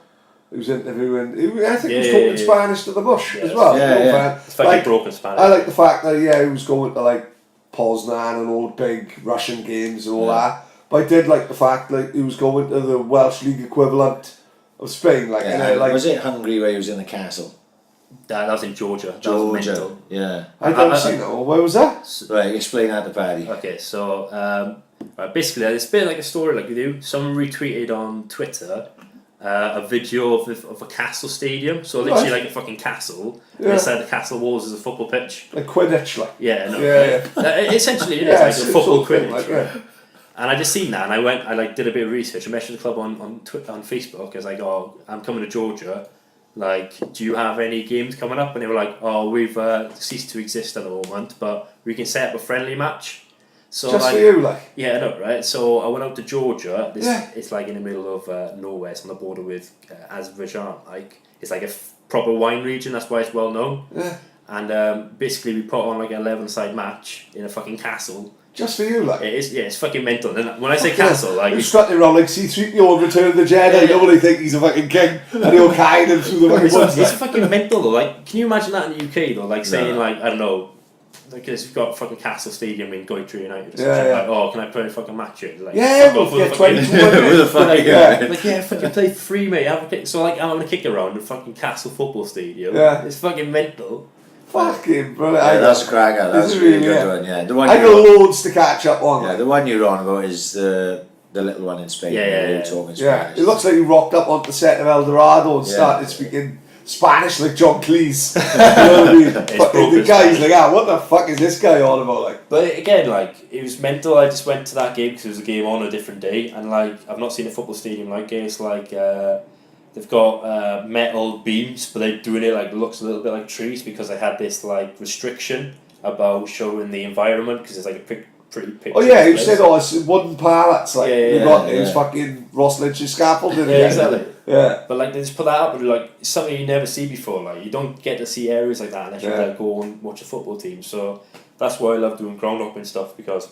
C: He was interviewing, I think he was talking Spanish to the bush as well.
D: It's like broken Spanish.
C: I like the fact that he was going to like Poznan and all the big Russian games and all that. But I did like the fact that he was going to the Welsh League equivalent of Spain. Like,
B: was it Hungary where he was in the castle?
D: That was in Georgia. That was mental.
B: Yeah.
C: I don't see no. Where was that?
B: Right, explain that to Paddy.
D: Okay, so basically it's a bit like a story like with you. Someone retweeted on Twitter a video of a castle stadium, so literally like a fucking castle. And inside the castle walls is a football pitch.
C: Like Quidditch, like.
D: Essentially it is like a football Quidditch.
C: Like,
D: And I just seen that, and I did a bit of research. I messaged the club on Facebook. I was like, "Oh, I'm coming to Georgia. Like, do you have any games coming up?" And they were like, "Oh, we've ceased to exist at the moment, but we can set up a friendly match." So
C: just for you, like.
D: Yeah, I know, right? So I went out to Georgia. It's like in the middle of nowhere. It's on the border with Azerbaijan. Like, it's like a proper wine region. That's why it's well known.
C: Yeah.
D: And basically, we put on like an 11-side match in a fucking castle.
C: Just for you, like.
D: It is, it's fucking mental. And when I say castle, like.
C: You're strutting around like C-3PO in Return of the Jedi. Nobody think he's a fucking king. And he'll guide him through the fucking woods.
D: It's fucking mental though. Like, can you imagine that in the UK though? Like saying like, I don't know, like you've got fucking Castle Stadium in Goitre United or something. Like, oh, can I play a fucking match here? Like,
C: we'll get 21
D: fucking play free, mate. So like, I'm having a kick around the fucking Castle football stadium.
C: Yeah.
D: It's fucking mental.
C: Fucking brilliant.
B: Yeah, that's a cracker. That's a really good one. Yeah, the one.
C: I got loads to catch up on.
B: Yeah, the one you're on about is the little one in Spain.
D: Yeah.
B: Talking Spanish.
C: Yeah, it looks like he rocked up onto the set of El Dorado and started speaking Spanish like John Cleese. You know what I mean? Fucking the guy's like, what the fuck is this guy on about? Like,
D: but again, like, it was mental. I just went to that game because it was a game on a different day, and like, I've not seen a football stadium like it. It's like they've got metal beams, but they're doing it like, it looks a little bit like trees because they had this like restriction about showing the environment because it's like a pretty picture.
C: oh yeah, he said, it's wooden pallets. Like, it was
B: yeah.
C: fucking Ross Lynch's scaffolding.
D: Yeah, exactly.
C: Yeah.
D: But like, they just put that up and like, it's something you never see before. Like, you don't get to see areas like that unless you like, go and watch a football team. So that's why I love doing Groundhopper and stuff, because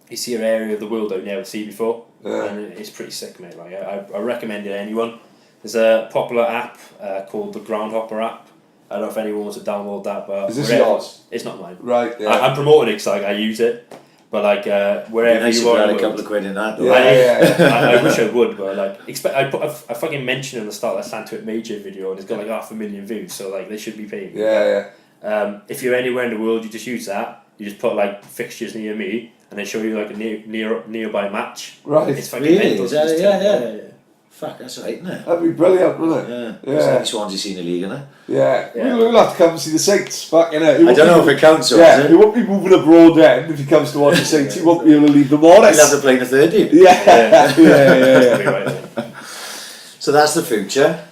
D: you see an area of the world that you never see before, and it's pretty sick, mate. Like, I recommend it to anyone. There's a popular app called the Groundhopper app. I don't know if anyone wants to download that, but
C: is this yours?
D: It's not mine.
C: Right. Yeah.
D: I'm promoting it because like, I use it. But like wherever
B: nice
D: you are,
B: a couple of quid in that. Though.
D: I wish I would, but like I fucking mentioned in the start that Santuit Major video, and it's got like 500,000 views, so like they should be paying. If you're anywhere in the world, you just use that. You just put like fixtures near me, and they show you like a nearby match.
C: Right.
D: It's fucking mental.
B: Yeah. Fuck, that's right, isn't it?
C: That'd be brilliant, wouldn't it?
B: Yeah. It's like Swansea Senior League, isn't it?
C: Yeah. We'll have to come and see the Saints. Fucking hell.
B: I don't know if it counts.
C: He won't be moving abroad then if he comes to watch the Saints. He won't be able to leave the Morris.
B: He'll have to play in the third team.
C: Yeah.
B: So that's the future.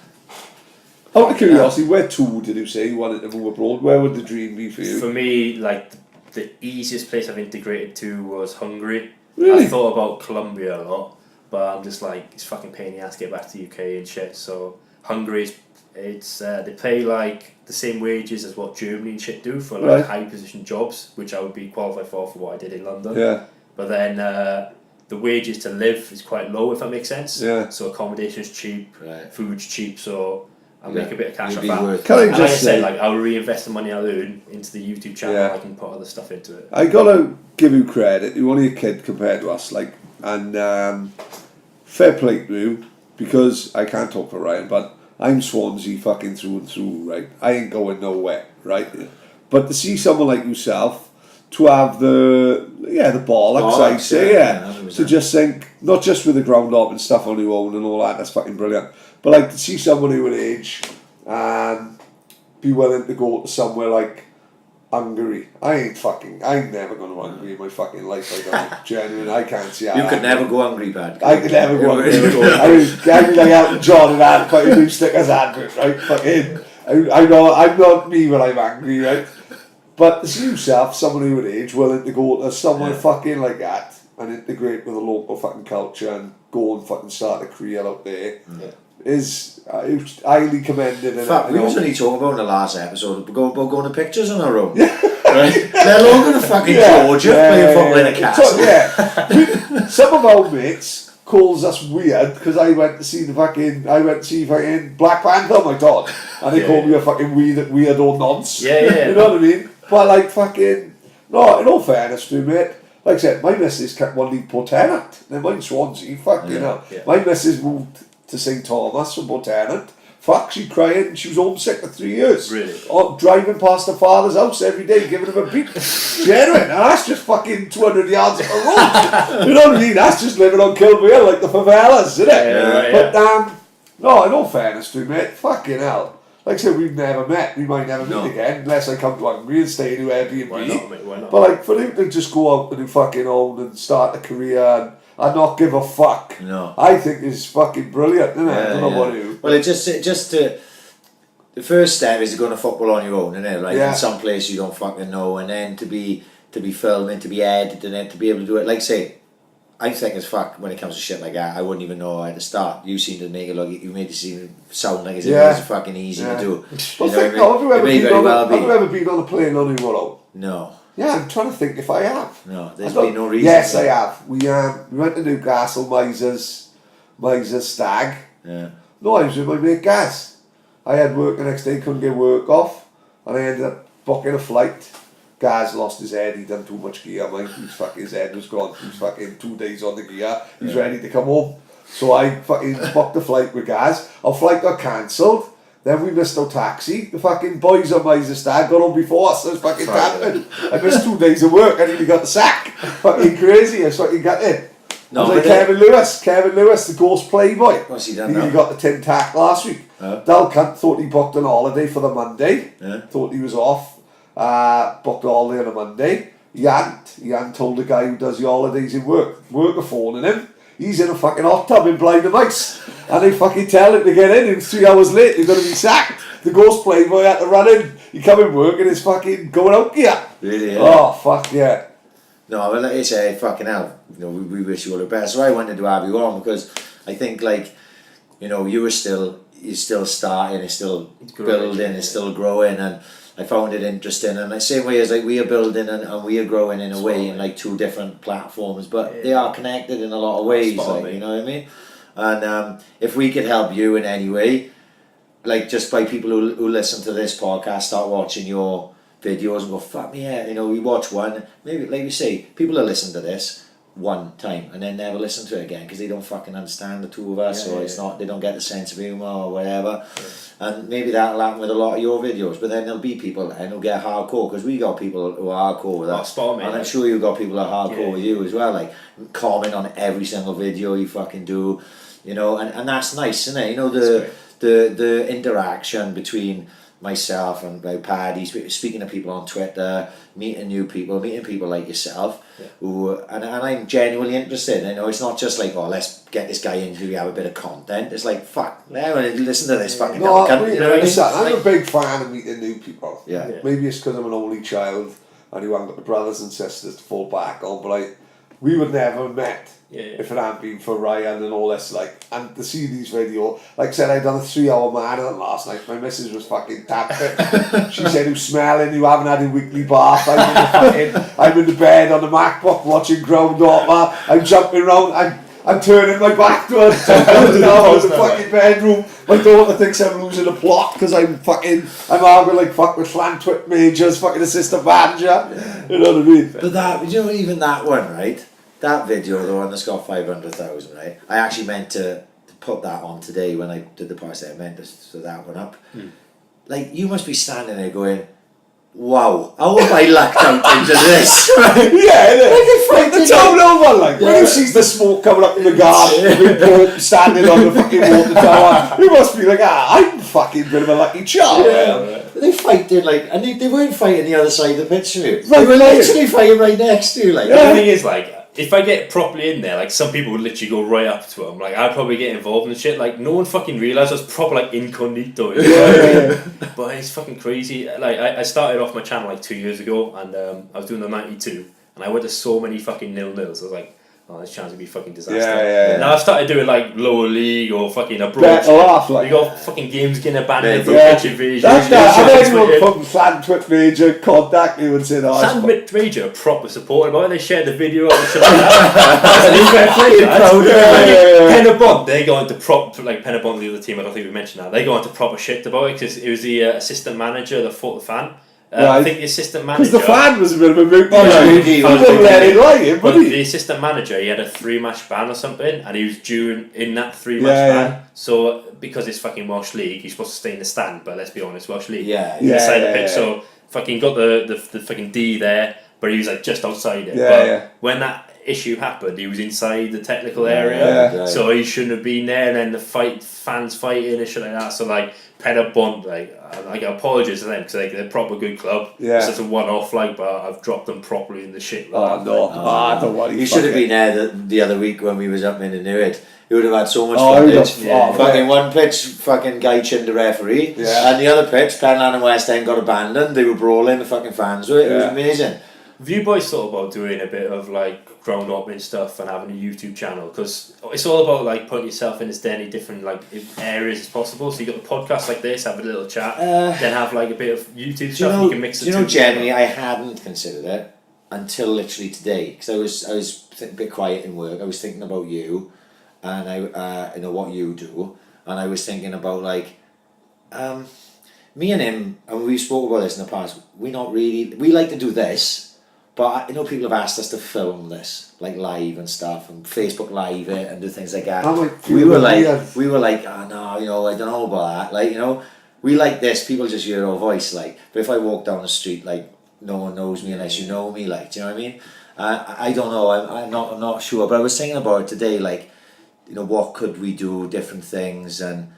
C: Out of curiosity, where to did you say you wanted to move abroad? Where would the dream be for you?
D: For me, like the easiest place I've integrated to was Hungary.
C: Really?
D: I thought about Colombia a lot, but I'm just like, it's fucking pain in the ass to get back to the UK and shit. So Hungary, it's they pay like the same wages as what Germany and shit do for like high position jobs, which I would be qualified for what I did in London.
C: Yeah.
D: But then the wages to live is quite low, if that makes sense.
C: Yeah.
D: So accommodation's cheap, food's cheap, so I'll make a bit of cash off that.
C: Can I
D: And
C: just
D: like I
C: say,
D: said, like, I'll reinvest the money I earn into the YouTube channel. I can put other stuff into it.
C: I gotta give you credit. You're only a kid compared to us, like, and fair play to you, because I can't talk for Ryan, but I'm Swansea fucking through and through, right? I ain't going nowhere, right? But to see someone like yourself to have the bollocks, I'd say, to just think, not just with the Groundhopper and stuff on your own and all that, that's fucking brilliant. But like to see someone who would age and be willing to go to somewhere like Hungary. I ain't never going to Hungary in my fucking life. I don't, genuinely, I can't see how.
B: You could never go hungry, Pad.
C: I could never go hungry. I'd be like Elton John and that fucking blue stickers advert, right? Fucking, I know I'm not me when I'm angry, right? But to see yourself, someone who would age, willing to go to somewhere fucking like that and integrate with the local fucking culture and go and fucking start a career out there is highly commended.
B: In fact, we was only talking about in the last episode about going to pictures on our own. Right? They're all going to fucking Georgia playing football in a castle.
C: Some of our mates calls us weird because I went to see fucking Black Panther, oh my god, and they called me a fucking weird old nonce. You know what I mean? But like fucking, no, in all fairness to you, mate, like I said, my missus kept one league Port Tenant. Then mine's Swansea, fucking hell. My missus moved to St Thomas from Port Tenant. Fuck, she crying. She was homesick for 3 years.
D: Really?
C: Driving past her father's house every day, giving him a beat. Genuine. And that's just fucking 200 yards up the road. You know what I mean? That's just living on Kilvale, like the favelas, isn't it? But no, in all fairness to you, mate, fucking hell. Like I said, we've never met. We might never meet again unless I come to Hungary and stay in Airbnb.
D: Why not, mate? Why not?
C: But like for him to just go out and do fucking own and start a career and not give a fuck, I think is fucking brilliant, isn't it? I don't know what you.
B: Well, it just the first step is going to football on your own, isn't it? Like in some place you don't fucking know, and then to be filming, to be edited, and then to be able to do it. Like say, I'm thick as fuck when it comes to shit like that. I wouldn't even know how to start. You seem to make it look. You made it seem sound like it's fucking easy to do.
C: Well, have you ever been on a plane on your own?
B: No.
C: Yeah, I'm trying to think if I have.
B: No, there's been no reason.
C: Yes, I have. We went to Newcastle, Miser's stag.
B: Yeah.
C: No, I was with my mate Gaz. I had work the next day, couldn't get work off, and I ended up booking a flight. Gaz lost his head, he'd done too much gear, his head was gone, he was fucking 2 days on the gear, he's ready to come home. So I fucking booked the flight with Gaz. Our flight got cancelled. Then we missed our taxi. The fucking boys on my stag got on before us. I was fucking camping. I missed 2 days of work. I nearly got the sack. Fucking crazy. I was fucking gutted.
B: No,
C: like Kevin Lewis, the ghost playboy.
B: What's he done now?
C: He got the tin tack last week. Dal Cunt thought he booked an holiday for the Monday. Thought he was off. Booked a holiday on a Monday. He hadn't told the guy who does the holidays in work. Work are phoning him. He's in a fucking hot tub in Blind and Mice. And they fucking tell him to get in, and 3 hours late they're going to be sacked. The ghost playboy had to run in. He come in work and it's fucking going out gear.
B: Really? Yeah.
C: Oh, fuck yeah.
B: No, but like you say, fucking hell, you know, we wish you all the best. So I wanted to have you on because I think, like, you know, you're still starting, it's still building, it's still growing, and I found it interesting. And the same way as like we are building and we are growing in a way in like 2 different platforms, but they are connected in a lot of ways, like, you know what I mean? And if we could help you in any way, like just by people who listen to this podcast, start watching your videos and go, fuck me, yeah, you know, we watch one, maybe like you say, people will listen to this one time and then never listen to it again because they don't fucking understand the two of us, or it's not, they don't get the sense of humour or whatever, and maybe that'll happen with a lot of your videos. But then there'll be people who'll get hardcore, because we got people who are hardcore with us, and I'm sure you got people who are hardcore with you as well, like comment on every single video you fucking do, you know, and that's nice, isn't it? You know, the interaction between myself and Paddy, speaking to people on Twitter, meeting people like yourself, who and I'm genuinely interested. You know, it's not just like, oh, let's get this guy in so we have a bit of content. It's like, fuck, I want to listen to this fucking cunt. You know what I mean?
C: I'm a big fan of meeting new people.
B: Yeah.
C: Maybe it's because I'm an only child and you haven't got the brothers and sisters to fall back on, but we would never have met if it hadn't been for Ryan and all this, like, and to see these videos, like I said, I'd done a 3-hour marathon last night. My missus was fucking tapping. She said, "Who's smelling? You haven't had a weekly bath." I'm in the bed on the MacBook watching Groundhopper. I'm jumping around. I'm turning my back to her. Now in the fucking bedroom. My daughter thinks I'm losing a plot because I'm arguing like fuck with Flantwit Majors, fucking assistant manager. You know what I mean?
B: But that, you know, even that one, right? That video, the one that's got 500,000, right? I actually meant to put that on today when I did the prosthetic. I meant to set that one up. Like, you must be standing there going, wow, how have I lucked out into this? Right?
C: Like the Townhill one, like, when you see the smoke coming up in the garden, standing on the fucking water tower, you must be like, I'm fucking a bit of a lucky charm.
B: They fighting, like, and they weren't fighting the other side of the pitch from you. They were literally fighting right next to you, like.
D: The thing is, like, if I get properly in there, like, some people would literally go right up to him. Like, I'd probably get involved in shit. Like, no one fucking realised I was proper, like, incognito. You know what I mean? But it's fucking crazy. Like, I started off my channel, like, 2 years ago, and I was doing the 92, and I went to so many fucking nil-nils. I was like, oh, this chance would be fucking disaster. Now I've started doing, like, lower league or fucking abroad. You got fucking games getting abandoned for pitch invasion.
C: That's that. Anyone from Flantwit Major contact you and say,
D: Flantwit Major are proper supportive about it. They shared the video and shit like that. Penabont, they go into Penabont, the other team, I don't think we mentioned that, they go into proper shit about it because it was the assistant manager that fought the fan. I think the assistant manager...
C: Because the fan was a bit of a moot. He wouldn't let it like him,
D: but the assistant manager, he had a 3-match ban or something, and he was due in that 3-match ban. So, because it's fucking Welsh League, he's supposed to stay in the stand, but let's be honest, Welsh League. Inside the pitch. So, fucking got the fucking D there, but he was like just outside it. When that issue happened, he was inside the technical area, so he shouldn't have been there. And then the fans fighting and shit like that. So like Penabont, like apologies to them because they're a proper good club. It's just a one-off, like, but I've dropped them properly in the shit.
C: Don't worry.
B: You should have been there the other week when we was up in the Newhead. You would have had so much footage. Fucking one pitch, fucking guy chinned the referee, and the other pitch, Penlan and West End got abandoned. They were brawling, the fucking fans were. It was amazing.
D: Have you boys thought about doing a bit of like groundhopping stuff and having a YouTube channel? Because it's all about like putting yourself in as many different like areas as possible. So you got the podcast like this, have a little chat, then have like a bit of YouTube stuff. You can mix it.
B: You know, generally, I hadn't considered it until literally today, because I was a bit quiet in work. I was thinking about you, and I you know what you do, and I was thinking about like. Me and him, and we've spoken about this in the past. We like to do this. But you know, people have asked us to film this, like live and stuff, and Facebook Live it and do things like that. We were like, oh no, you know, I don't know about that, like, you know. we like this, people just hear our voice, like, but if I walk down the street, like, no one knows me unless you know me, like, do you know what I mean? I don't know, I'm not sure, but I was thinking about it today, like, you know, what could we do, different things, and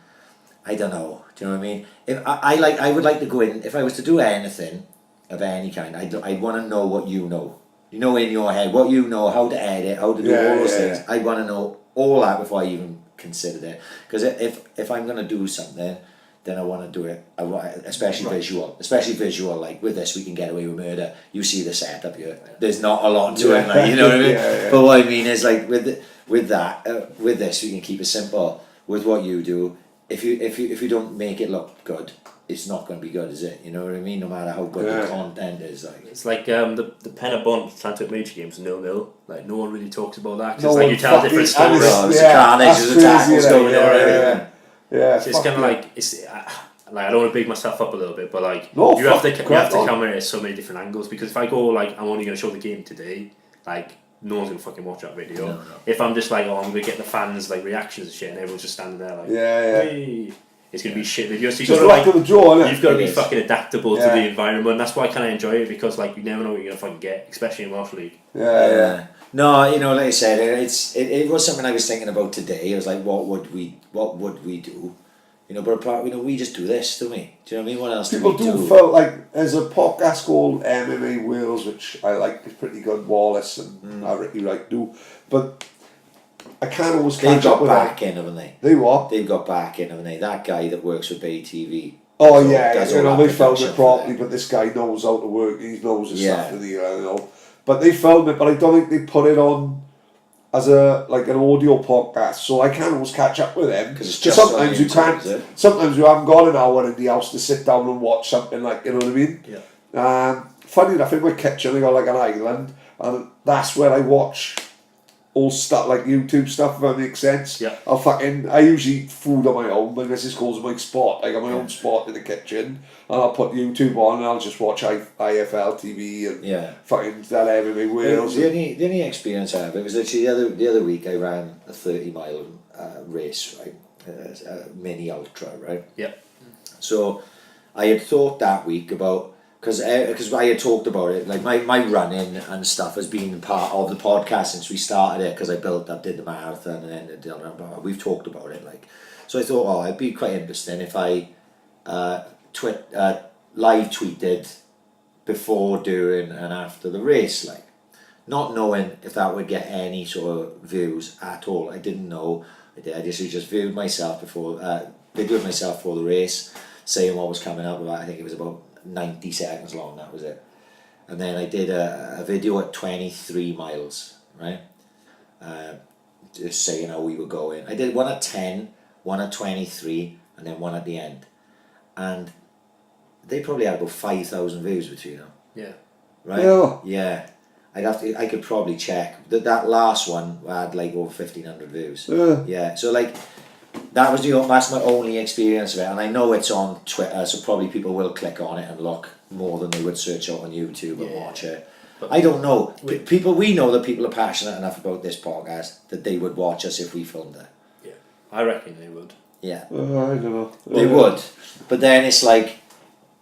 B: I don't know, do you know what I mean? If I would like to go in, if I was to do anything of any kind, I'd want to know what you know. You know, in your head, what you know, how to edit, how to do all those things. I want to know all that before I even consider it. Because if I'm going to do something, then I want to do it, especially visual, like with this we can get away with murder. You see the setup here. There's not a lot to it, like, you know what I mean? But what I mean is, like, with this we can keep it simple. With what you do, if you don't make it look good, it's not going to be good, is it? You know what I mean? No matter how good the content is, like,
D: it's like the Pen and Bond Atlantic Major Games 0-0. Like, no one really talks about that because like you tell different stories.
B: There's a carnage, there's a tackles going on.
C: Yeah,
D: so it's kind of like like I don't want to big myself up a little bit, but like
C: No,
D: you have to come at it so many different angles, because if I go like I'm only going to show the game today, like no one's going to fucking watch that video.
B: No.
D: If I'm just like, oh, I'm going to get the fans like reactions and shit, and everyone's just standing there like, hey, it's going to be shit video. So
C: just luck of the draw, innit?
D: You've got to be fucking adaptable to the environment. That's why I kind of enjoy it, because like you never know what you're going to fucking get, especially in Welsh League.
B: No, you know, like I said, it was something I was thinking about today. I was like, what would we do? You know, but apart, you know, we just do this, don't we? Do you know what I mean? What else
C: People
B: do we do?
C: felt like there's a podcast called MMA Wales, which I like. It's pretty good. Wallace and Ricky Wright do, but I can't always catch up with them.
B: They've got back in, haven't they?
C: They what?
B: They've got back in, haven't they? That guy that works for Bay TV.
C: Oh
B: you
C: know, they filmed it properly, but this guy knows how to work. He knows his stuff, you know. But they filmed it, but I don't think they put it on as an audio podcast, so I can't always catch up with them. Because sometimes you can't. Sometimes you haven't got an hour in the house to sit down and watch something, like, you know what I mean.
D: Yeah.
C: Funny enough, in my kitchen I got like an island, and that's where I watch all stuff, like YouTube stuff, if that makes sense.
D: Yeah.
C: I usually eat food on my own. My missus calls my spot. I got my own spot in the kitchen, and I'll put YouTube on and I'll just watch IFL TV and fucking that MMA Wales.
B: The only experience I have, it was literally the other week I ran a 30-mile race, right? A mini ultra, right?
D: Yeah.
B: So I had thought that week about, because I had talked about it, like my running and stuff has been part of the podcast since we started it, because I did the marathon, and then we've talked about it, like, so I thought, it'd be quite interesting if I live tweeted before, during and after the race, like, not knowing if that would get any sort of views at all. I didn't know. I just viewed myself videoed myself for the race, saying what was coming up. I think it was about 90 seconds long, that was it. And then I did a video at 23 miles, right? Just saying how we were going. I did one at 10, one at 23, and then one at the end. And they probably had about 5,000 views between them.
D: Yeah.
B: Right? Yeah. I could probably check. That last one had like over 1,500 views. Yeah. So like, that's my only experience of it, and I know it's on Twitter, so probably people will click on it and look more than they would search out on YouTube and watch it. But I don't know. We know that people are passionate enough about this podcast that they would watch us if we filmed it.
D: Yeah, I reckon they would.
B: Yeah.
C: I don't know.
B: They would, but then it's like,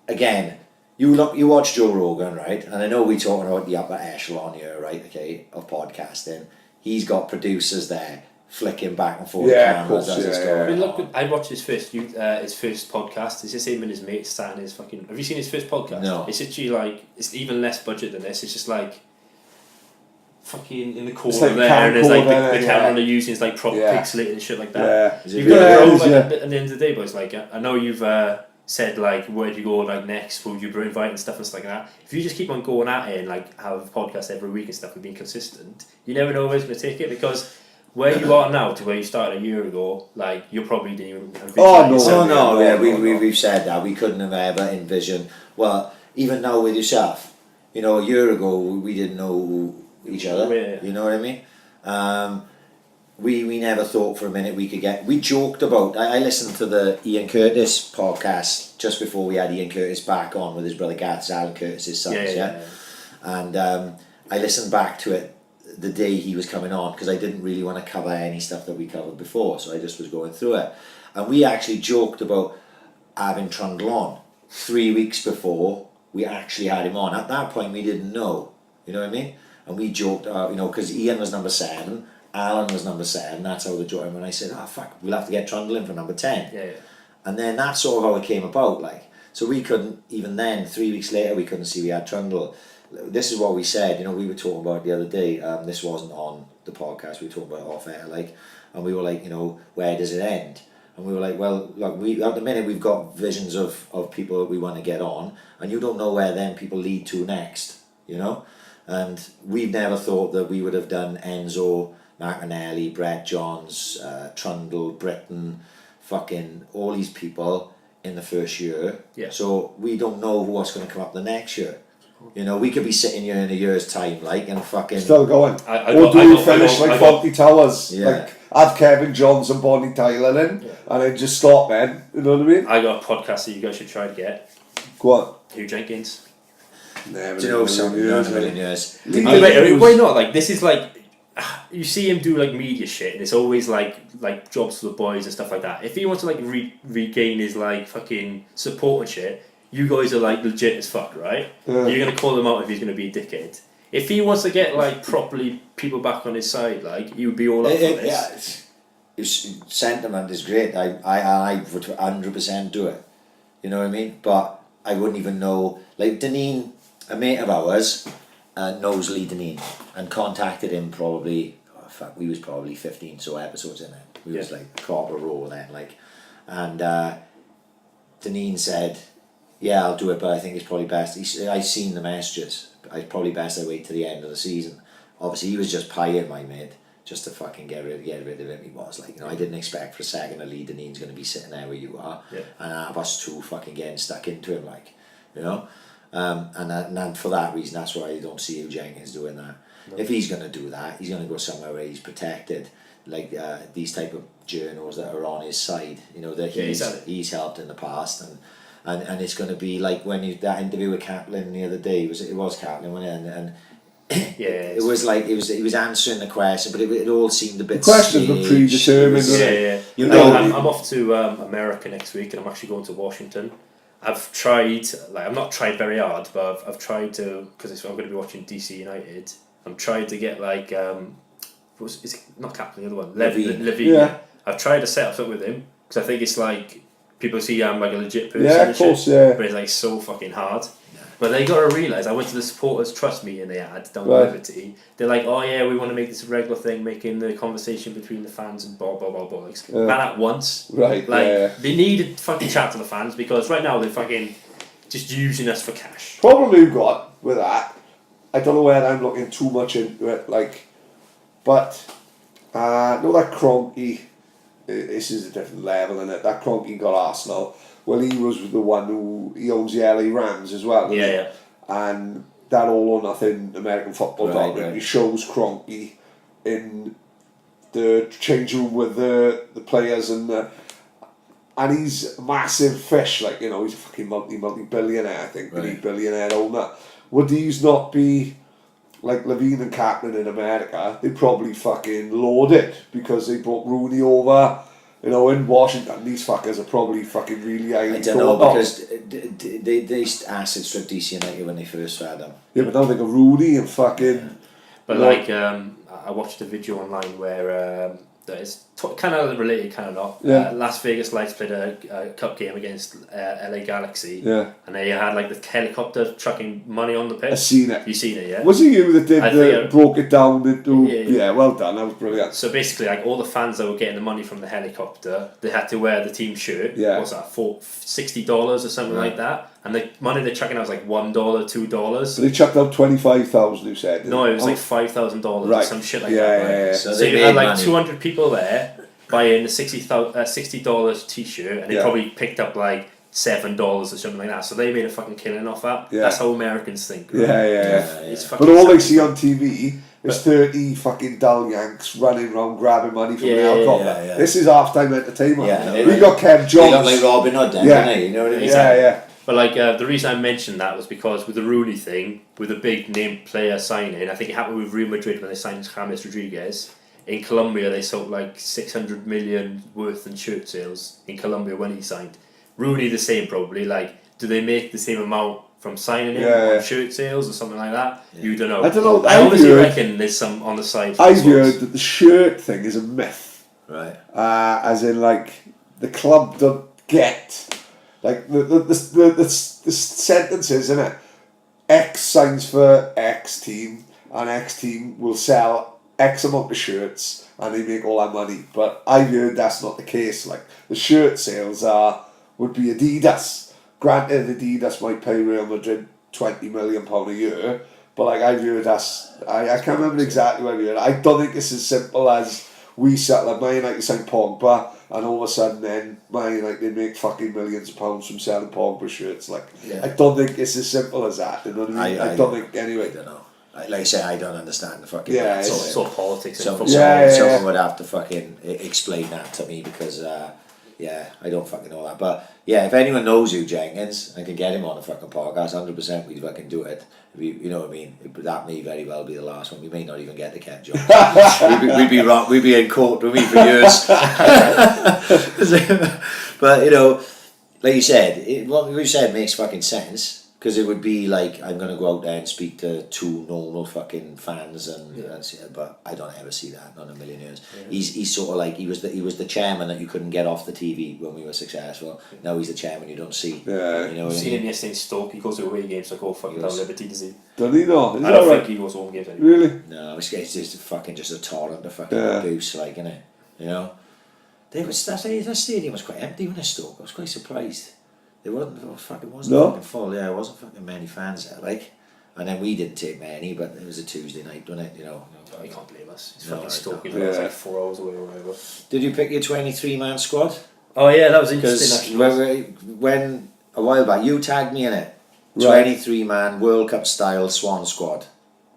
B: again, you watch Joe Rogan, right? And I know we're talking about the upper echelon here, right? Okay, of podcasting. He's got producers there flicking back and forth cameras as it's going.
D: I mean, look, I watched his first podcast. It's just him and his mates sat in his fucking. Have you seen his first podcast?
B: No.
D: It's literally like, it's even less budget than this. It's just like fucking in the corner
C: like
D: there, and there's like the camera they're using is like proper pixelated and shit like that.
B: Yeah.
D: You've got to go, like, at the end of the day, boys. Like, I know you've said like, where do you go like next? Will you be inviting stuff and stuff like that? If you just keep on going at it and like have podcasts every week and stuff and being consistent, you never know where's going to take it, because where you are now to where you started a year ago, like, you probably didn't even
B: we've said that we couldn't have ever envisioned. Well, even now with yourself, you know, a year ago we didn't know each other.
D: Yeah.
B: You know what I mean? We never thought for a minute we could get. We joked about. I listened to the Ian Curtis podcast just before we had Ian Curtis back on with his brother Gath, Alan Curtis's sons. And I listened back to it the day he was coming on, because I didn't really want to cover any stuff that we covered before, so I just was going through it, and we actually joked about having Trundle on 3 weeks before we actually had him on. At that point, we didn't know. You know what I mean? And we joked, because Ian was number 7, Alan was number 7. That's how the joke. And I said, fuck, we'll have to get Trundle in for number 10.
D: Yeah.
B: And then that's sort of how it came about. Like, so we couldn't, even then, 3 weeks later, we couldn't see we had Trundle. This is what we said. We were talking about it the other day. This wasn't on the podcast. We were talking about it off air. Like, and we were like, where does it end? And we were like, well, look, at the minute we've got visions of people that we want to get on, and you don't know where then people lead to next, And we've never thought that we would have done Enzo, McAnally, Brett Johns, Trundle, Britton, fucking all these people in the first year.
D: Yeah.
B: So we don't know what's going to come up the next year. We could be sitting here in a year's time, and fucking
C: still going.
B: I
C: Finish like Fonty Towers.
B: Yeah.
C: Like, have Kevin Johns and Bonnie Tyler in, and then just stop then. You know what I mean?
D: I got a podcast that you guys should try to get.
C: Go on.
D: Hugh Jenkins.
C: Never
B: Do you know something? Not in a million years.
D: Why not? Like, this is like, you see him do like media shit, and it's always like jobs for the boys and stuff like that. If he wants to like regain his like fucking support and shit, you guys are like legit as fuck, right?
C: Yeah.
D: You're gonna call him out if he's gonna be a dickhead. If he wants to get like properly people back on his side, like, he would be all up for this.
B: Yeah, his sentiment is great. I would 100% do it. You know what I mean? But I wouldn't even know. Like, Deneen, a mate of ours, knows Lee Deneen, and contacted him probably. We was probably 15 episodes in it. We was like proper raw then, like, and Deneen said, "Yeah, I'll do it, but I think it's probably best." I've seen the messages. It's probably best I wait to the end of the season. Obviously, he was just pieing my mate just to fucking get rid of him. He was like, I didn't expect for a second that Lee Deneen's going to be sitting there where you are, and have us two fucking getting stuck into him, like, and for that reason, that's why I don't see Hugh Jenkins doing that. No. If he's going to do that, he's going to go somewhere where he's protected, like these type of journals that are on his side, that he's helped in the past, and it's going to be like when that interview with Kaplan the other day, it was Kaplan, wasn't it? And it was like he was answering the question, but it all seemed a bit.
C: The questions were predetermined.
D: I'm off to America next week, and I'm actually going to Washington. I've tried, I'm not tried very hard, but I've tried to, because I'm going to be watching DC United. I'm trying to get is it not Kaplan, the other one, Levine.
C: Yeah.
D: I've tried to set up something with him because I think it's like people see I'm like a legit person.
C: Yeah, of course, yeah.
D: But it's like so fucking hard. But they got to realise, I went to the supporters trust meeting they had down at Liberty. They're like, oh yeah, we want to make this a regular thing, making the conversation between the fans and blah blah blah blah. Ran at once.
C: Right.
D: They need to fucking chat to the fans, because right now they're fucking just using us for cash.
C: Problem we've got with that, I don't know whether I'm looking too much into it, but know that Kroenke, this is a different level, isn't it? That Kroenke got Arsenal. Well, he was the one he owns the LA Rams as well.
D: Yeah.
C: And that All or Nothing American football documentary shows Kroenke in the change room with the players, and he's a massive fish. He's a fucking multi-billionaire, I think, billionaire owner. Would these not be like Levine and Kaplan in America? They probably fucking loaded because they brought Rooney over. In Washington, these fuckers are probably fucking really high.
B: I don't know, because they acid strip DC United when they first had them.
C: Yeah, but now they got Rooney and fucking...
D: Yeah. But I watched a video online where it's kind of related, kind of not.
C: Yeah.
D: Las Vegas Lights played a cup game against LA Galaxy.
C: Yeah.
D: And they had the helicopter trucking money on the pitch.
C: I've seen it.
D: You seen it, yeah?
C: Was it you that broke it down into... Yeah, well done, that was brilliant.
D: So basically, all the fans that were getting the money from the helicopter, they had to wear the team shirt.
C: Yeah.
D: What's that, $60 or something like that? And the money they're chucking out was $1, $2.
C: So they chucked out 25,000, you said?
D: No, it was $5,000 or some shit like that. Right?
C: Yeah.
B: So
D: you had 200 people there buying a $60 t-shirt, and they probably picked up $7 or something like that. So they made a fucking killing off that.
C: Yeah.
D: That's how Americans think. Right?
C: Yeah.
D: It's fucking
C: but all they see on TV is 30 fucking dull Yanks running around grabbing money from the helicopter.
B: Yeah.
C: This is half-time entertainment.
B: Yeah,
C: we got Kev Johns.
B: They got like Robin Hood then, didn't they? You know what I mean?
C: Yeah.
D: But the reason I mentioned that was because with the Rooney thing, with a big name player signing, I think it happened with Real Madrid when they signed James Rodriguez. In Colombia, they sold 600 million worth in shirt sales in Colombia when he signed. Rooney the same probably. Like, do they make the same amount from signing him on shirt sales or something like that? Yeah. You don't know.
C: I don't know.
D: I obviously reckon there's some on the side.
C: I've heard that the shirt thing is a myth.
B: Right.
C: As in, like, the club don't get, like, the sentences, isn't it? X signs for X team, and X team will sell X amount of shirts, and they make all that money. But I've heard that's not the case. Like, the shirt sales would be Adidas. Granted, Adidas might pay Real Madrid £20 million a year, but like I've heard I can't remember exactly what I heard. I don't think it's as simple as we sell, like Man United sign Pogba, and all of a sudden then Man United they make fucking millions of pounds from selling Pogba shirts. Like, I don't think it's as simple as that. You know what I mean? I don't think anyway.
B: I don't know. Like I say, I don't understand the fucking.
D: Yeah, it's all politics.
B: Someone would have to fucking explain that to me because. I don't fucking know that. But yeah, if anyone knows Hugh Jenkins and can get him on a fucking podcast, 100% we'd fucking do it. You know what I mean? That may very well be the last one. We may not even get the Ken Jones. we'd be wrong. We'd be in court with me for years. But you know, like you said, what you said makes fucking sense. Because it would be like, I'm going to go out there and speak to two normal fucking fans, but I don't ever see that, not in a million years. Yeah. He's sort of like, he was the chairman that you couldn't get off the TV when we were successful. Now he's the chairman you don't see.
C: Yeah.
D: You know what I mean? Seen him yesterday in Stoke, he goes to away games, like, oh fucking down Liberty, does he?
C: Don't he know?
D: I don't think he goes home games anymore.
C: Really?
B: No, it's just a torrent of fucking abuse, like, innit? You know? That stadium was quite empty when I Stoke. I was quite surprised. It wasn't fucking full. Yeah, it wasn't fucking many fans there, like. And then we didn't take many, but it was a Tuesday night, wasn't it? You know.
D: No, you can't blame us. It's fucking Stoke. It was like 4 hours away or whatever.
B: Did you pick your 23-man squad?
D: Oh yeah, that was interesting.
B: When a while back you tagged me in it, 23-man World Cup style Swan squad.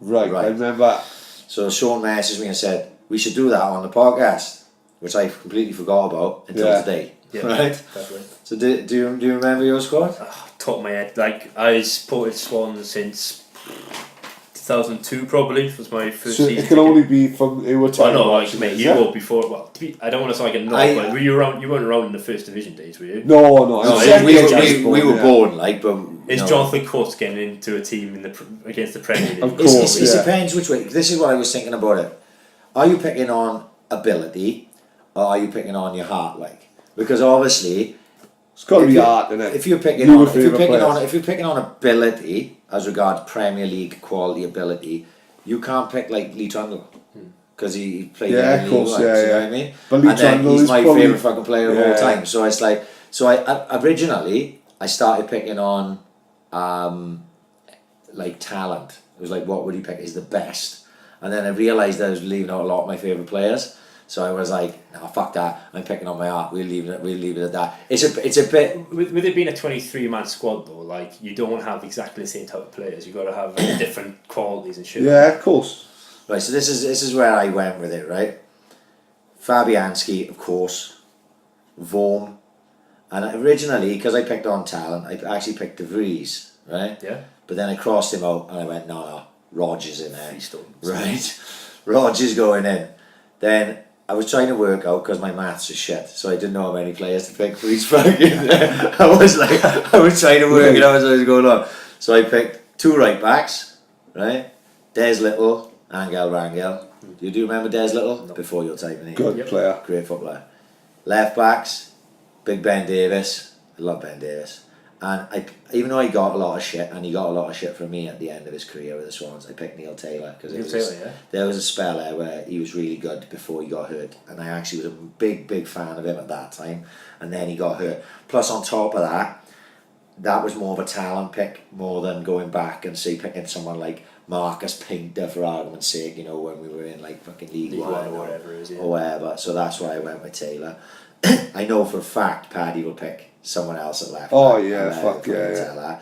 C: Right. I remember.
B: So Sean messaged me and said we should do that on the podcast, which I completely forgot about until today.
D: Yeah,
B: right.
D: Definitely.
B: So do you remember your squad?
D: Top of my head, like I supported Swans since 2002 probably was my first season.
C: It can only be from our time.
D: I know, like mate, you were before. Well, I don't want to sound like a knob, but were you around? You weren't around in the first division days, were you?
C: No.
B: We were born like, but
D: is Jonathan Coates getting into a team against the Premier League?
C: Of course,
B: it depends which way. This is what I was thinking about it. Are you picking on ability, or are you picking on your heart, like? Because obviously,
C: it's got to be art, isn't it?
B: If you're picking on ability as regards Premier League quality ability, you can't pick like Lee Trundle because he played in the league. You know what I mean?
C: But Lee Trundle
B: he's my favourite fucking player of all time. So it's like, I originally I started picking on like talent. It was like, what would he pick is the best? And then I realised that I was leaving out a lot of my favourite players. So I was like, no, fuck that. I'm picking on my art. We'll leave it at that. It's a bit.
D: With it being a 23-man squad though, like you don't have exactly the same type of players. You got to have different qualities and shit.
C: Yeah, of course.
B: Right. So this is where I went with it. Right. Fabianski, of course. Vorm, and originally because I picked on talent, I actually picked De Vries. Right.
D: Yeah.
B: But then I crossed him out and I went, no, Rodgers in there. Right. Rodgers going in. Then I was trying to work out because my maths is shit, so I didn't know how many players to pick for each fucking. I was trying to work it out as I was going on. So I picked 2 right backs, right? Des Little, Angel Rangel. Do you remember Des Little? No. Before your time, innit?
C: Good player,
B: great footballer. Left backs, Big Ben Davis. I love Ben Davis. And even though he got a lot of shit, and he got a lot of shit from me at the end of his career with the Swans, I picked Neil Taylor because there was a spell there where he was really good before he got hurt, and I actually was a big fan of him at that time. And then he got hurt. Plus, on top of that was more of a talent pick more than going back and picking someone like Marcus Pinter for argument's sake. You know, when we were in like fucking League One or whatever it is, or whatever. So that's why I went with Taylor. I know for a fact Paddy will pick someone else at left.
C: Oh yeah, fuck yeah.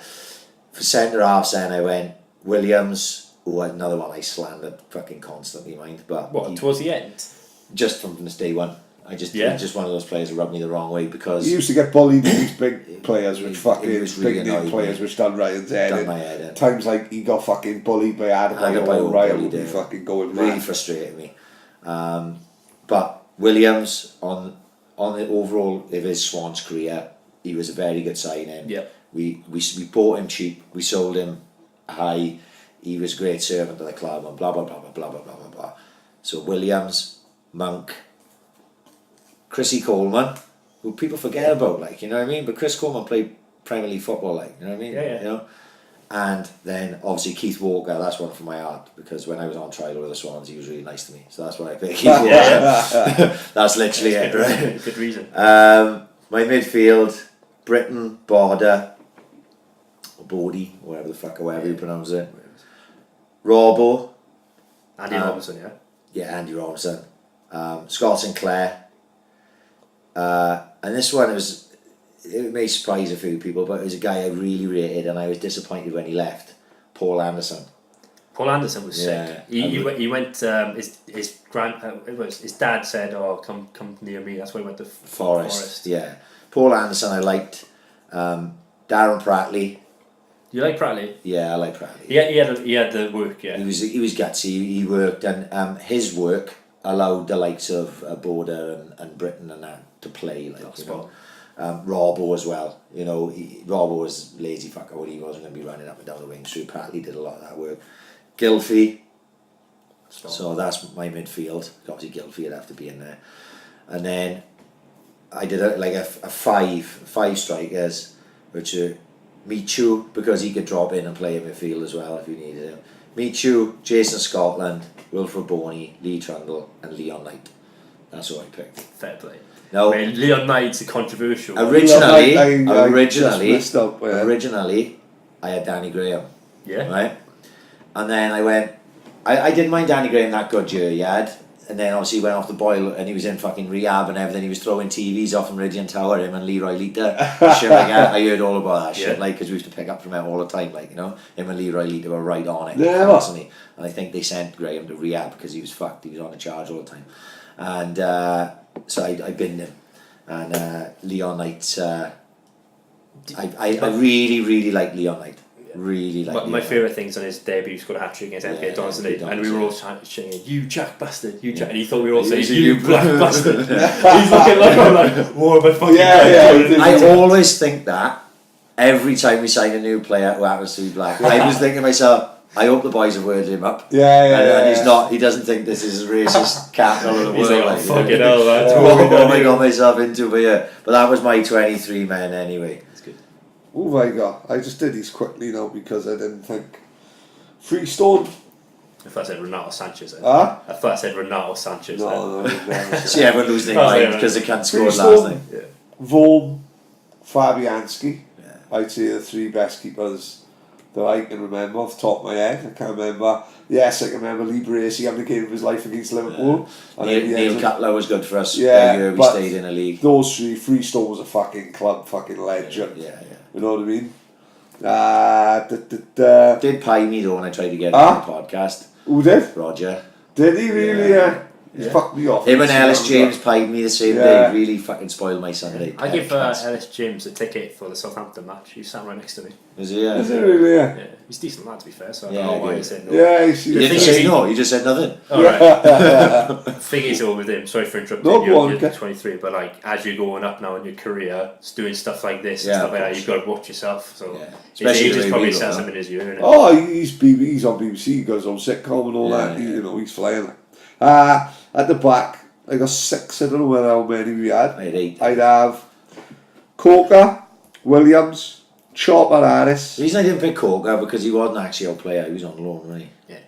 B: For centre halves then I went Williams, another one I slandered fucking constantly, mind. But
D: towards the end?
B: Just from this day one. Just one of those players who rubbed me the wrong way because
C: he used to get bullied with these big players which fucking
B: really
C: big name players which done Ryan's head.
B: Done my head in.
C: Times like he got fucking bullied by Adebayo, Ryan would be fucking going mad.
B: Really frustrated me. But Williams on the overall of his Swans career, he was a very good signing.
D: Yeah.
B: We bought him cheap. We sold him high. He was a great servant to the club and blah blah blah blah blah blah blah blah blah. So Williams, Monk, Chrissy Coleman, who people forget about, like, you know what I mean? But Chris Coleman played Premier League football, like, you know what I mean?
D: Yeah.
B: You know? And then obviously Keith Walker, that's one for my heart, because when I was on trial with the Swans, he was really nice to me. So that's why I picked Keith Walker. That's literally it, right?
D: Good reason.
B: My midfield, Britton, Border, or Bodie, whatever you pronounce it. Robbo.
D: Andy Robinson, yeah.
B: Yeah, Andy Robinson. Scott Sinclair. And this one it may surprise a few people, but it was a guy I really rated, and I was disappointed when he left. Paul Anderson.
D: Paul Anderson was
B: Yeah.
D: sick. He went. His dad said, "Oh, come near me." That's why he went to Forest.
B: Yeah. Paul Anderson, I liked. Darren Prattley.
D: You like Prattley?
B: Yeah, I like Prattley.
D: He had the work. Yeah.
B: He was gutsy. He worked, and his work allowed the likes of Border and Britain and that to play, like, you know. Robbo as well, you know. Robbo was lazy fucker when he wasn't going to be running up and down the wing. So Prattley did a lot of that work. Gilfie. So that's my midfield. Obviously Gilfie would have to be in there. And then I did a five strikers, which are Michu, because he could drop in and play in midfield as well if you needed him. Michu, Jason Scotland, Wilfred Boney, Lee Trundle, and Leon Knight. That's what I picked.
D: Fair play.
B: No,
D: I mean, Leon Knight's a controversial.
B: Originally, I had Danny Graham.
D: Yeah.
B: Right? And then I went, I didn't mind Danny Graham that good year he had. And then obviously he went off the boil and he was in fucking rehab and everything. He was throwing TVs off from Meridian Tower, him and Leroy Lita. Shit like that. I heard all about that shit, like, because we used to pick up from him all the time, like, you know. Him and Leroy Lita were right on it constantly. And I think they sent Graham to rehab because he was fucked. He was on a charge all the time. And so I binned him. And Leon Knight, I really, really like Leon Knight. Really like
D: my favourite things on his debut, he scored a hat-trick against MK Dons, and we were all shouting, "You Jack bastard, you Jack," and he thought we were all saying, "You black bastard." He's looking like I'm like, "More of a fucking."
B: I always think that every time we sign a new player who happens to be black. I was thinking to myself, I hope the boys have worded him up. And he's not. He doesn't think this is the racist capital of the world.
D: He's like,
B: like,
D: fucking hell, man.
B: What I got myself into here. But that was my 23 men anyway.
C: Oh my god, I just did these quickly now because I didn't think. Freestone.
D: I thought I said Renato Sanchez.
C: Huh?
D: I thought I said Renato Sanchez.
C: No.
B: See, everyone losing their mind because they can't score last night.
C: Yeah. Vorm, Fabianski. Yeah. I'd say the three best keepers that I can remember off the top of my head. I can't remember. Yes, I can remember Lee Bracey having the game of his life against Liverpool.
B: Neil Cutler was good for us.
C: Yeah,
B: year we stayed in a league.
C: Those three, Freestone was a fucking club, fucking legend.
B: Yeah.
C: You know what I mean?
B: Did pie me though when I tried to get on the podcast.
C: Who did?
B: Roger.
C: Did he really? Yeah. He fucked me off.
B: Him and Ellis James pied me the same day. Really fucking spoiled my Sunday.
D: I give Ellis James a ticket for the Southampton match. He sat right next to me.
B: Is he? Yeah.
C: Is he really?
D: Yeah. He's a decent lad, to be fair, so I don't know why he said no.
C: Yeah,
B: you didn't say no, you just said nothing.
D: Alright. Thing is with him, sorry for interrupting, you're 23, but like as you're going up now in your career, doing stuff like this and stuff like that, you've got to watch yourself. So his age is probably says something in his ear.
C: Oh, he's on BBC, he goes on sitcom and all that. You know, he's flying. At the back, I got 6. I don't know how many we had.
B: I had 8.
C: I'd have Coker, Williams, Chopper Harris.
B: The reason I didn't pick Coker because he wasn't actually our player. He was on loan, wasn't he?
D: Yeah.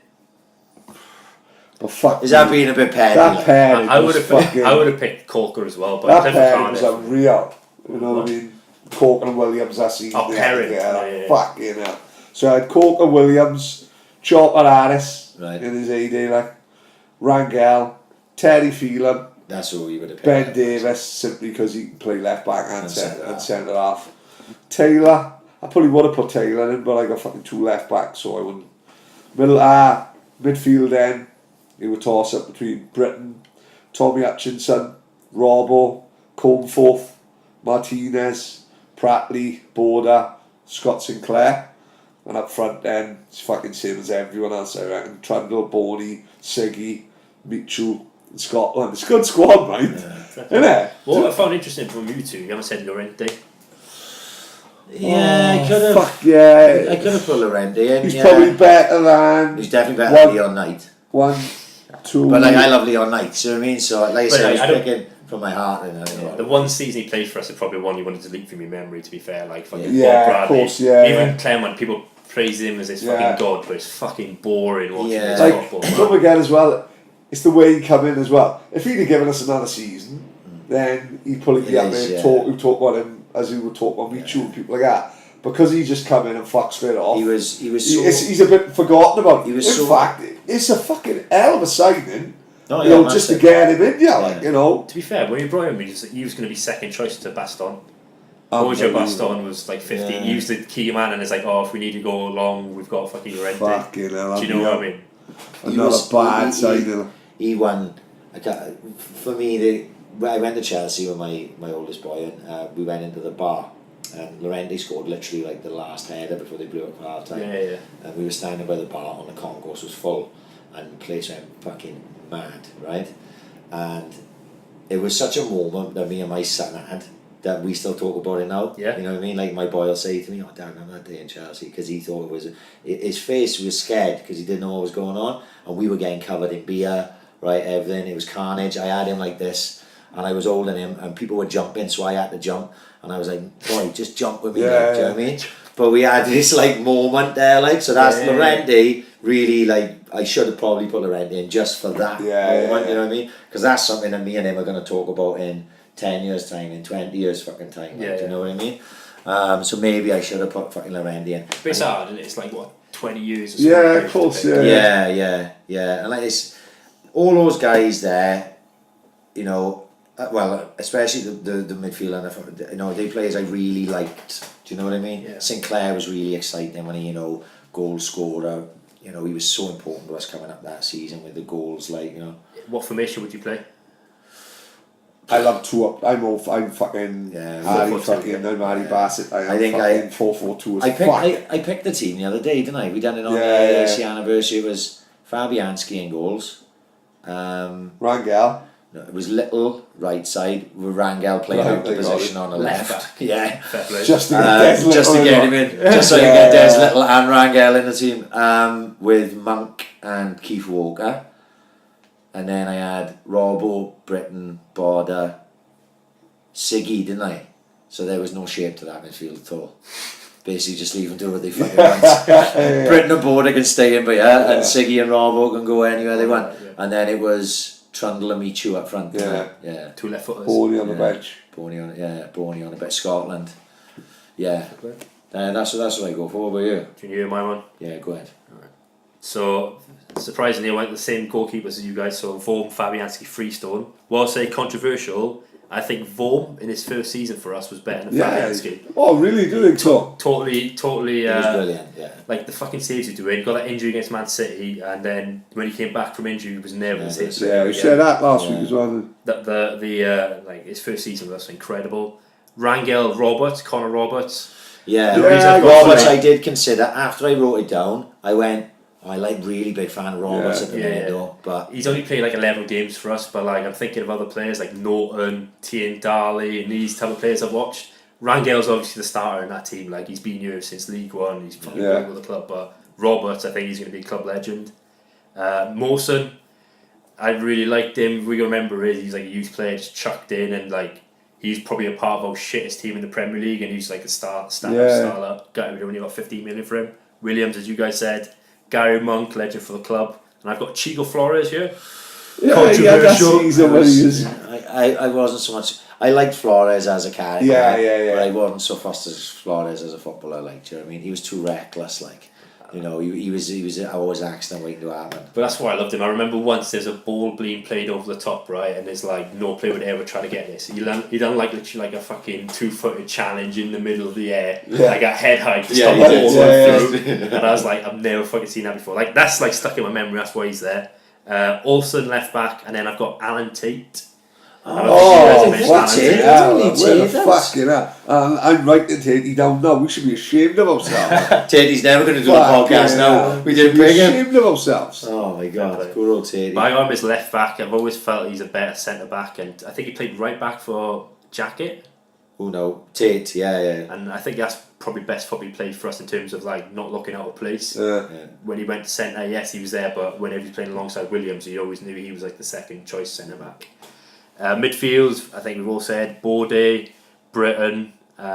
C: But fuck.
B: Is that being a bit petty?
C: That pairing.
D: I would have picked Coker as well, but
C: that pairing was unreal. You know what I mean? Coker and Williams. I see.
D: Pairing.
C: Fucking hell. So I had Coker, Williams, Chopper Harris in his heyday, like Rangel, Terry Phelan.
B: That's who you would have picked.
C: Ben Davis, simply because he can play left back and centre half. Taylor, I probably would have put Taylor in, but I got fucking 2 left backs, so I wouldn't. Midfield then, it would toss up between Britton, Tommy Hutchinson, Robbo, Coneforth, Martinez, Prattley, Border, Scott Sinclair, and up front then, it's fucking same as everyone else, I reckon. Trundle, Boney, Siggy, Michu, and Scotland. It's a good squad, mate. Isn't it?
D: What I found interesting from you two, you haven't said Llorente.
B: Yeah, I could have.
C: Fuck yeah.
B: I could have put Llorente in.
C: He's
B: yeah.
C: probably better than.
B: He's definitely better than Leon Knight.
C: 1, 2.
B: But like I love Leon Knight, so I mean, so like I said,
D: I
B: I
D: don't-
B: was picking from my heart.
D: The one season he played for us is probably one you wanted to delete from your memory, to be fair. Like fucking
C: Yeah,
D: Bob Bradley.
C: of course, yeah,
D: Even
C: yeah.
D: Clement, people praise him as this
C: Yeah.
D: fucking god, but it's fucking boring watching
B: Yeah.
D: his
C: Like,
D: football.
C: don't
D: man.
C: forget as well, it's the way he come in as well. If he'd have given us another season, then he'd probably be
B: It
C: up
B: is,
C: there
B: yeah.
C: talk about him as he would talk about me, and people like that. Because he just come in and fuck straight off.
B: He was so.
C: He's a bit forgotten about.
B: He was
C: in
B: so-
C: fact, it's a fucking hell of a signing.
B: Oh,
C: You
B: yeah,
C: know, just to
B: massive.
C: get him in, like, you know.
D: To be fair, when you brought him, he was going to be second choice to Baston. Borja Baston was like 15.
B: Yeah.
D: He was the key man, and it's like, oh, if we need to go long, we've got fucking Llorente.
C: Fucking hell.
D: Do you know what I mean?
C: Another bad signing.
B: He won. For me, I went to Chelsea with my oldest boy, and we went into the bar. And Llorente scored literally like the last header before they blew up for half time.
D: Yeah.
B: And we were standing by the bar, and the concourse was full, and the place went fucking mad, right? And it was such a moment that me and my son had that we still talk about it now.
D: Yeah.
B: You know what I mean? Like my boy will say to me, "Oh, Dad, I'm that day in Chelsea," because he thought it was. His face was scared because he didn't know what was going on, and we were getting covered in beer, right? Everything. It was carnage. I had him like this, and I was holding him, and people were jumping, so I had to jump, and I was like, "Boy, just jump with me," like, do you know what I mean? But we had this like moment there, like, so that's Llorente. Really, like, I should have probably put Llorente in just for that moment. You know what I mean? Because that's something that me and him are going to talk about in 10 years time, in 20 years fucking time. Like, do you know what I mean? So maybe I should have put fucking Llorente in.
D: But it's hard, and it's like, what, 20 years or something?
C: Yeah, of course, yeah.
B: Yeah. And like it's all those guys there, you know, well, especially the midfielder, you know, they players I really liked. Do you know what I mean?
D: Yeah.
B: Sinclair was really exciting when he, you know, goal scorer. You know, he was so important to us coming up that season with the goals, like, you know.
D: What formation would you play?
C: I love 2 up. I'm fucking Harry
D: 4-4-2,
C: fucking I'm Harry Bassett.
B: I think I
C: 4-4-2 as
B: I
C: fuck.
B: picked I picked the team the other day, didn't I? We done it on
C: Yeah,
B: the
C: yeah.
B: AC anniversary. It was Fabianski in goals.
C: Rangel.
B: No, it was Little right side with Rangel playing
C: Right,
B: out the
C: they got
B: position
C: it.
B: on the
D: Left
B: left. Yeah.
D: Fair play.
C: Just to get Des
B: Just to
C: Little
B: get
C: in.
B: him in, just so you get Des Little and Rangel in the team, with Monk and Keith Walker, and then I had Robbo, Britton, Border, Siggy, didn't I? So there was no shape to that midfield at all. Basically, just leave them do what they fucking want. Britton and Border can stay in, but and Siggy and Robbo can go anywhere they want.
D: Yeah.
B: And then it was Trundle and Michu up front.
C: Yeah.
D: 2 left footers.
C: Boney on the bench.
B: Boney on a bit. Scotland. Yeah. That's what I go for. What about you?
D: Do you hear my one?
B: Yeah, go ahead.
D: So, surprisingly, I went with the same goalkeepers as you guys. So, Vorm, Fabianski, Freestone. While I say controversial, I think Vorm in his first season for us was better than Fabianski.
C: Oh, really? Do you think so?
D: Totally.
B: It was brilliant. Yeah.
D: Like the fucking saves he doing. He got that injury against Man City, and then when he came back from injury, he was never the same.
C: Yeah, we said that last week as well.
D: The like his first season was incredible. Rangel Roberts, Connor Roberts.
B: Yeah.
C: Yeah,
B: Roberts, I did consider after I wrote it down. I went. I like really big fan of Roberts at the minute though, but
D: he's only played like 11 games for us. But like I'm thinking of other players like Norton, Tien Darley, and these type of players I've watched. Rangel's obviously the starter in that team. Like he's been here since League One. He's fucking good with the club. But Roberts, I think he's going to be a club legend. Mawson, I really liked him. We remember he's like a youth player, just chucked in, and like he's probably a part of our shittest team in the Premier League, and he's like a starter. Got him when you got 15 million for him. Williams, as you guys said, Gary Monk, legend for the club, and I've got Chico Flores here.
C: Controversial.
B: I wasn't so much. I liked Flores as a character.
C: Yeah.
B: But I wasn't so fussed as Flores as a footballer. Like, do you know what I mean? He was too reckless. Like, you know, he was always accident waiting to happen.
D: But that's why I loved him. I remember once there's a ball being played over the top, right, and there's like no player would ever try to get this. He done like literally like a fucking 2-footed challenge in the middle of the air, like a head height to stop the ball going through. And I was like, I've never fucking seen that before. Like that's like stuck in my memory. That's why he's there. Olsen left back, and then I've got Alan Tate.
C: What's it? Where the
B: Tate,
C: fuck you know? I'm writing Tatey down now. We should be ashamed of ourselves.
B: Tatey's never going to do a podcast now. We didn't bring him.
C: Ashamed of ourselves.
B: Oh my god, good old Tatey.
D: My arm is left back. I've always felt he's a better centre back, and I think he played right back for Jacket.
B: Oh no, Tate, yeah.
D: And I think that's probably best football he played for us in terms of like not looking out of place.
C: Yeah.
D: When he went to centre, yes, he was there, but whenever he was playing alongside Williams, you always knew he was like the second choice centre back. Midfield, I think we've all said Borde, Britton,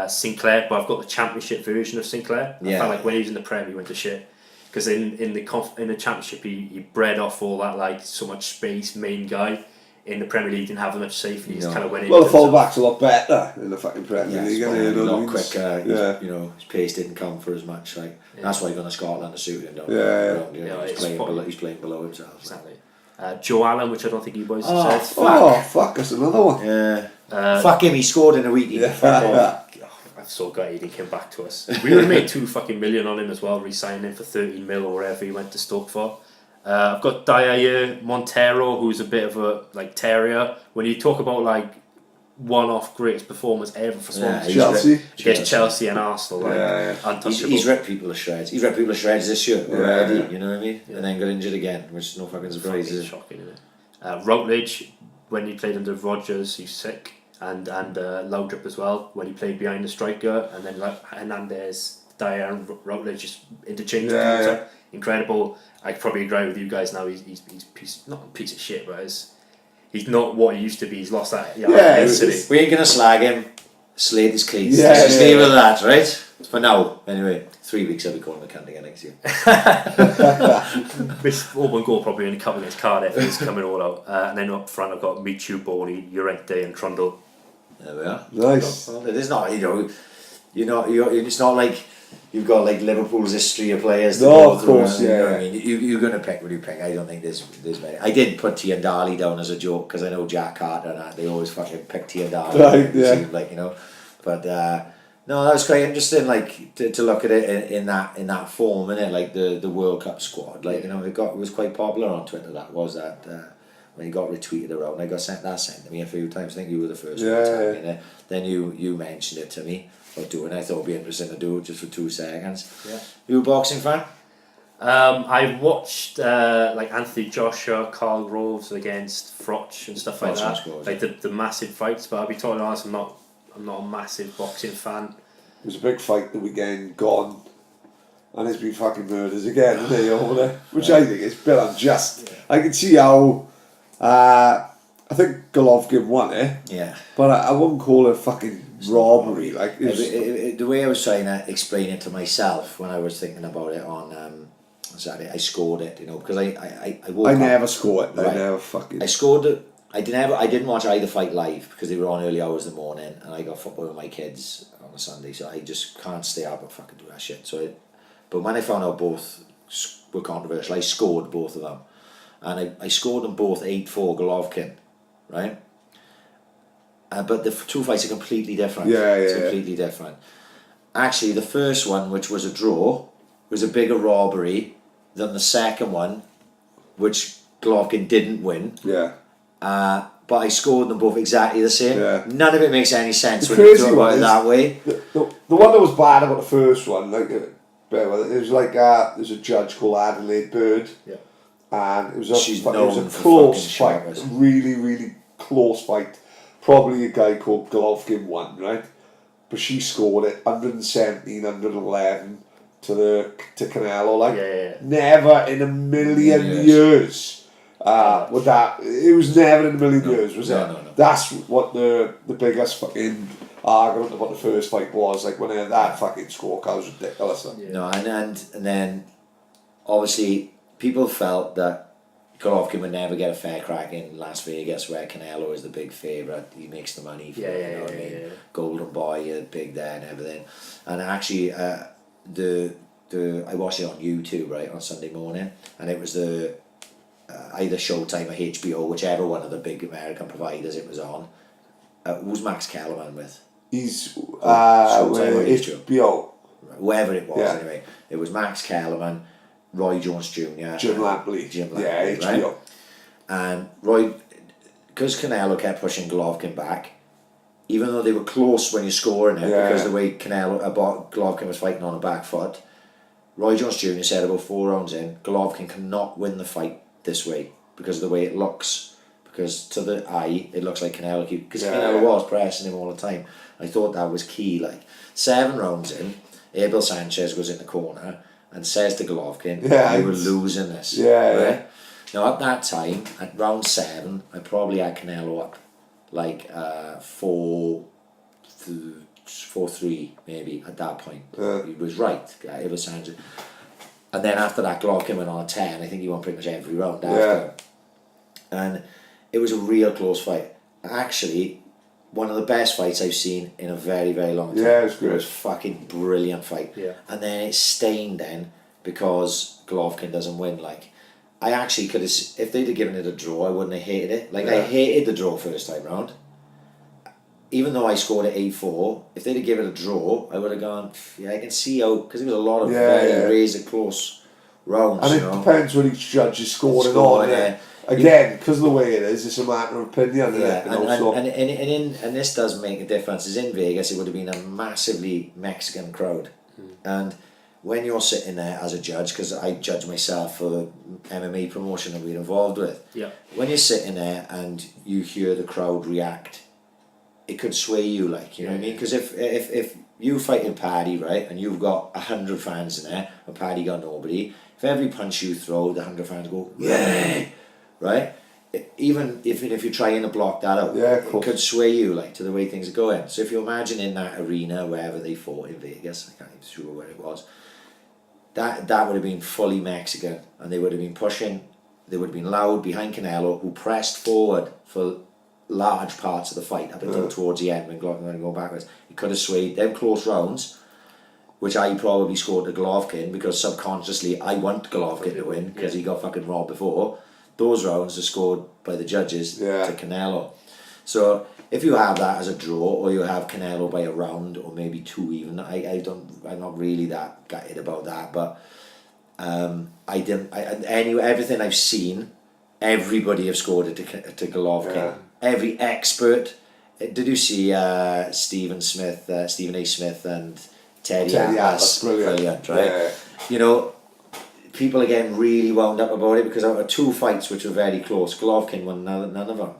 D: Sinclair, but I've got the Championship version of Sinclair. I felt like when he was in the Prem, he went to shit. Because in the Championship, he bred off all that like so much space, main guy. In the Premier League, didn't have as much safety. He's kind of went in.
C: Well, the fullback's a lot better in the fucking Premier League.
B: A lot quicker. You know, his pace didn't come for as much. Like that's why he's gone to Scotland to suit him. He's playing below himself.
D: Exactly. Joe Allen, which I don't think you boys
B: have
D: said.
C: Fuck, that's another one.
B: Yeah. Fuck him, he scored in a week.
D: I've so gutted he came back to us. We would have made $2 million on him as well, re-signing him for 13 mil or whatever he went to Stoke for. I've got Dyer Montero, who's a bit of a like terrier. When you talk about like one-off greatest performance ever for Swans, Chelsea and Arsenal, untouchable.
B: He's ripped people to shreds. He's ripped people to shreds this year already. You know what I mean? And then got injured again, which is no fucking surprise.
D: It's shocking, isn't it? Routledge, when he played under Rodgers, he's sick, and Laudrup as well when he played behind the striker, and then like Hernandez, Dyer, and Routledge just interchangeable. Incredible. I probably agree with you guys now. He's not a piece of shit, but he's not what he used to be. He's lost that. We
B: ain't gonna slag him. Slate his keys. Just leave it at that, right? For now, anyway. 3 weeks I'll be calling the cunt again next year.
D: This open goal probably in a couple against Cardiff. He's coming all out. And then up front I've got Michu, Boney, Llorente, and Trundle.
B: There we are.
C: Nice.
B: Well, it is not. It's not like. You've got like Liverpool's history of players.
C: Of course,
B: you know what I mean? You're going to pick what you pick. I don't think there's many. I did put Tiandali down as a joke because I know Jack Carter and that they always fucking pick Tiandali.
C: Right, yeah.
B: Seemed like, you know, but no, that was quite interesting. Like to look at it in that form, innit? Like the World Cup squad. Like you know, it was quite popular on Twitter. When he got retweeted around, I got sent to me a few times. I think you were the first one to tell me it. Then you mentioned it to me. I thought it'd be interesting to do it just for 2 seconds.
D: Yeah.
B: You a boxing fan?
D: I watched like Anthony Joshua, Carl Groves against Froch and stuff like that. Like the massive fights, but I'll be totally honest, I'm not a massive boxing fan.
C: There was a big fight the weekend gone, and it's been fucking murders again, isn't it, over there? Which I think is a bit unjust. Yeah. I can see how I think Golovkin won it. Yeah. But I wouldn't call it fucking robbery. Like
B: the way I was trying to explain it to myself when I was thinking about it on Saturday, I scored it, you know, because I woke up.
C: Never scored it.
B: Right.
C: I never fucking.
B: I scored it. I didn't watch either fight live because they were on early hours in the morning, and I got football with my kids on a Sunday, so I just can't stay up and fucking do that shit. But when I found out both were controversial, I scored both of them, and I scored them both 8-4 Golovkin, right? But the two fights are completely different. Completely different. Actually, the first one, which was a draw, was a bigger robbery than the second one, which Golovkin didn't win.
C: Yeah.
B: But I scored them both exactly the same.
C: Yeah.
B: None of it makes any sense when you talk about it that way.
C: The one that was bad about the first one, like it was like there's a judge called Adelaide Bird.
B: Yeah.
C: And it was a close fight, a really, really close fight. Probably a guy called Golovkin won, right? But she scored it 117, 111 to Canelo. Like never in a million years would that. It was never in a million years, was it? No. That's what the biggest fucking argument about the first fight was. Like when that fucking scorecard was ridiculous.
B: Yeah. No, and then obviously people felt that Golovkin would never get a fair crack in Las Vegas, where Canelo is the big favourite. He makes the money for it, you know what I mean? Golden Boy, big there and everything. And actually, I watched it on YouTube, right, on Sunday morning, and it was the either Showtime or HBO, whichever one of the big American providers it was on. Who's Max Kellerman with?
C: He's HBO.
B: Whoever it was, anyway. It was Max Kellerman, Roy Jones Jr.
C: Jim Lampley,
B: right?
C: HBO.
B: And Roy, because Canelo kept pushing Golovkin back, even though they were close when you're scoring it, because the way Golovkin was fighting on a back foot, Roy Jones Jr. said about 4 rounds in, Golovkin cannot win the fight this way because of the way it looks. Because to the eye, it looks like Canelo was pressing him all the time. I thought that was key. Like 7 rounds in, Abel Sanchez goes in the corner and says to Golovkin,
C: Yeah,
B: you were losing this.
C: Yeah,
B: right?
C: yeah.
B: Now at that time, at round 7, I probably had Canelo up like 4-3 maybe at that point. He was right, Abel Sanchez. And then after that, Golovkin went on a 10. I think he won pretty much every round after. And it was a real close fight. Actually, one of the best fights I've seen in a very, very long time.
C: Yeah, it was great.
B: It was a fucking brilliant fight.
D: Yeah.
B: And then it's stained then because Golovkin doesn't win. Like, I actually could have, if they'd have given it a draw, I wouldn't have hated it. Like, I hated the draw first time round. Even though I scored at 8-4, if they'd have given it a draw, I would have gone, yeah, I can see how, because there was a lot of very razor close rounds.
C: And it depends what each judge is scoring on. Again, because of the way it is, it's a matter of opinion.
B: And this does make a difference. Is in Vegas, it would have been a massively Mexican crowd. And when you're sitting there as a judge, because I judge myself for the MMA promotion that we're involved with, when you're sitting there and you hear the crowd react, it could sway you, like, you know what I mean? Because if you fighting Paddy, right, and you've got 100 fans in there, and Paddy got nobody, if every punch you throw, the 100 fans go, yay, right? Even if you're trying to block that out, it could sway you, like, to the way things are going. So if you imagine in that arena, wherever they fought in Vegas, I can't even sure where it was, that would have been fully Mexican, and they would have been pushing, they would have been loud behind Canelo, who pressed forward for large parts of the fight up until towards the end when Golovkin went to go backwards. He could have swayed them close rounds, which I probably scored to Golovkin because subconsciously I want Golovkin to win because he got fucking robbed before. Those rounds are scored by the judges to Canelo. So if you have that as a draw, or you have Canelo by a round or maybe 2 even, I'm not really that gutted about that, but everything I've seen, everybody have scored it to Golovkin. Every expert. Did you see Stephen A. Smith and Teddy Atlas? Brilliant, right? Yeah. You know, people are getting really wound up about it because out of 2 fights which were very close, Golovkin won none of them,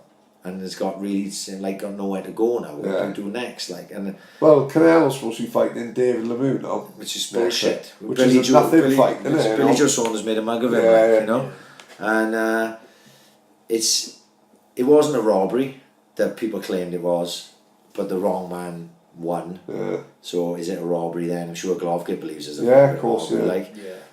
B: and has got really got nowhere to go now. What do you do next?
C: Well, Canelo's supposed to be fighting David Lemieux now,
B: which is bullshit.
C: Which is a nothing fight, isn't it?
B: Billy Joe Saunders made a mug of him, you know, and it wasn't a robbery that people claimed it was, but the wrong man won. So is it a robbery then? I'm sure Golovkin believes it's a robbery.
C: Of course,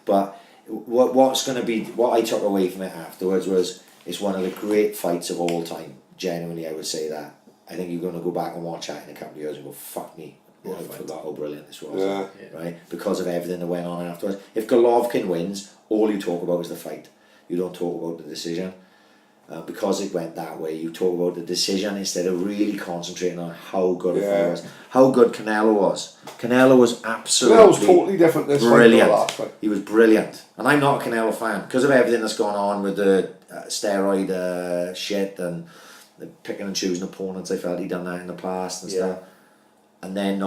B: But what I took away from it afterwards was it's one of the great fights of all time. Genuinely, I would say that. I think you're going to go back and watch that in a couple of years and go, fuck me, I forgot how brilliant this was. Right? Because of everything that went on afterwards. If Golovkin wins, all you talk about is the fight. You don't talk about the decision. Because it went that way, you talk about the decision instead of really concentrating on how good it was, how good Canelo was. Canelo was absolutely
C: totally different this
B: brilliant.
C: Fight.
B: He was brilliant, and I'm not a Canelo fan because of everything that's gone on with the steroid shit and the picking and choosing opponents. I felt he'd done that in the past and stuff, and then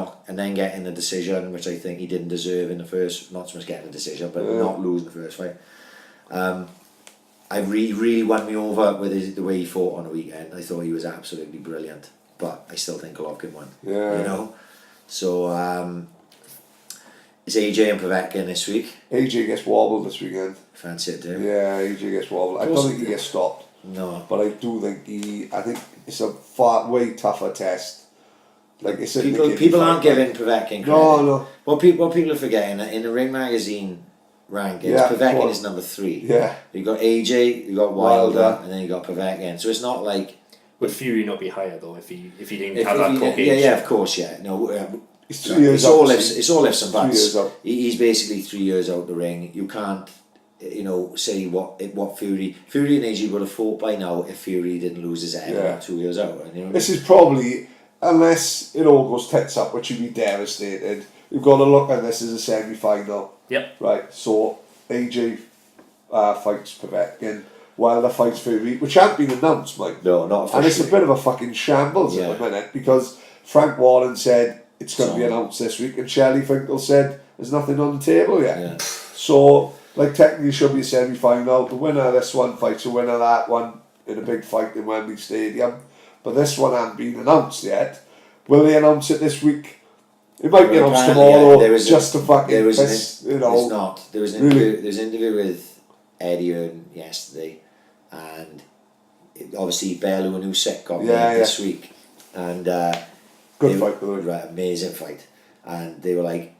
B: getting the decision, which I think he didn't deserve in the first. Not so much getting the decision, but not losing the first fight. I really won me over with the way he fought on the weekend. I thought he was absolutely brilliant, but I still think Golovkin won. You know, so is AJ and Povetkin this week?
C: AJ gets wobbled this weekend.
B: Fancy it, too.
C: Yeah, AJ gets wobbled. I don't think he gets stopped.
B: No,
C: but I do think I think it's a way tougher test. Like it's
B: people aren't giving Povetkin credit.
C: No.
B: What people are forgetting in the Ring Magazine rankings, Povetkin is number 3.
C: Yeah.
B: You got AJ, you got Wilder, and then you got Povetkin. So it's not like.
D: Would Fury not be higher though if he didn't have that cocaine?
B: Yeah, of course, yeah. No,
C: it's 2 years.
B: It's all ifs and buts.
C: 2 years out.
B: He's basically 3 years out the ring. You can't, say what Fury and AJ would have fought by now if Fury didn't lose his head 2 years out. And,
C: this is probably, unless it all goes tits up, which would be devastated. You've got to look at this as a semi-final.
D: Yep.
C: Right. So AJ fights Povetkin. Wilder fights Fury, which hasn't been announced, Mike.
B: No, not officially.
C: And it's a bit of a fucking shambles at the minute because Frank Warren said it's going to be announced this week, and Shelley Finkel said there's nothing on the table yet.
B: Yeah.
C: So, technically, it should be a semi-final. The winner of this one fights the winner of that one in a big fight in Wembley Stadium. But this one hasn't been announced yet. Will they announce it this week? It might be announced tomorrow, just to fucking piss, you know.
B: There's not. There was an interview. There was an interview with Eddie Hearn yesterday, and obviously Bellew and Usyk got made this week, and
C: good fight, by the way.
B: Right, amazing fight, and they were like,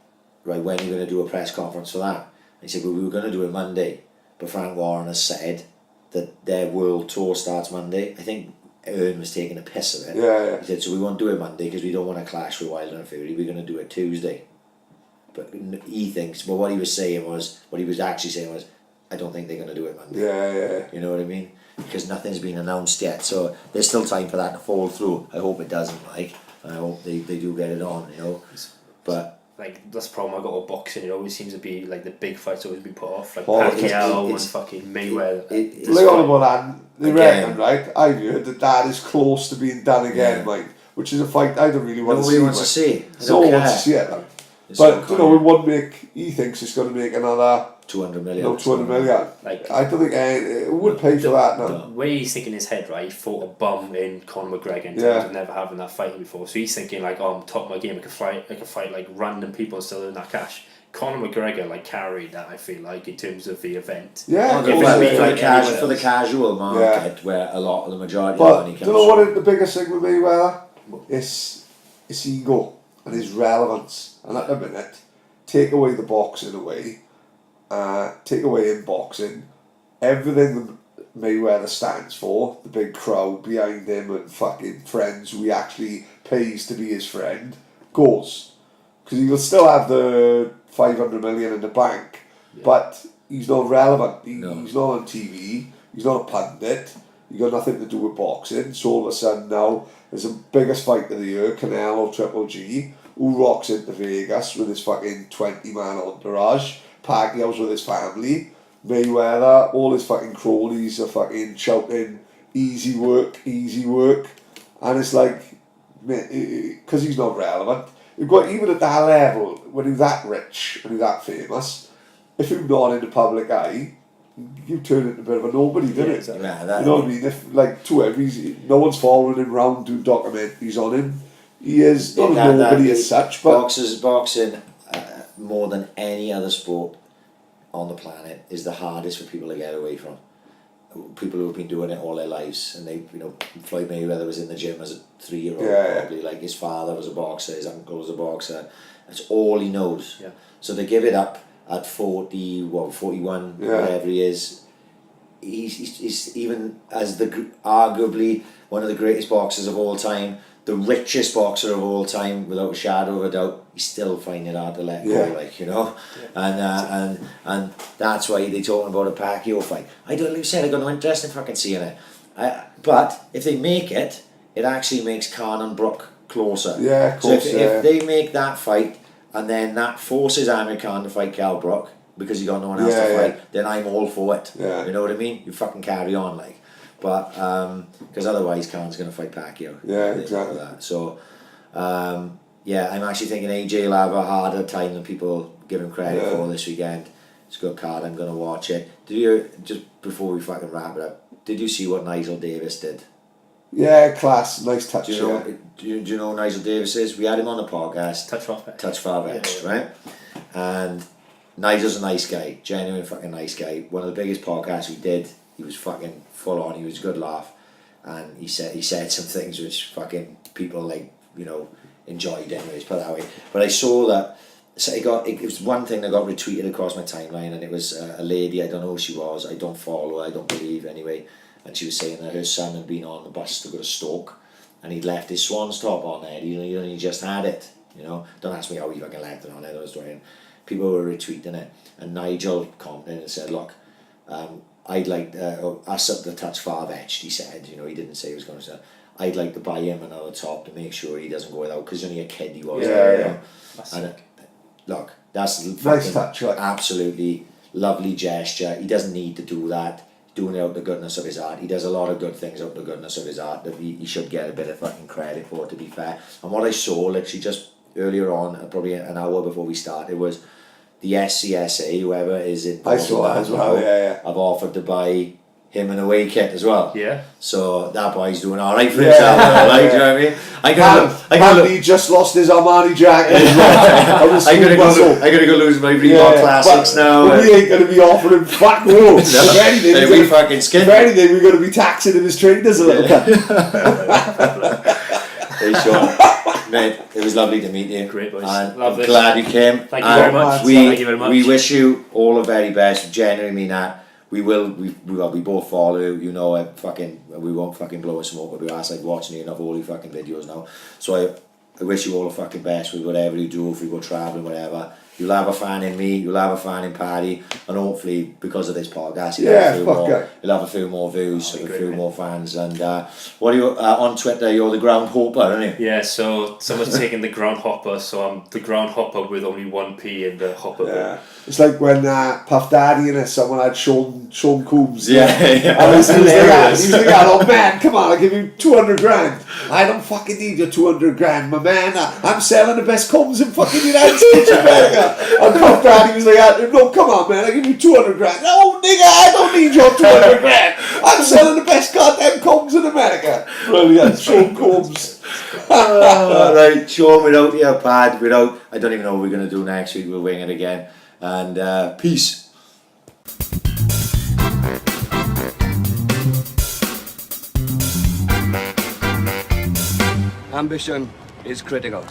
B: right, when are you going to do a press conference for that? And he said, well, we were going to do it Monday, but Frank Warren has said that their world tour starts Monday. I think Hearn was taking a piss of it.
C: Yeah.
B: He said, so we won't do it Monday because we don't want to clash with Wilder and Fury. We're going to do it Tuesday. But he thinks, well, what he was actually saying was, I don't think they're going to do it Monday.
C: Yeah.
B: You know what I mean? Because nothing's been announced yet. So there's still time for that to fall through. I hope it doesn't, like. And I hope they do get it on, you know. But
D: like, that's the problem I got with boxing. It always seems to be like the big fights always been put off, like
B: Well,
D: Pacquiao and fucking Mayweather.
C: Lay on about that. They reckon, right? I've heard that is close to being done again, like, which is a fight I don't really want to see.
B: Nobody wants to see.
C: No one wants to see it. Like. But you know, it won't make. He thinks it's going to make another
B: 200 million.
C: No, 200 million.
D: Like,
C: I don't think it would pay for that. No.
D: The way he's thinking in his head, right? He fought a bum in Conor McGregor in terms of never having that fighting before. So he's thinking like, oh, I'm top of my game. I can fight like random people and still earn that cash. Conor McGregor like carried that, I feel like, in terms of the event.
C: Yeah,
B: for the casual market where a lot of the majority of money comes.
C: Do you know what the biggest thing with Mayweather is? His ego and his relevance. And at the minute, take away the boxing away, take away in boxing, everything that Mayweather stands for, the big crowd behind him and fucking friends who he actually pays to be his friend, goes. Because he will still have the 500 million in the bank, but he's not relevant. He's not on TV, he's not a pundit, he's got nothing to do with boxing. So all of a sudden now, there's the biggest fight of the year, Canelo Triple G, who rocks into Vegas with his fucking 20-man entourage, Pacquiao's with his family, Mayweather, all his fucking cronies are fucking shouting, easy work, and it's like, because he's not relevant. You've got, even at that level, when you're that rich and you're that famous, if you're not in the public eye, you turn into a bit of a nobody, don't it?
B: Exactly.
C: You know what I mean? If, like, to him, no one's following him round doing documentaries on him. He is not a nobody as such, but
B: boxing, more than any other sport on the planet, is the hardest for people to get away from. People who've been doing it all their lives, and they, you know, Floyd Mayweather was in the gym as a 3-year-old, probably. Like, his father was a boxer, his uncle was a boxer. That's all he knows.
D: Yeah.
B: So to give it up at 41, whatever he is, he's even as arguably one of the greatest boxers of all time, the richest boxer of all time, without a shadow of a doubt, he's still finding it hard to let go, like, you know. And that's why they're talking about a Pacquiao fight. I got no interest in fucking seeing it. But if they make it, it actually makes Khan and Brook closer.
C: Yeah, of course.
B: So if they make that fight, and then that forces Amir Khan to fight Cal Brook because he got no one else to fight, then I'm all for it.
C: Yeah.
B: You know what I mean? You fucking carry on, like. But because otherwise Khan's going to fight Pacquiao.
C: Yeah, exactly.
B: That. So I'm actually thinking AJ will have a harder time than people give him credit for this weekend. It's a good card. I'm going to watch it. Did you, just before we fucking wrap it up, did you see what Nigel Davis did?
C: Yeah, class, nice touch.
B: Do you know who Nigel Davis is? We had him on the podcast. Touch Far-Fetched, right? And Nigel's a nice guy, genuine fucking nice guy. One of the biggest podcasts we did. He was fucking full on. He was a good laugh, and he said some things which fucking people, like, you know, enjoyed anyways. Put it that way. But I saw that. So it was one thing that got retweeted across my timeline, and it was a lady. I don't know who she was. I don't follow her. I don't believe anyway. And she was saying that her son had been on the bus to go to Stoke, and he'd left his Swans top on there. He just had it. You know, don't ask me how he fucking left it on there. I was doing. People were retweeting it, and Nigel commented and said, "Look, I'd like us up the Touch Far-Fetched," he said. You know, he didn't say he was going to say. I'd like to buy him another top to make sure he doesn't go without, because only a kid he was. And look, that's
C: nice touch, like.
B: Absolutely lovely gesture. He doesn't need to do that. Doing it out the goodness of his heart. He does a lot of good things out the goodness of his heart that he should get a bit of fucking credit for, to be fair. And what I saw, literally just earlier on, probably an hour before we started, was the SCSA, whoever is involved
C: I saw that as well,
B: have offered to buy him an away kit as well.
D: Yeah.
B: So that boy's doing alright for himself. Like, do you know what I mean?
C: Paddy just lost his Armani jacket as well.
B: I gotta go lose my Reebok Classics now.
C: But we ain't gonna be offering fuck all. If anything,
B: we fucking skin.
C: If anything, we're gonna be taxing him his trainers a little bit.
B: Hey Sean, mate, it was lovely to meet you.
D: Great boys.
B: And
D: Love
B: I'm
D: this.
B: glad you came.
D: Thank you very much. Thank you very much.
B: We wish you all the very best. We genuinely mean that. We both follow you, you know. We won't fucking blow a smoke up your ass like watching you enough all your fucking videos now. So I wish you all the fucking best with whatever you do, if you go travelling, whatever. You'll have a fan in me, you'll have a fan in Paddy, and hopefully because of this podcast you'll have a few more views, a few more fans. And what are you on Twitter? You're the Groundhopper, aren't you?
D: Yeah, so someone's taking the Groundhopper, so I'm the Groundhopper with only one P in the hopper.
C: Yeah. It's like when Puff Daddy and someone had Sean Coombs.
B: Yeah.
C: And he was like, oh man, come on, I'll give you 200 grand. I don't fucking need your 200 grand, my man. I'm selling the best combs in fucking United States of America. And Puff Daddy was like, no, come on, man, I'll give you 200 grand. No, nigga, I don't need your 200 grand. I'm selling the best goddamn combs in America. Brilliant, Sean Combs.
B: Right, Sean, without your pad, I don't even know what we're going to do next week. We'll wing it again. And peace.
A: Ambition is critical.